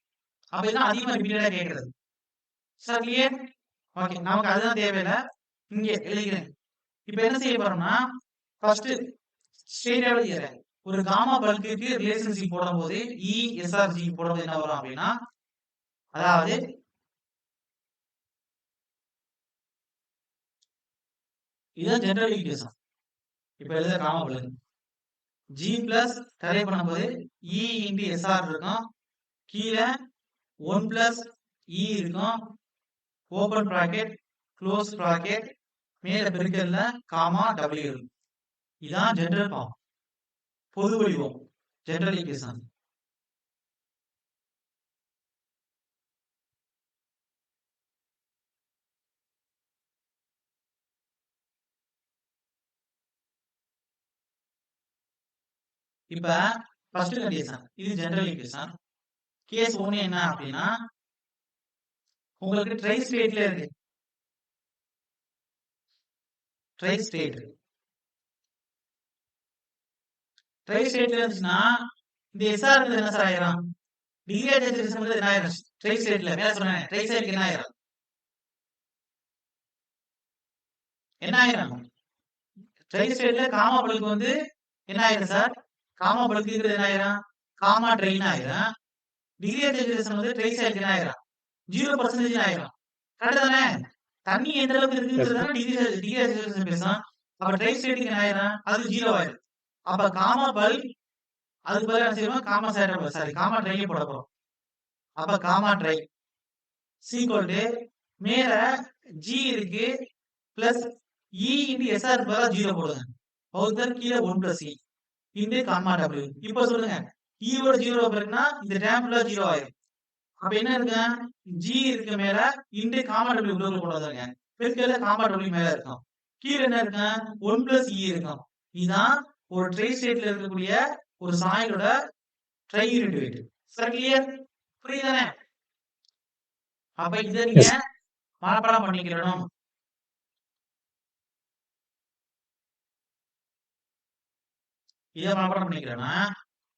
அப்ப இதான் அதிகமா ரிப்பீட்டடா கேக்குறது. Sir clear? ஓகே, நமக்கு அதுதான் தேவையில்லை, இங்க எழுதிக்கிறேன். இப்ப என்ன செய்ய போறோம்னா ஃபர்ஸ்ட் ஸ்ட்ரெயிட்டா எழுதிக்கிறேன். ஒரு காமா பல்குக்கு ரிலேஷன்ஷிப் போடும்போது E SRG போடும்போது என்ன வரும் அப்படின்னா அதாவது இதுதான் ஜெனரல் ஈக்குவேஷன். இப்ப எழுத காமா பல்கு G பிளஸ் டெரைவ் பண்ணும்போது E இன்டு SR இருக்கும், கீழே 1 பிளஸ் E இருக்கும், ஓபன் பிராக்கெட் க்ளோஸ் பிராக்கெட் மேல பெருக்கல்ல காமா W இருக்கும். இதான் ஜெனரல் ஃபார்ம், பொது வடிவம், ஜெனரல் ஈக்குவேஷன். இப்ப ஃபர்ஸ்ட் கண்டிஷன் இது ஜெனரல் ஈக்குவேஷன். கேஸ் 1 என்ன அப்படின்னா உங்களுக்கு ட்ரை ஸ்டேட்ல இருக்கு. ட்ரை ஸ்டேட்ல இருந்துச்சுன்னா இந்த SR என்ன சார் ஆயிரும்? டிகிரி ஆஃப் செப்பரேஷன் என்ன ஆயிரும்? ட்ரை ஸ்டேட்ல மேல சொன்னேன், ட்ரை ஸ்டேட்க்கு என்ன ஆயிரும்? என்ன ஆயிரும்? ட்ரை ஸ்டேட்ல காமா பல்கு வந்து என்ன ஆயிரும் சார்? காமா பல்குங்கிறது என்ன ஆயிரும்? காமா ட்ரைன் ஆயிரும். டிகிரி ஆஃப் செப்பரேஷன் வந்து ட்ரை ஸ்டேட்க்கு என்ன ஆயிரும்? 0% ஆயிரும். கரெக்ட் தானே? தண்ணி எந்த அளவுக்கு இருக்குங்கிறத டிகிரி ஆஃப் செப்பரேஷன் பேசும். அப்ப ட்ரை ஸ்டேட்க்கு என்ன ஆயிரும்? அது 0 ஆயிரும். அப்ப காமா பல்க் அதுக்கு பதிலா என்ன செய்வோம்? காமா சேட்டர் சாரி காமா ட்ரையை போட போறோம். அப்ப காமா ட்ரை சீக்வல் டு மேல G இருக்கு பிளஸ் E இன்டு SR பதிலா 0 போடுங்க. வகுத்தல் கீழே 1 plus E into gamma W. இப்போ சொல்லுங்க, E ஓட 0 பெருக்குனா இந்த டேம் ஃபுல்லா 0 ஆயிரும். அப்ப என்ன இருக்கு? G இருக்கு மேல இன்டு காமா W உள்ள கொண்டு வந்துருங்க. பெருக்கல்ல காமா W மேல இருக்கும். கீழே என்ன இருக்கு? 1 பிளஸ் E இருக்கும். இதான் ஒரு ட்ரை ஸ்டேட்ல இருக்கக்கூடிய ஒரு சாயிலோட dry unit weight. Sir clear? புரியுதானே? அப்ப இத நீங்க மனப்பாடம் பண்ணிக்கணும். இத மனப்பாடம் பண்ணிக்கிறேன்னா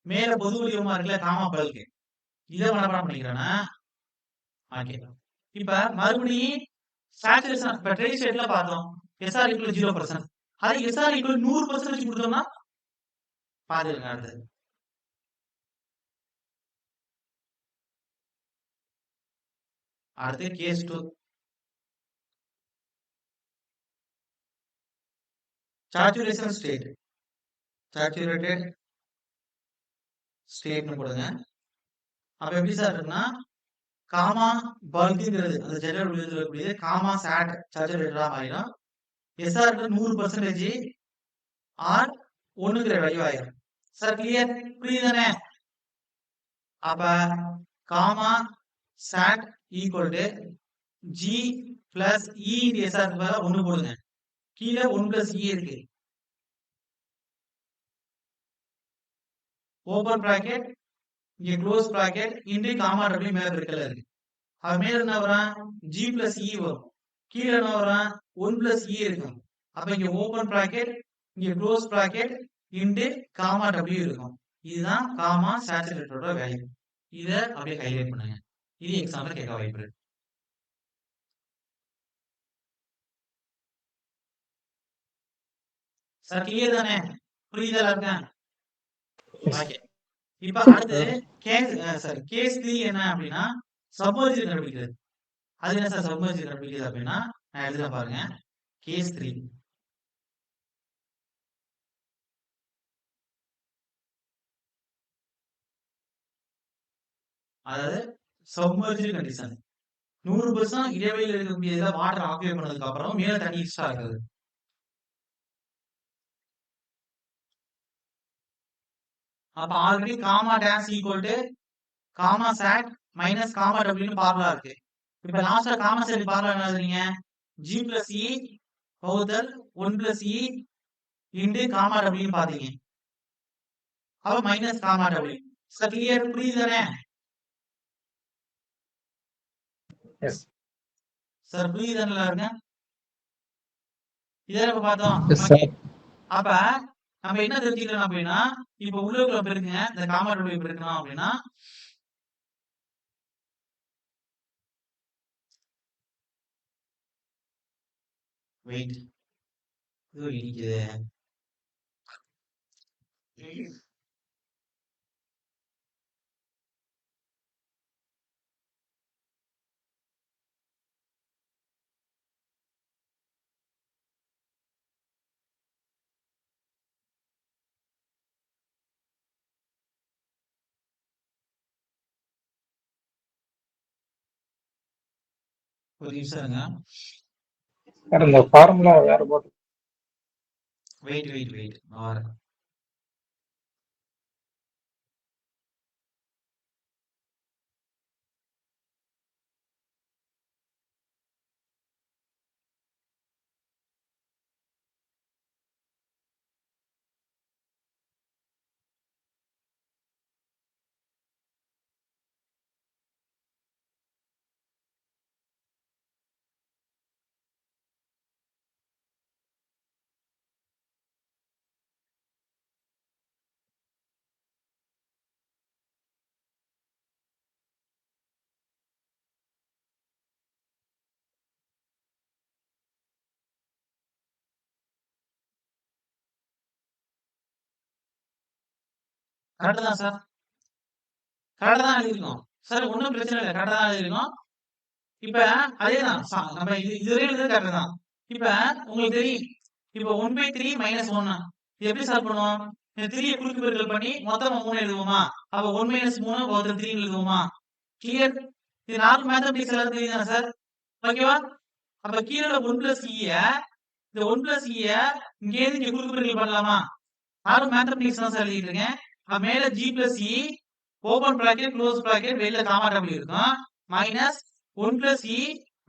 மேல பொது வடிவமா இருக்குல்ல காமா பல்கு, இத மனப்பாடம் பண்ணிக்கிறேன்னா ஓகே. இப்ப மறுபடியும் சாச்சுரேஷன் இப்ப ட்ரை ஸ்டேட்ல பார்த்தோம் SR = 0%. அது SR = 100% வச்சு கொடுத்தோம்னா பாருங்க அடுத்து. அடுத்து கேஸ் 2 சாச்சுரேஷன் ஸ்டேட். சாச்சுரேட்டட் ஸ்டேட்னு போடுங்க. அப்ப எப்படி சார் இருக்குன்னா காமா பல்குங்கிறது அந்த ஜெனரல் வடிவத்தில் இருக்கக்கூடிய காமா சாட் சாச்சுரேட்டடா மாறிடும். SR க்கு 100% ஆர் 1ங்கிற வேல்யூ ஆயிரும். Sir clear? புரியுதானே? அப்ப gamma sat equal to G plus E into SR க்கு பதிலா 1 போடுங்க. கீழே 1 பிளஸ் E இருக்கு. ஓபன் பிராக்கெட் இங்க close bracket into gamma W மேல பெருக்கல்ல இருக்கு. அது மேல என்ன வரும் g plus e வரும். கீழ என்ன வரும் 1 plus e இருக்கும். அப்ப இங்க ஓபன் பிராக்கெட் இங்க close bracket into gamma w இருக்கும். இதுதான் காமா சேச்சுரேட்டரோட வேல்யூ. இத அப்படியே ஹைலைட் பண்ணுங்க. இது எக்ஸாம்ல கேட்க வாய்ப்பு இருக்கு. சார் கிளியர் தானே? புரியுதா எல்லாருக்கும்? ஓகே. இப்ப அடுத்து கேஸ் 3 என்ன அப்படின்னா சப்மர்ஜர் கண்டுபிடிக்கிறது. அது என்ன சார் சப்மர்ஜர் கண்டுபிடிக்கிறது அப்படின்னா நான் எழுதுறேன் பாருங்க. கேஸ் 3 அதாவது சப்மர்ஜர் கண்டிஷன் 100% இடைவெளியில் இருக்கக்கூடியதுல வாட்டர் ஆக்குபை பண்ணதுக்கு அப்புறம் மேல தண்ணி எக்ஸ்ட்ரா இருக்குது. அப்ப already gamma dash equal to gamma sat minus gamma டபிள்யூன்னு பார்முலா இருக்கு. இப்ப லாஸ்டா காமா சாட் பார்முலா என்ன எழுதுறீங்க g plus e வகுத்தல் 1 plus e இன்டு காமா டபிள்யூன்னு பாத்தீங்க. அப்ப minus gamma W. Sir clear புரியுதானே? Yes. சார் புரியுதானே இருங்க? இதை நம்ம பார்த்தோம். Yes, sir. அப்ப நம்ம என்ன தெரிஞ்சுக்கலாம் அப்படின்னா இப்ப உள்ளுக்குள்ள பெருக்குங்க இந்த காமா டபிள்யூ பெருக்கணும் அப்படின்னா வெயிட் இது இடிக்குது. ஒரு நிமிஷம் இருங்க. சார் இந்த ஃபார்முலா வேற போட்டு வெயிட் நான் வரேன். கரெக்ட் தான் சார். கரெக்டா தான் எழுதிருக்கோம் சார். ஒன்றும் பிரச்சனை இல்லை. கரெக்டா தான் எழுதிருக்கோம். இப்ப அதேதான் நம்ம இதுவரை எழுதுறது கரெக்ட் தான். இப்ப உங்களுக்கு தெரியும் இப்ப 1/3 மைனஸ் 1 இது எப்படி சால்வ் பண்ணுவோம்? இந்த 3 குறுக்கு பெருக்கல் பண்ணி மொத்தமா 3 எழுதுவோமா? அப்ப 1 - 3 வகுத்தல் 3 எழுதுவோமா? கிளியர்? இது நார்மல் மேத்தமெட்டிக்ஸ் எல்லாரும் தெரியுதானே சார்? ஓகேவா? அப்ப கீழே 1 + e இந்த 1 + e இங்க இருந்து இங்க குறுக்கு பெருக்கல் பண்ணலாமா? நார்மல் மேத்தமெட்டிக்ஸ் தான் சார் எழுதிட்டு இருக்கேன். அப்ப மேல g + e open bracket close bracket வெளியில காமா w இருக்கும் மைனஸ் 1 + e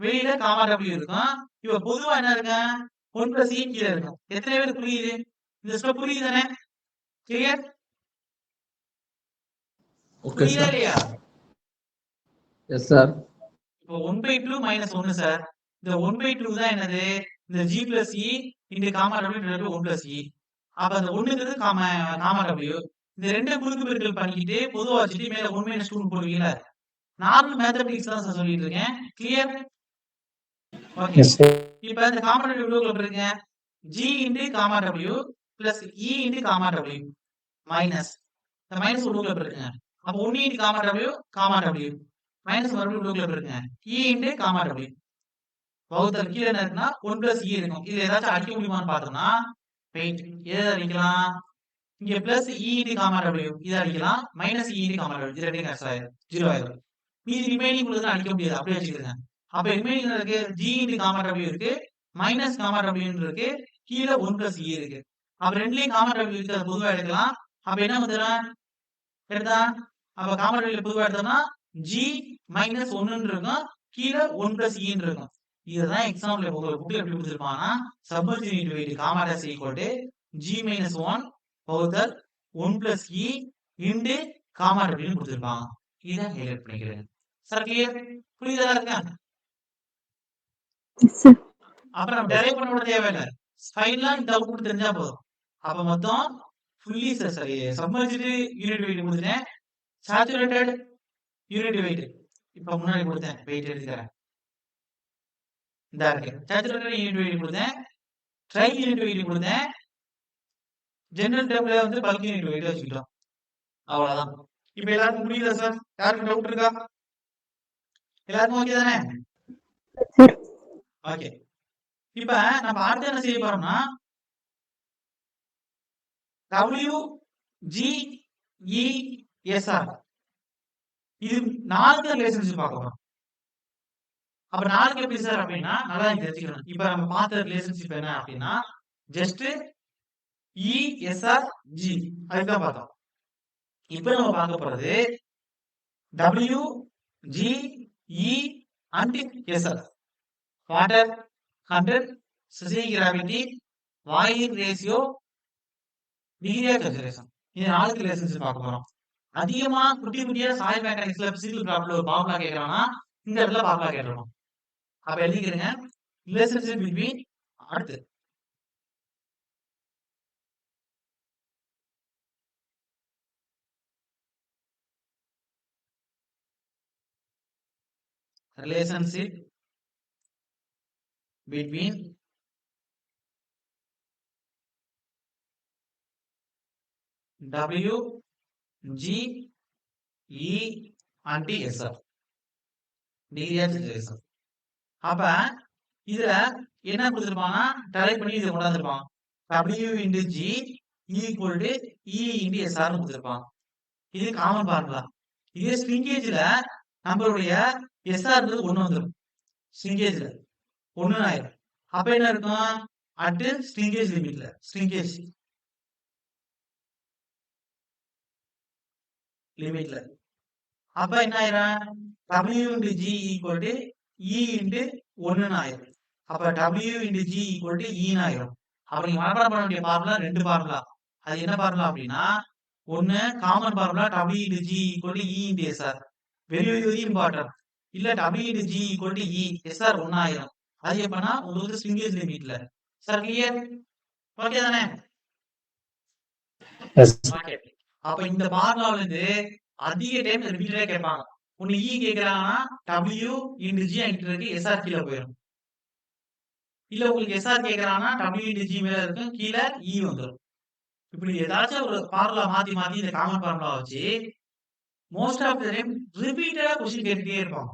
வெளியில காமா w இருக்கும். இப்ப பொதுவா என்ன இருக்கு? 1 + e கீழே இருக்கும். எத்தனை பேருக்கு புரியுது? இந்த ஸ்டெப் புரியுதானே? கிளியர்? புரியுதா இல்லையா? Yes sir. இப்போ 1/2 - 1 சார். இந்த 1/2 தான் என்னது? இந்த g + e into gamma w = 1 + e. அப்ப அந்த 1ங்கிறது காமா w. இந்த ரெண்டு குறுக்கு பெருக்கல் பண்ணிக்கிட்டு பொதுவா வச்சுட்டு மேல 1 - 2 போடுவீங்கல. நார்மல் மேத்தமெட்டிக்ஸ் தான் சார் சொல்லிட்டு இருக்கேன். கிளியர்? ஓகே. இப்போ இந்த காமா w எவ்வளவு போட்டுருங்க? g into gamma w plus e into gamma w மைனஸ் இந்த மைனஸ் உள்ளுக்குள்ள போட்டுருங்க. அப்ப 1 இன்டு காமா w மைனஸ் மறுபடியும் உள்ளுக்குள்ள போட்டுருங்க. e இன்டு காமா w வகுத்தல் கீழே என்ன இருக்குன்னா 1 + e இருக்கும். இதுல ஏதாச்சும் அடிக்க முடியுமான்னு பார்த்தோம்னா வெயிட் எதை அடிக்கலாம்? இங்க plus e into gamma w இதை அடிக்கலாம். Minus e into gamma w இது ரெண்டையும் கேன்சல் ஆயிடும். 0 ஆயிடும். மீதி ரிமைனிங் உள்ளது அடிக்க முடியாது. அப்படியே வச்சுக்கிறேங்க. அப்ப ரிமைனிங் இருக்கு g இன்டு காமா w இருக்கு மைனஸ் காமா w இருக்கு கீழே 1 + e இருக்கு. அப்ப ரெண்டுலயும் காமா w இருக்கு. அதை பொதுவா எடுக்கலாம். அப்ப என்ன வந்துடும்? எடுத்தா அப்ப காமா w பொதுவா எடுத்தோம்னா g - 1 இருக்கும். கீழே 1 + e இருக்கும். இதுதான் எக்ஸாம்பிள் உங்களுக்கு புக்ல எப்படி கொடுத்திருப்பாங்கன்னா சப்மர்ஜிங் இன்டிவைட் gamma dash equal to g - 1 வகுத்தல் 1 + e இன்டு காமா w கொடுத்திருப்பாங்க. இதை ஹைலைட் பண்ணிக்கிறேன். Sir clear? புரியுதா இருக்கா? Yes, sir. அப்ப நம்ம டெரைவ் பண்ண கூட தேவையில்ல. ஃபைனலா இந்த அவுட்புட் தெரிஞ்சா போதும். அப்ப மொத்தம் ஃபுல்லி சரி சப்மர்ஜ்டு யூனிட் வெயிட் கொடுத்துட்டேன். சேச்சுரேட்டட் யூனிட் வெயிட் இப்ப முன்னாடி கொடுத்தேன். வெயிட் எடுத்துக்கிறேன். இந்த இருக்கு. சேச்சுரேட்டட் யூனிட் வெயிட் கொடுத்தேன். ட்ரை யூனிட் வெயிட் கொடுத்தேன். ஜெனரல் டேபிள்ல வந்து பல்க் யூனிட் வெயிட் வச்சுக்கிட்டோம். அவ்வளவுதான். இப்ப எல்லாருக்கும் புரியுதா சார்? யாருக்கும் டவுட் இருக்கா? எல்லாருக்கும் ஓகே தானே? Sir. ஓகே. இப்ப நம்ம அடுத்து என்ன செய்ய போறோம்னா WGESR இது 4க்கு ரிலேஷன்ஷிப் பார்க்க போறோம். அப்ப 4க்கு எப்படி சார் அப்படின்னா நல்லா தெரிஞ்சுக்கணும். இப்ப நம்ம பார்த்த ரிலேஷன்ஷிப் என்ன அப்படின்னா ஜஸ்ட் ESRG அதுதான் பார்த்தோம். இப்ப நம்ம பார்க்க போறது WGE and SR water content specific gravity வாயின் ரேஷியோ டிகிரி ஆஃப் சேச்சுரேஷன் இது 4க்கு ரிலேஷன்ஷிப் பார்க்க போறோம். அதிகமா குட்டி குட்டியா சாயில் மெக்கானிக்ஸ்ல பிசிக்கல் ப்ராப்ளம் ஒரு ஃபார்முலா கேக்குறானா இந்த இடத்துல ஃபார்முலா கேட்றோம். அப்ப எழுதிக்கிறேங்க ரிலேஷன்ஷிப் பிட்வீன் அடுத்து relationship between W, G, E and SR degree of separation. அப்ப இதுல என்ன கொடுத்திருப்பாங்க டெரைவ் பண்ணி இதை கொண்டாந்துருப்பாங்க. W into G equal to E into SR கொடுத்திருப்பாங்க. இது காமன் ஃபார்முலா. இதே ஸ்ட்ரிங்கேஜ்ல நம்மளுடைய SR 1 வந்துடும். ஸ்ட்ரிங்கேஜ்ல 1 ஆயிரும். அப்ப என்ன இருக்கும் அட் ஸ்ட்ரிங்கேஜ் லிமிட்ல அப்ப என்ன ஆயிரும் W into G equal to E into 1 ஆயிரும். அப்ப W into G equal to E ஆயிரும். அப்ப நீங்க மனப்பாடம் பண்ண வேண்டிய ஃபார்முலா 2 ஃபார்முலா. அது என்ன ஃபார்முலா அப்படின்னா ஒன்னு common formula W into G equal to E into SR very very important. இல்ல W into G equal to E SR 1 ஆயிரும். அது எப்பனா உங்களுக்கு ஸ்ட்ரிங்கேஜ் லிமிட்ல. Sir clear? ஓகே தானே? எஸ். ஓகே. அப்ப இந்த ஃபார்முலால இருந்து அதிக டைம் ரிப்பீட்டடா கேட்பாங்க. ஒன்னு E கேக்குறாங்கன்னா W into G அங்கிட்டு இருக்கு SR கீழ போயிடும். இல்ல உங்களுக்கு SR கேக்குறாங்கன்னா W into G மேல இருக்கும் கீழ E வந்துரும். இப்படி ஏதாச்சும் ஒரு ஃபார்முலா மாத்தி மாத்தி இந்த காமன் ஃபார்முலா வச்சு மோஸ்ட் ஆஃப் தி டைம் ரிப்பீட்டடா क्वेश्चन கேட்டுட்டே இருப்பாங்க.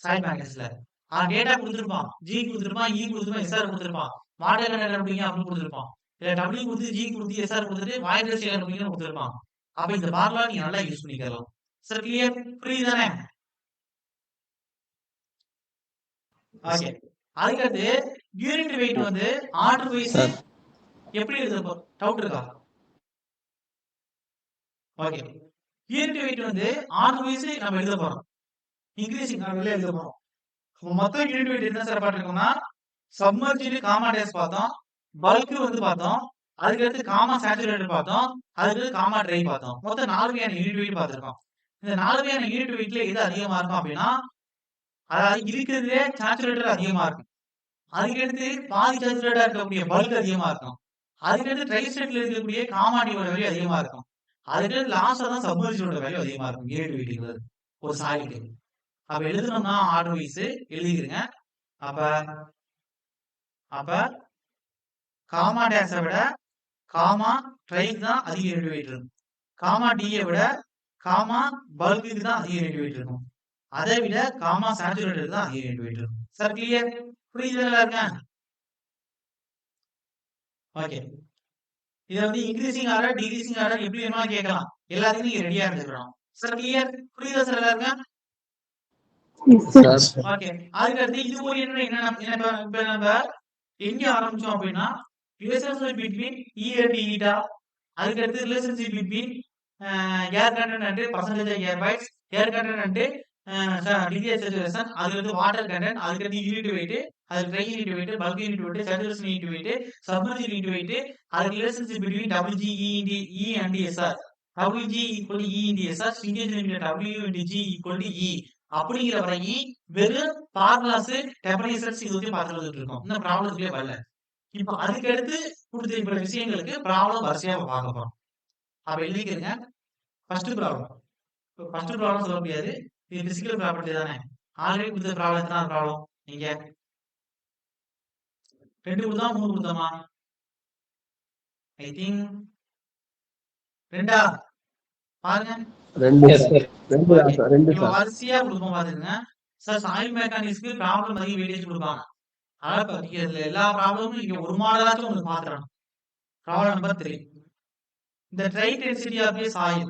சாயில் மேக்னஸ்ல டேட்டா கொடுத்திருப்பான். G கொடுத்திருப்பான், E கொடுத்திருப்பான், SR கொடுத்திருப்பான். மாடல் என்ன கண்டுபிடிங்க அப்படின்னு கொடுத்திருப்பான். இல்ல W கொடுத்து G கொடுத்து SR கொடுத்துட்டு வாயில் ரேஷியோ கண்டுபிடிங்கன்னு கொடுத்திருப்பான். அப்ப இந்த ஃபார்முலா நீங்க நல்லா யூஸ் பண்ணிக்கலாம். Sir clear? புரியுதானே? ஓகே. அதுக்கடுத்து யூனிட் வெயிட் வந்து ஆர்டர் வைஸ் எப்படி எழுதுறப்போ டவுட் இருக்கா? ஓகே. யூனிட் வெயிட் வந்து ஆர்டர் வைஸ் நம்ம எழுத போறோம். இன்கிரீசிங் ஆர்டர்ல எழுத போறோம். மொத்தம் யூனிட் வெயிட் என்ன சார் பாத்துருக்கோம்னா சப்மர்ஜ்டு காமா டேஸ் பார்த்தோம், பல்க் வந்து பார்த்தோம், அதுக்கடுத்து காமா சேச்சுரேட்டட் பார்த்தோம், அதுக்கடுத்து காமா ட்ரை பார்த்தோம். மொத்தம் 4 வகையான யூனிட் வெயிட் பார்த்திருக்கோம். இந்த 4 வகையான யூனிட் வெயிட்ல எது அதிகமா இருக்கும் அப்படின்னா அதாவது இருக்கிறதுலே சேச்சுரேட்டட் அதிகமா இருக்கும். அதுக்கடுத்து பாதி சேச்சுரேட்டா இருக்கக்கூடிய பல்க் அதிகமா இருக்கும். அதுக்கடுத்து ட்ரை ஸ்டேட்ல இருக்கக்கூடிய காமாடியோட வேல்யூ அதிகமா இருக்கும். அதுக்கடுத்து லாஸ்டா தான் சப்மர்ஜோட வேல்யூ அதிகமா இருக்கும் யூனிட் வெயிட்ங்கிறது ஒரு சாயிலுக்கு. அப்ப எழுதணும்னா ஆர்டர் வைஸ் எழுதிக்கிறங்க. அப்ப காமா டேஸை விட காமா ட்ரைக்கு தான் அதிக யூனிட் வெயிட் இருக்கும். காமா டியை விட காமா பல்குக்கு தான் அதிக யூனிட் வெயிட் இருக்கும். அதை விட காமா சேச்சுரேட்டட் தான் அதிக யூனிட் வெயிட் இருக்கும். Sir clear? புரியுதுல இருக்கேன்? ஓகே. இத வந்து இன்கிரீசிங் ஆர்டர் டிக்ரீசிங் ஆர்டர் எப்படி வேணாலும் கேட்கலாம். எல்லாத்துக்கும் நீங்க ரெடியா இருந்துக்கணும். Sir clear? புரியுதா சார் எல்லாருக்கும்? Yes, sir. ஓகே. அதுக்கடுத்து இது ஒரு என்ன இப்ப நம்ம எங்க ஆரம்பிச்சோம் அப்படின்னா relationship between E and eta. அதுக்கடுத்து relationship between air content and percentage of air voids, air content and degree of saturation, அதுக்கடுத்து வாட்டர் கண்டென்ட், அதுக்கடுத்து யூனிட் வெயிட், அது dry unit weight, bulk unit weight, saturation unit weight, submerge unit weight, அது relationship between WGE and SR. WG equal to E into SR, shrinkage limit W into G equal to E. அப்படிங்கிற வரையும் வெறும் formulas, temperatures இது வந்து பார்த்துட்டு இருக்கோம். இன்னும் ப்ராப்ளத்துக்குள்ளே வரல. இப்ப அதுக்கு அடுத்து கொடுத்திருக்கிற விஷயங்களுக்கு ப்ராப்ளம் வரிசையா பார்க்க போறோம். அப்ப எழுதிக்கிறங்க. First problem. ஃபர்ஸ்ட் ப்ராப்ளம் சொல்ல முடியாது. இது பிசிக்கல் ப்ராப்பர்ட்டி தானே. ஆல்ரெடி கொடுத்த ப்ராப்ளம் எத்தனாவது ப்ராப்ளம்? நீங்க 2 கொடுத்தா 3 கொடுத்தோமா? I think 2ஆ? பாருங்க. 2 எஸ் சார் சார் 2 தான் ஓகே. சார் 2 இப்ப சார் வரிசையா கொடுப்போம் பாத்துங்க. சார் சாயில் மெக்கானிக்ஸ்க்கு ப்ராப்ளம் அதிக வெயிட்டேஜ் கொடுப்பாங்க. அதனால இப்ப நீங்க இதுல எல்லா ப்ராப்ளமும் நீங்க ஒரு மாடலாச்சும் உங்களுக்கு பாத்துறணும். Problem number 3. The dry density of a soil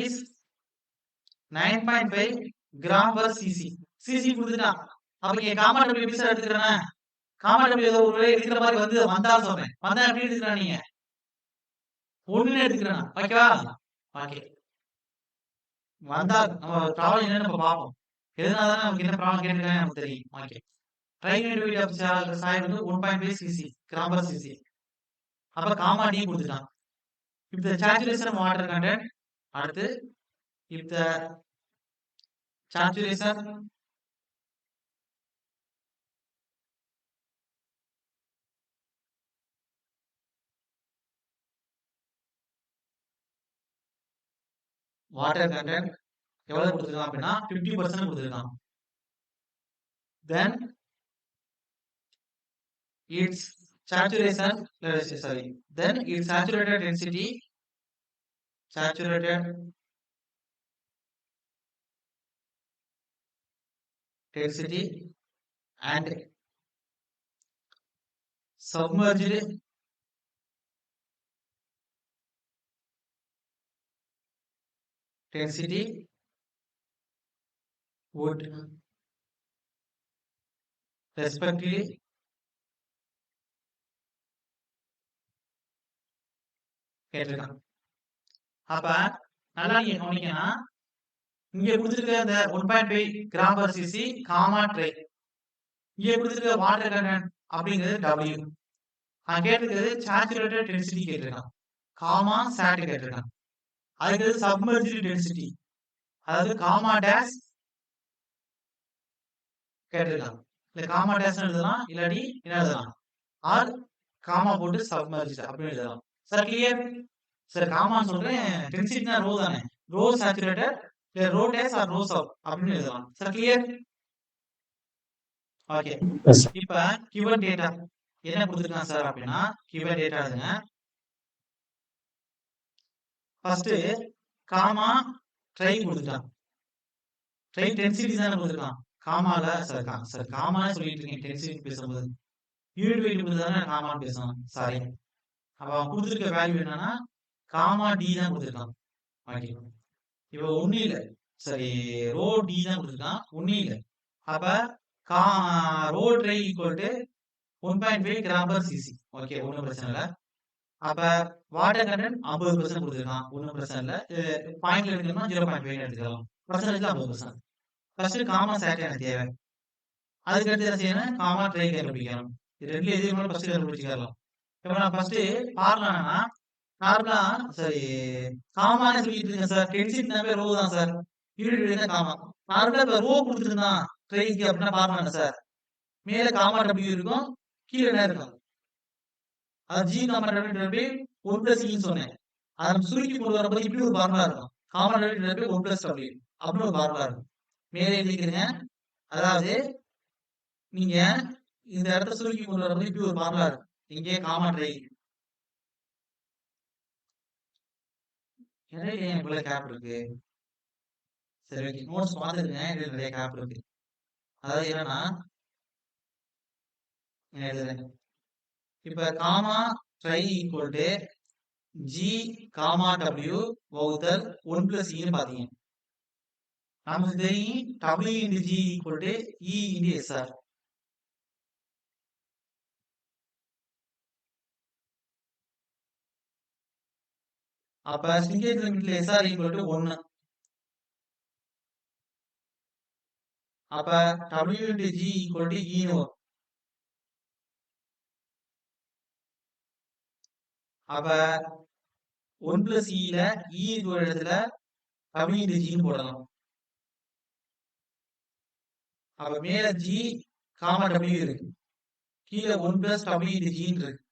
is 9.5 gram per cc. cc கொடுத்துட்டான். அப்ப இங்க காமா டபிள்யூ எப்படி சார் எடுத்துக்கிறேன்? காமா டபிள்யூ ஏதோ ஒரு வேளை எடுக்கிற மாதிரி வந்தா சொல்றேன். வந்தா எப்படி எடுத்துக்கிறேன் நீங்க? 1ன்னு எடுத்துக்கிறேன். ஓகேவா? ஓகே. வந்தா நம்ம ப்ராப்ளம் என்னன்னு நம்ம பார்ப்போம். எதனால நமக்கு என்ன ப்ராப்ளம் கேட்டிருக்காங்க நமக்கு தெரியும். Okay. Try weight of soil வந்து 1.5 cc gram per cc. அப்ப காமா டி கொடுத்துட்டான். if the saturation water content அடுத்து if the saturation water content எவ்வளவு கொடுத்திருக்கான் அப்படின்னா 50% கொடுத்திருக்கான். then its saturation then its saturated density and submerged density would respectively கேட்டிருக்கான். அப்ப நல்லா நீங்க கவனிக்கணும். இங்க கொடுத்திருக்க இந்த 1.5 gram per cc gamma dry. இங்க கொடுத்திருக்க வாட்டர் கண்டென்ட் அப்படிங்கிறது W. நான் கேட்டிருக்கிறது சேச்சுரேட்டட் டென்சிட்டி கேட்டிருக்கான். காமா சாட் கேட்டிருக்கான். அதுக்கு சப்மர்ஜ்டு டென்சிட்டி அதாவது காமா டேஷ் கேட்டிருக்கான். இந்த காமா டேஷ் எழுதலாம், இல்லாட்டி என்ன எழுதலாம்? ஆர் காமா போட்டு சப்மர்ஜ்டு அப்படின்னு எழுதலாம். Sir clear? சார் காமான்னு சொல்றேன், டென்சிட்டினா ரோ தானே. ரோ சேச்சுரேட்டட் இல்ல rho dash or rho sub அப்படின்னு எழுதலாம். Sir clear? ஓகே. எஸ் இப்ப given டேட்டா என்ன கொடுத்திருக்கான் சார் அப்படின்னா given டேட்டா எழுதுங்க. ஃபர்ஸ்ட் காமா ட்ரை கொடுத்துட்டான். ட்ரை டென்சிட்டி தானே கொடுத்திருக்கான். காமால சார் காமான்னு சொல்லிட்டு இருக்கேன் டென்சிட்டி பேசும்போது. யூனிட் வெயிட் கொடுத்து தானே காமான்னு பேசணும். சாரி. அப்ப அவன் கொடுத்திருக்க வேல்யூ என்னன்னா காமா டி தான் கொடுத்திருக்கான். ஓகே. இப்ப ஒண்ணு இல்ல. சரி ரோ டி தான் கொடுத்திருக்கான். ஒண்ணு இல்ல. அப்ப rho dry equal to 1.5 gram per cc. Okay, ஒன்றும் பிரச்சனை இல்லை. அப்ப வாட்டர் கண்டென்ட் 50% கொடுத்துருக்கான். ஒன்றும் பிரச்சனை இல்லை. பாயிண்ட்ல எடுக்கணும்னா 0.5 எடுத்துக்கலாம். பர்சன்டேஜ்ல 50%. ஃபர்ஸ்ட் காமா சேட் எனக்கு தேவை. அதுக்கு அடுத்து என்ன செய்யணும்? காமா ட்ரை கண்டுபிடிக்கணும். இது ரெண்டுல எது வேணாலும் ஃபர்ஸ்ட் கண்டுபிடிச்சிக்கலாம். இப்ப நான் ஃபர்ஸ்ட் பார்க்கலாம்னா நார்மலா சரி காமான்னு சொல்லிட்டு இருக்கேன் சார். டென்சிட்டினாவே ரோ தான் சார். யூனிட் தான் காமா. நார்மலா இப்ப ரோ கொடுத்துருந்தான் ட்ரைக்கு அப்படின்னா பார்க்கலாம் சார். மேல காமா டபிள்யூ இருக்கும், கீழே என்ன இருக்கும்? அது ஜி காமா டபிள்யூ 1 பிளஸ் ன்னு சொன்னேன். அதை நம்ம சுருக்கி கொண்டு வரும்போது இப்படி ஒரு ஃபார்முலா இருக்கும். காமா டபிள்யூ 1 பிளஸ் டபிள்யூ அப்படின்னு ஒரு ஃபார்முலா இருக்கும். மேலே எழுதிக்கிறீங்க. அதாவது நீங்க இந்த இடத்த சுருக்கி கொண்டு வரும்போது இப்படி ஒரு ஃபார்முலா இருக்கும். இங்கே காமா ட்ரை இடையில ஏன் இவ்வளவு கேப் இருக்கு? சரி ஓகே, நோட்ஸ் பார்த்துருங்க. இடையில நிறைய கேப் இருக்கு. அதாவது என்னன்னா எழுதுறேன். இப்ப gamma dry equal to G gamma W வகுத்தல் 1 பிளஸ் ன்னு பாத்தீங்க. நமக்கு தெரியும் W into G equal to E into SR. அப்ப ஸ்லிங்கேஜ் லிமிட்ல எஸ்ஆர் ஈக்குவல் டு 1. அப்ப W into G equal to E வரும். அப்ப 1 பிளஸ் இல இ இருக்கிற இடத்துல w into g போடலாம். அப்ப மேல g காமா w இருக்கு, கீழே 1 பிளஸ் w into g இருக்கு.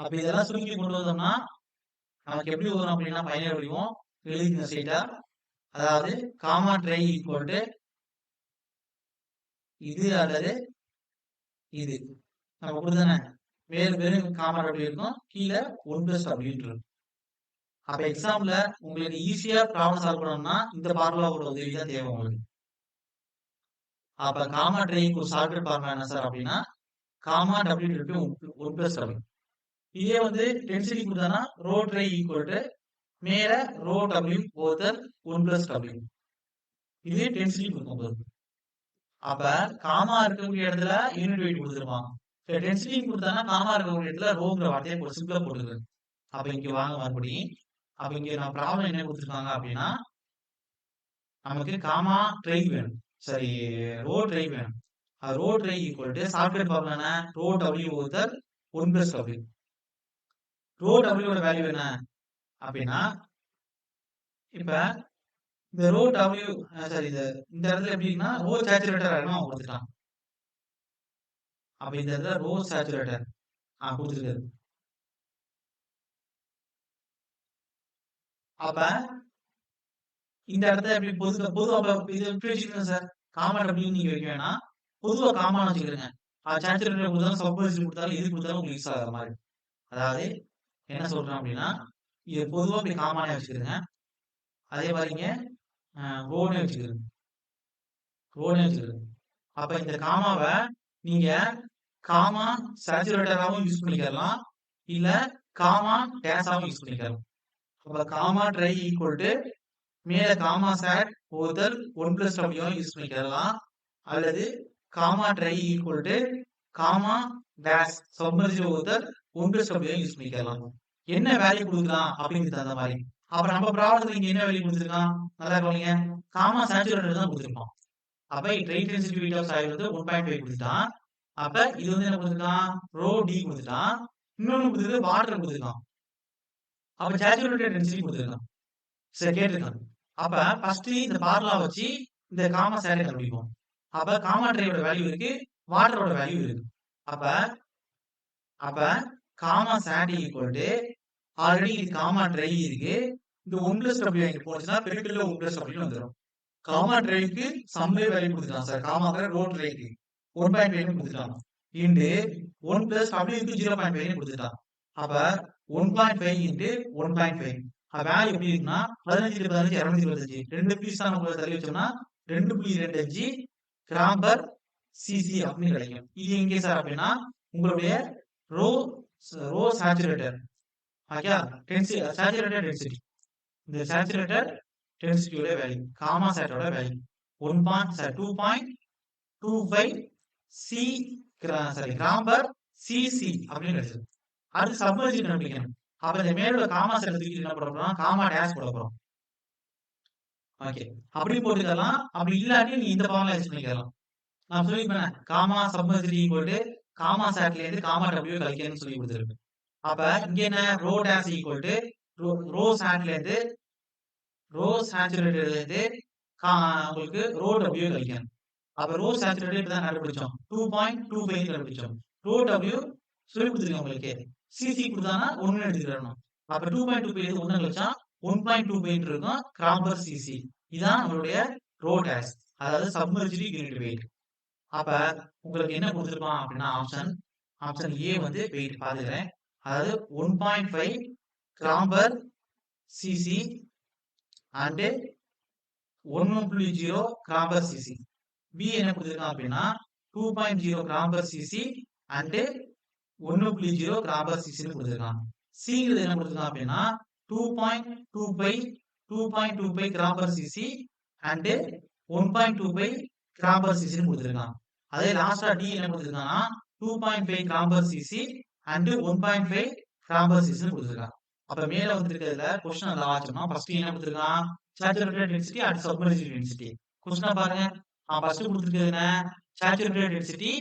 அப்ப இதெல்லாம் சுருக்கி கொண்டு வந்தோம்னா நமக்கு எப்படி வரும் அப்படின்னா ஃபைனல் வடிவம் எழுதிங்க ஸ்ட்ரைட்டா. அதாவது காமா ட்ரை ஈக்குவல் டு இது அல்லது இது நம்ம கொடுத்தானே, மேலும் வெறும் காமா டபிள்யூ இருக்கும், கீழே 1 பிளஸ் டபிள்யூ இருக்கும். அப்ப எக்ஸாம்ல உங்களுக்கு ஈஸியா ப்ராப்ளம் சால்வ் பண்ணணும்னா இந்த ஃபார்முலாவோட உதவி தான் தேவை உங்களுக்கு. அப்ப காமா ட்ரைக்கு ஒரு ஷார்ட்கட் ஃபார்முலா என்ன சார் அப்படின்னா காமா டபிள்யூ இருக்கு 1 பிளஸ் டபிள்யூ. இதே வந்து டென்சிட்டி கொடுத்தானா ரோ ட்ரை ஈக்குவல் டு மேல row W over 1 plus W. இது டென்சிட்டி கொடுக்கும்போது அப்ப காமா இருக்கக்கூடிய இடத்துல யூனிட் வெயிட் கொடுத்துருப்பாங்க. டென்சிட்டி கொடுத்தானா காமா இருக்கக்கூடிய இடத்துல ரோங்கிற வார்த்தையை போட்டு சிம்பிளா போட்டுருக்கு. அப்ப இங்க வாங்க மறுபடியும் அப்ப இங்க நான் ப்ராப்ளம் என்ன கொடுத்துருக்காங்க அப்படின்னா நமக்கு காமா ட்ரை வேணும், சரி ரோ ட்ரை வேணும். Rho dry equal to shortcut formula என்ன, rho W over 1 plus W. Rho டபிள்யூட வேல்யூ என்ன அப்படின்னா இப்ப இந்த ரோ டபிள்யூ சரி இந்த இடத்துல எப்படின்னா ரோ சேச்சுரேட்டர் அவன் கொடுத்துட்டான். அப்ப இந்த இடத்துல ரோ சேச்சுரேட்டர் கொடுத்துருக்காரு. அப்ப இந்த இடத்துல எப்படி பொதுவா இது எப்படி வச்சுக்கோங்க சார், காமா டபிள்யூ நீங்க வைக்க வேணாம், பொதுவா காமான வச்சுக்கிறேங்க. சேச்சுரேட்டர் கொடுத்தாலும் சப்மர்ஜிபிள் கொடுத்தாலும் எது கொடுத்தாலும் உங்களுக்கு யூஸ் ஆகிற மாதிரி. அதாவது என்ன சொல்றேன் அப்படின்னா இது பொதுவா இப்படி காமானே வச்சுக்கிறேங்க. அதே மாதிரிங்க ரோனே வச்சுக்கிறேங்க, ரோனே வச்சுக்கிறேங்க. அப்ப இந்த காமாவை நீங்க காமா சேச்சுரேட்டராகவும் யூஸ் பண்ணிக்கலாம், இல்ல காமா டேஸாகவும் யூஸ் பண்ணிக்கலாம். அப்ப காமா ட்ரை ஈக்குவல் டு மேல காமா சேட் ஓவர் 1 பிளஸ் டபிள்யூ யூஸ் பண்ணிக்கலாம், அல்லது gamma dry equal to gamma dash submerged over 1 plus டபிள்யூ யூஸ் பண்ணிக்கலாம். என்ன வேல்யூ கொடுக்கலாம் அப்படிங்கிறது அந்த மாதிரி. அப்ப நம்ம ப்ராப்ளத்துல இங்க என்ன வேல்யூ கொடுத்துருக்கான் நல்லா கவனிங்க, காமா சேச்சுரேட்டர் தான் கொடுத்துருக்கோம். அப்ப dry density weight of soil வந்து 1.5 கொடுத்துட்டான். அப்ப இது வந்து என்ன கொடுத்துருக்கான், ரோ டி கொடுத்துட்டான், இன்னொன்னு கொடுத்துருக்கு வாட்டர் கொடுத்துருக்கான். அப்ப சேச்சுரேட்டட் டென்சிட்டி கொடுத்துருக்கான், சரி கேட்டிருக்கான். அப்ப ஃபர்ஸ்ட் இந்த ஃபார்முலா வச்சு இந்த காமா சேட்டை கண்டுபிடிப்போம். அப்ப காமா ட்ரையோட வேல்யூ இருக்கு, வாட்டரோட வேல்யூ இருக்கு. அப்ப gamma sat equal to already இது காமா ட்ரை இருக்கு, இந்த 1 பிளஸ் டபிள்யூ இங்க போச்சுன்னா பெருக்கல்ல 1 பிளஸ் டபிள்யூ வந்துடும். காமா ட்ரைக்கு சம்லே வேல்யூ கொடுத்துட்டான் சார், காமாக்கு ரோ ட்ரைக்கு 1.5 கொடுத்துட்டான், இன்டு 1 பிளஸ் டபிள்யூக்கு 0.5 கொடுத்துட்டான். அப்ப 1.5 இன்டு 1.5 வேல்யூ எப்படி இருக்குன்னா 15 15 225 ரெண்டு பீஸ் தான் நம்ம தள்ளி வச்சோம்னா 2.25 கிராம் பர் சிசி அப்படின்னு கிடைக்கும். இது எங்கே சார் அப்படின்னா உங்களுடைய rho saturator okay density saturated density, இந்த சேச்சுரேட்டட் டென்சிட்டியோட வேல்யூ காமா சேட்டோட value 2.25 C gram per CC அப்படின்னு கிடைச்சது. அது சப்மர்ஜ் கண்டுபிடிக்கணும். அப்ப இந்த மேலோட காமா சேட்டை தூக்கி என்ன பண்ண போறோம், காமா டேஷ் போட போறோம். ஓகே அப்படி போட்டுக்கலாம். அப்படி இல்லாட்டி நீ இந்த ஃபார்முலா யூஸ் பண்ணிக்கலாம். நான் சொல்லிருப்பேன் gamma submerge equal to gamma சேட்ல இருந்து காமா டபிள்யூ கழிக்கணும்னு சொல்லி கொடுத்துருப்பேன். அப்ப இங்க என்ன rho dash equal to rho சேட்ல இருந்து ரோ சேச்சுரேட்டட்ல இருந்து உங்களுக்கு ரோ டபிள்யூ கழிக்கணும். அப்ப ரோ சேச்சுரேட்டட் தான் கண்டுபிடிச்சோம் 2.25 கண்டுபிடிச்சோம். ரோ டபிள்யூ சொல்லி கொடுத்துருக்கேன் உங்களுக்கு, சிசி கொடுத்தானா 1 எடுத்துக்கிறணும். அப்ப 2.25 1 கழிச்சா 1.25 இருக்கும் கிராம் பர் சிசி. இதான் நம்மளுடைய ரோ டேஷ், அதாவது சப்மர்ஜ்டு யூனிட் வெயிட். அப்ப உங்களுக்கு என்ன கொடுத்துருப்பான் அப்படின்னா ஆப்ஷன் ஏ வந்து வெயிட் பாத்துக்கிறேன், அதாவது 1.5 gram per CC and 1.0 gram per CC. B என்ன கொடுத்துருக்கான் அப்படின்னா 2.0 gram per CC and 1.0 gram per சிசின்னு கொடுத்துருக்கான். சிங்கிறது என்ன கொடுத்துருக்கான் அப்படின்னா 2.25 gram per CC and 1.25 gram per சிசின்னு கொடுத்துருக்கான். அதே லாஸ்டா டி என்ன கொடுத்துருக்காங்கன்னா 2.5 gram per CC and 1.5 gram per சிசின்னு கொடுத்துருக்கான். அப்ப மேல வந்துருக்கிறதுல கொஸ்டின் நல்லா ஆச்சோம்னா ஃபர்ஸ்ட் என்ன கொடுத்துருக்கான் சேச்சுரேட்டட் டென்சிட்டி அண்ட் சப்மர்ஜிவ் டென்சிட்டி. கொஸ்டினை பாருங்க. ஃபர்ஸ்ட் கொடுத்துருக்கிறது என்ன? சேச்சுரேட்டட் டென்சிட்டி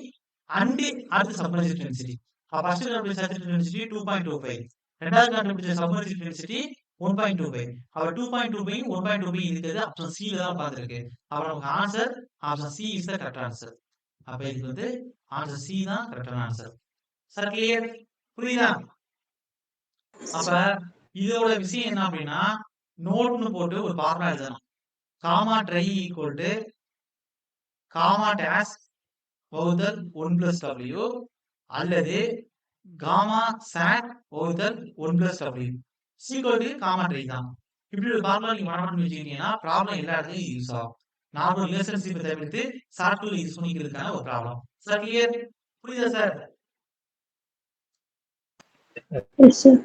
அண்ட் அடுத்து சப்மர்ஜிவ் டென்சிட்டி. ஃபர்ஸ்ட் கண்டுபிடிச்ச சேச்சுரேட்டட் டென்சிட்டி 2.25, ரெண்டாவது கண்டுபிடிச்ச சப்மர்ஜிவ் டென்சிட்டி 1.25. அப்ப 2.25 1.25 இருக்குது ஆப்ஷன் சி ல தான் பார்த்திருக்கு. அப்ப நமக்கு answer option C is the correct answer. அப்ப இதுக்கு வந்து ஆன்சர் சி தான் கரெக்டான ஆன்சர். Sir clear? புரியுதா? அப்ப இதோட விஷயம் என்ன அப்படின்னா, நோட்னு போட்டு ஒரு ஃபார்முலா எழுதணும். Gamma dry equal to gamma dash வகுத்தல் 1 plus w அல்லது காமா சாட் வகுத்தல் 1 plus w equal to gamma dry தான். இப்படி ஒரு ஃபார்முலா நீங்க மனப்பாடம் வச்சுக்கிட்டீங்கன்னா ப்ராப்ளம் எல்லா இடத்துலயும் யூஸ் ஆகும். நார்மல் ரிலேஷன்ஷிப் தவிர்த்து ஷார்ட்கட் யூஸ் பண்ணிக்கிறதுக்கான ஒரு ப்ராப்ளம். Sir clear? புரியுதா சார்? Yes, sir.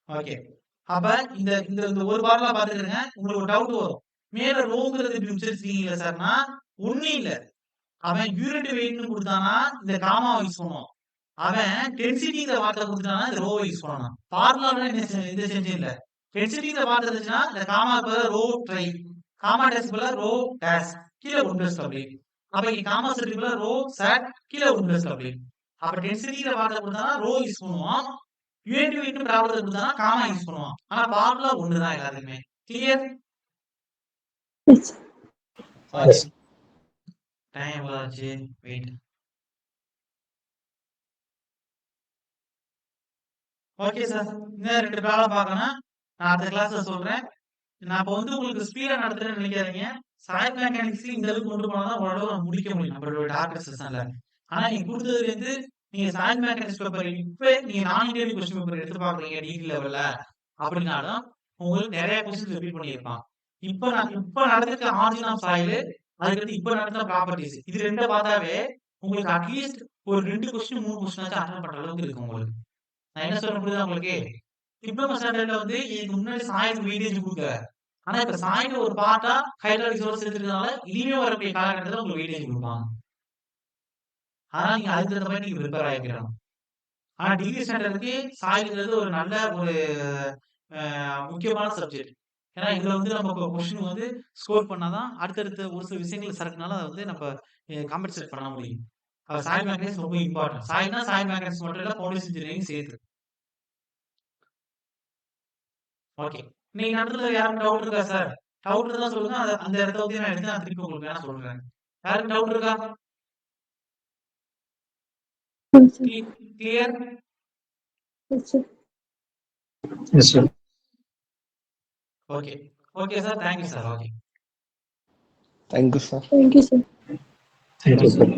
ஓகே. அப்ப இந்த இந்த இந்த ஒரு ஃபார்முலா பாத்துக்கங்க. உங்களுக்கு ஒரு டவுட் வரும். மேல ரோங்கிறது இப்படி உச்சரிச்சிருக்கீங்களா சார்னா ஒண்ணு இல்ல. அவன் யூனிட் வெயிட்னு கொடுத்தானா இந்த காமாவை யூஸ் பண்ணுவான். அவன் டென்சிட்டிங்கிற வார்த்தை கொடுத்தானா இந்த ரோவை யூஸ் பண்ணணும். ஃபார்முலால இந்த செஞ்சு இல்ல. டென்சிட்டிங்கிற வார்த்தை இருந்துச்சுன்னா இந்த காமா பதிலா ரோ ட்ரை, காமா டேஷ் பதிலா ரோ டேஷ், கீழே 1 plus w. அப்ப இங்க காமா செட் பதிலா ரோ சாட், கீழே 1 plus w. அப்ப டென்சிட்டிங்கிற வார்த்தை கொடுத்தானா ரோ யூஸ் பண்ணுவான். யூனிட் வெயிட் ப்ராப்ளம் கொடுத்தானா காமா யூஸ் பண்ணுவான். ஆனா ஃபார்முலா ஒண்ணுதான் எல்லாருக்குமே. Clear? Yes, sir. Yes. Time எவ்வளவு ஆச்சு? வெயிட். Okay sir. இன்னும் 2 ப்ராப்ளம் பார்க்கணும். நான் அடுத்த கிளாஸ்ல சொல்றேன். நான் இப்ப வந்து உங்களுக்கு ஸ்பீடா நடத்துறேன்னு நினைக்காதீங்க. சாயில் மெக்கானிக்ஸ்ல இந்த அளவுக்கு கொண்டு போனாதான் ஓரளவு நம்ம முடிக்க முடியும் நம்மளோட டார்கெட் செஷன்ல. ஆனா நீங்க கொடுத்ததுல இருந்து நீங்க சாயில் மெக்கானிக்ஸ் பேப்பர் இப்ப நீங்க நான் இந்தியன் கொஸ்டின் பேப்பர் எடுத்து பாக்குறீங்க டிகிரி லெவல்ல அப்படின்னாலும் உங்களுக்கு நிறைய கொஸ்டின் ரிப்பீட் பண்ணியிருப்பான். இப்ப நடந்துக்க ஆரிஜின் ஆஃப் சாயில், அதுக்கடுத்து இப்ப நடந்த ப்ராப்பர்ட்டிஸ், இது ரெண்ட பார்த்தாவே உங்களுக்கு அட்லீஸ்ட் ஒரு 2 கொஸ்டின் 3 கொஸ்டின் ஆச்சும் அட்டெண்ட் பண்ற அளவுக்கு இருக்கு உங்களுக்கு. நான் என்ன சொல்ல புரியுதா உங்களுக்கு? டிப்ளமோ ஸ்டாண்டர்ட்ல வந்து இதுக்கு முன்னாடி சாயிலுக்கு வெயிட்டேஜ் கொடுக்கல. ஆனா இப்ப சாயில ஒரு பார்ட்டா ஹைட்ராலிக்ஸோட சேர்த்துக்கிறதுனால இனிமே வரக்கூடிய காலகட்டத்தில் உங்களுக்கு வெயிட்டேஜ் கொடுப்பாங்க. ஆனா நீங்க அதுக்கு தகுந்த மாதிரி நீங்க ப்ரிப்பேர் ஆகிக்கணும். ஆனா டிகிரி ஸ்டாண்டர்டுக்கு சாயில்ங்கிறது ஒரு நல்ல ஒரு முக்கியமான சப்ஜெக்ட். ஏன்னா இதுல வந்து நம்ம கொஸ்டின் வந்து ஸ்கோர் பண்ணாதான் அடுத்தடுத்த ஒரு சில விஷயங்கள் சரக்குனால அதை வந்து நம்ம காம்பன்சேட் பண்ண முடியும். சாயில் மெக்கானிக்ஸ் ரொம்ப இம்பார்ட்டன்ட். சாயில்னா சாயில் மெக்கானிக்ஸ் மட்டும் இல்ல, ஃபவுண்டேஷன் இன்ஜினியரிங் சேர்த்து. ஓகே. நீங்க நடத்துறது யாரும் டவுட் இருக்கா சார்? டவுட் இருந்தா சொல்லுங்க. அந்த இடத்த வந்து நான் எடுத்து நான் திருப்பி உங்களுக்கு வேணா சொல்றேன். யாருக்கு டவுட் இருக்கா? Yes, sir. Clear? Yes, sir. Yes, sir. Okay. Okay sir. Thank you sir. Okay. Thank you, sir. Thank you, sir. Thank you, sir.